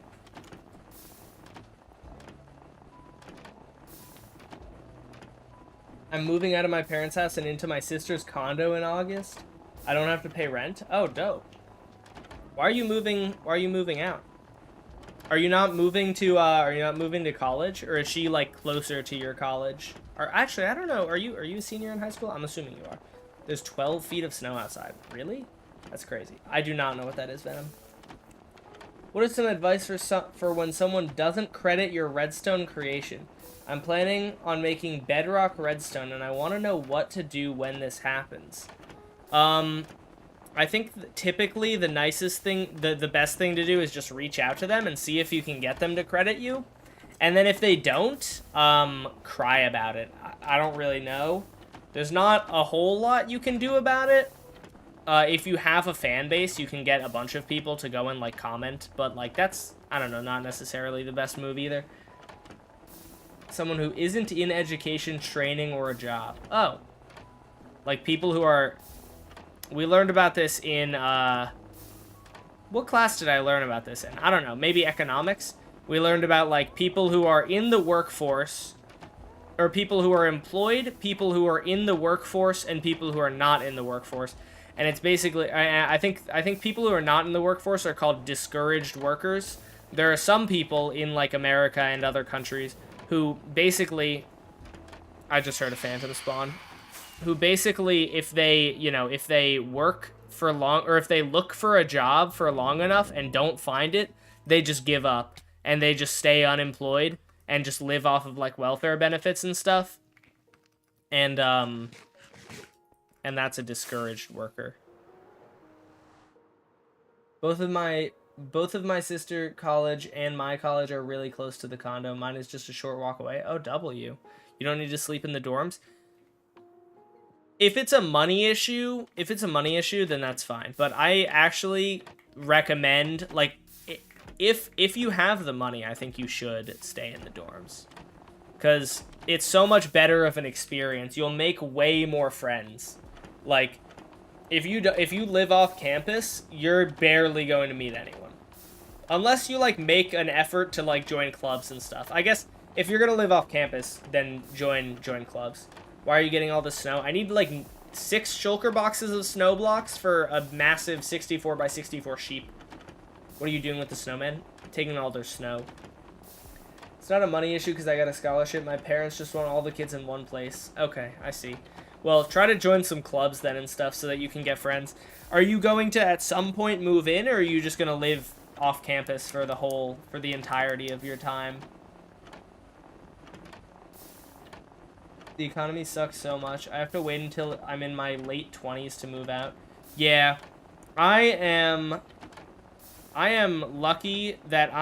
I'm moving out of my parents' house and into my sister's condo in August. I don't have to pay rent? Oh, dope. Why are you moving out? Are you not moving to college? Or is she, like, closer to your college? Or, actually, I don't know. Are you a senior in high school? I'm assuming you are. There's 12 feet of snow outside. Really? That's crazy. I do not know what that is, Venom. What is some advice for when someone doesn't credit your redstone creation? I'm planning on making Bedrock redstone, and I want to know what to do when this happens. I think typically the nicest thing, the best thing to do is just reach out to them and see if you can get them to credit you. And then if they don't, cry about it. I don't really know. There's not a whole lot you can do about it. If you have a fan base, you can get a bunch of people to go and, like, comment. But, like, that's, I don't know, not necessarily the best move either. Someone who isn't in education, training, or a job. Oh. Like, people who are... We learned about this in, what class did I learn about this in? I don't know, maybe economics? We learned about, like, people who are in the workforce, or people who are employed, people who are in the workforce, and people who are not in the workforce. And it's basically, I think people who are not in the workforce are called discouraged workers. There are some people in, like, America and other countries who basically, I just heard a phantom spawn, who basically, if they work for long, or if they look for a job for long enough and don't find it, they just give up, and they just stay unemployed, and just live off of like welfare benefits and stuff. And that's a discouraged worker. Both of my sister college and my college are really close to the condo. Mine is just a short walk away. Oh, W. You don't need to sleep in the dorms. If it's a money issue, then that's fine. But I actually recommend, like, if you have the money, I think you should stay in the dorms. Because it's so much better of an experience. You'll make way more friends. Like, if you live off campus, you're barely going to meet anyone. Unless you, like, make an effort to, like, join clubs and stuff. I guess if you're going to live off campus, then join clubs. Why are you getting all the snow? I need, like, 6 shulker boxes of snow blocks for a massive 64 by 64 sheep. What are you doing with the snowmen? Taking all their snow. It's not a money issue because I got a scholarship. My parents just want all the kids in one place. Okay, I see. Well, try to join some clubs then and stuff so that you can get friends. Are you going to, at some point, move in, or are you just going to live off campus for the entirety of your time? The economy sucks so much. I have to wait until I'm in my late 20s to move out. Yeah, I am lucky that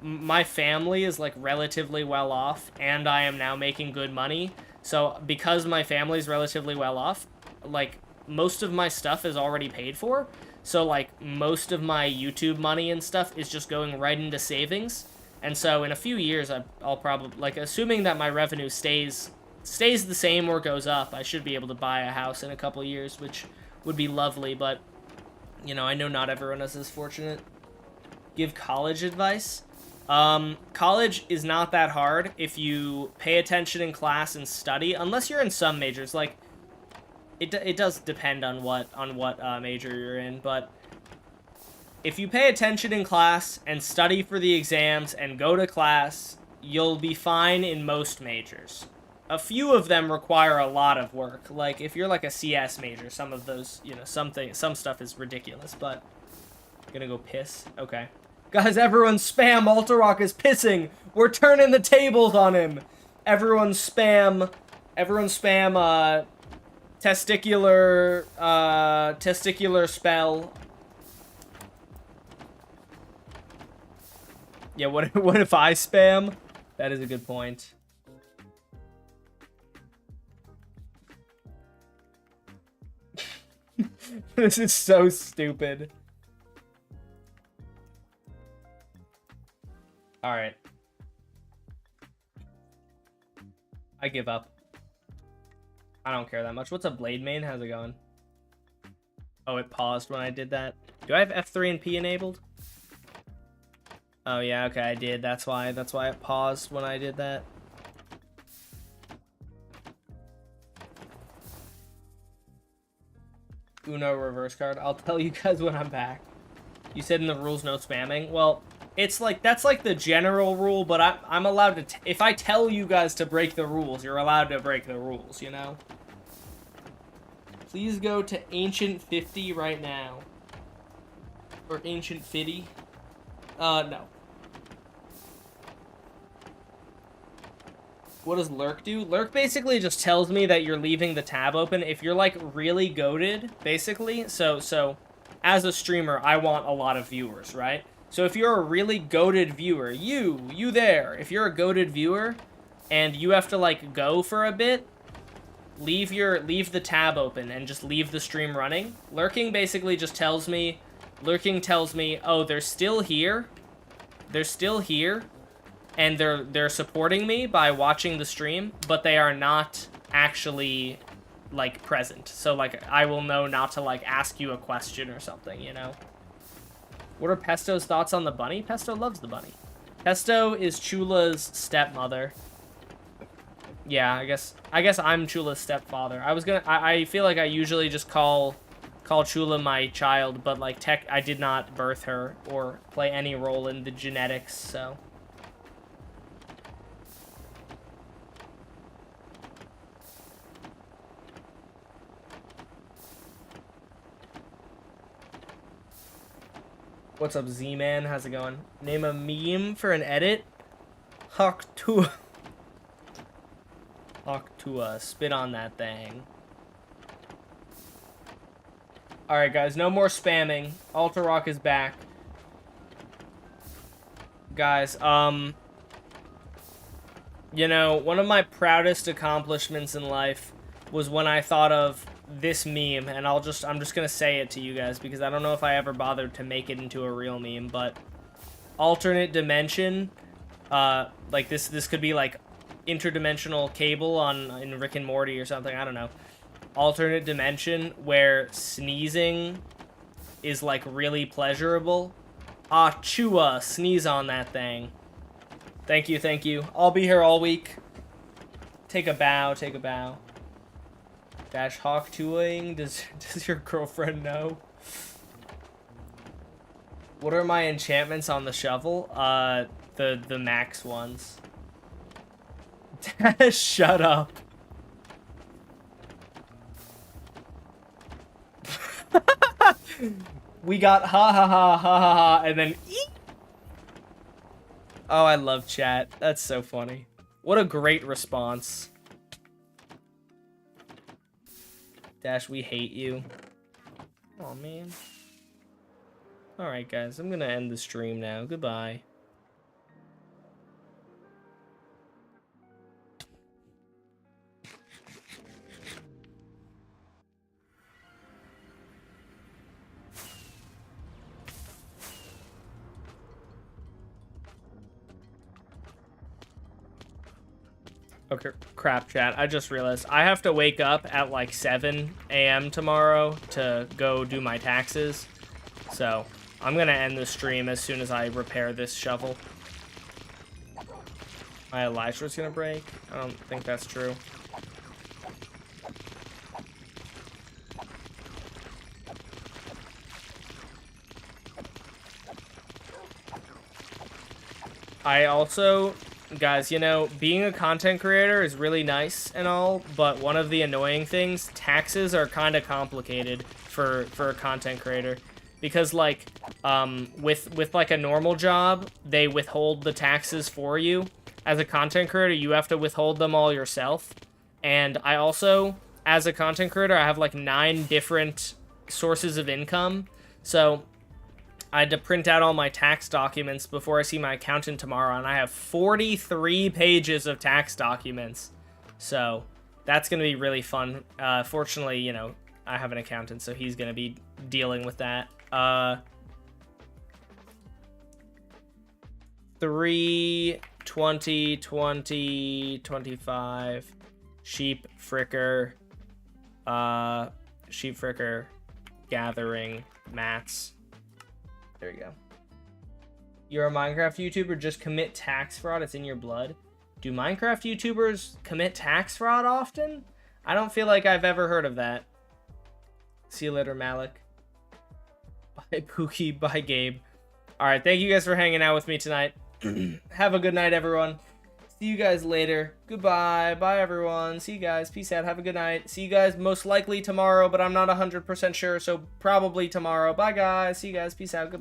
my family is, like, relatively well off, and I am now making good money. So because my family's relatively well off, like, most of my stuff is already paid for. So, like, most of my YouTube money and stuff is just going right into savings. And so in a few years, I'll probably, like, assuming that my revenue stays the same or goes up, I should be able to buy a house in a couple years, which would be lovely. But, you know, I know not everyone is as fortunate. Give college advice. College is not that hard if you pay attention in class and study, unless you're in some majors. Like, it does depend on what major you're in, but if you pay attention in class and study for the exams and go to class, you'll be fine in most majors. A few of them require a lot of work. Like, if you're like a CS major, some of those, you know, some stuff is ridiculous, but gonna go piss. Okay. Guys, everyone spam Alterrock is pissing. We're turning the tables on him. Everyone spam testicular spell. Yeah, what if I spam? That is a good point. This is so stupid. Alright. I give up. I don't care that much. What's up, Blade Main? How's it going? Oh, it paused when I did that. Do I have F3 and P enabled? Oh, yeah, okay, I did. That's why it paused when I did that. Uno reverse card. I'll tell you guys when I'm back. You said in the rules no spamming. Well, it's like, that's like the general rule, but I'm allowed to, if I tell you guys to break the rules, you're allowed to break the rules, you know? Please go to Ancient 50 right now. Or Ancient 50. No. What does lurk do? Lurk basically just tells me that you're leaving the tab open if you're, like, really goated, basically. So as a streamer, I want a lot of viewers, right? So if you're a really goated viewer, you there, if you're a goated viewer and you have to, like, go for a bit, leave the tab open and just leave the stream running. Lurking basically just tells me, oh, they're still here, and they're supporting me by watching the stream, but they are not actually, like, present. So, like, I will know not to, like, ask you a question or something, you know? What are Pesto's thoughts on the bunny? Pesto loves the bunny. Pesto is Chula's stepmother. Yeah, I guess I'm Chula's stepfather. I feel like I usually just call Chula my child, but, like, I did not birth her or play any role in the genetics, so. What's up, Z-Man? How's it going? Name a meme for an edit? Talk to us. Spit on that thing. Alright, guys. No more spamming. Alter Rock is back. Guys, you know, one of my proudest accomplishments in life was when I thought of this meme, and I'm just gonna say it to you guys because I don't know if I ever bothered to make it into a real meme, but alternate dimension, like this could be like interdimensional cable in Rick and Morty or something, I don't know. Alternate dimension where sneezing is like really pleasurable. Ah, Chua, sneeze on that thing. Thank you, thank you. I'll be here all week. Take a bow, take a bow. Dash Hawk Tuing, does your girlfriend know? What are my enchantments on the shovel? The max ones. Dash, shut up. We got ha ha ha ha ha ha and then eek. Oh, I love chat. That's so funny. What a great response. Dash, we hate you. Oh man. Alright guys, I'm gonna end the stream now. Goodbye. Okay, crap, chat. I just realized I have to wake up at like 7 a.m. tomorrow to go do my taxes. So, I'm gonna end the stream as soon as I repair this shovel. My Elytra's gonna break? I don't think that's true. I also... Guys, you know, being a content creator is really nice and all, but one of the annoying things, taxes are kind of complicated for a content creator. Because, like, with like, a normal job, they withhold the taxes for you. As a content creator, you have to withhold them all yourself. And I also, as a content creator, I have, like, 9 different sources of income. So... I had to print out all my tax documents before I see my accountant tomorrow, and I have 43 pages of tax documents. So, that's going to be really fun. Fortunately, you know, I have an accountant, so he's going to be dealing with that. 3, 20, 20, 25, sheep fricker, gathering, mats. There you go. You're a Minecraft YouTuber, just commit tax fraud, it's in your blood. Do Minecraft YouTubers commit tax fraud often? I don't feel like I've ever heard of that. See you later, Malik. Bye, Pookie. Bye, Gabe. Alright, thank you guys for hanging out with me tonight. Have a good night, everyone. See you guys later. Goodbye. Bye, everyone. See you guys. Peace out. Have a good night. See you guys most likely tomorrow, but I'm not 100% sure, so probably tomorrow. Bye, guys. See you guys. Peace out. Goodbye.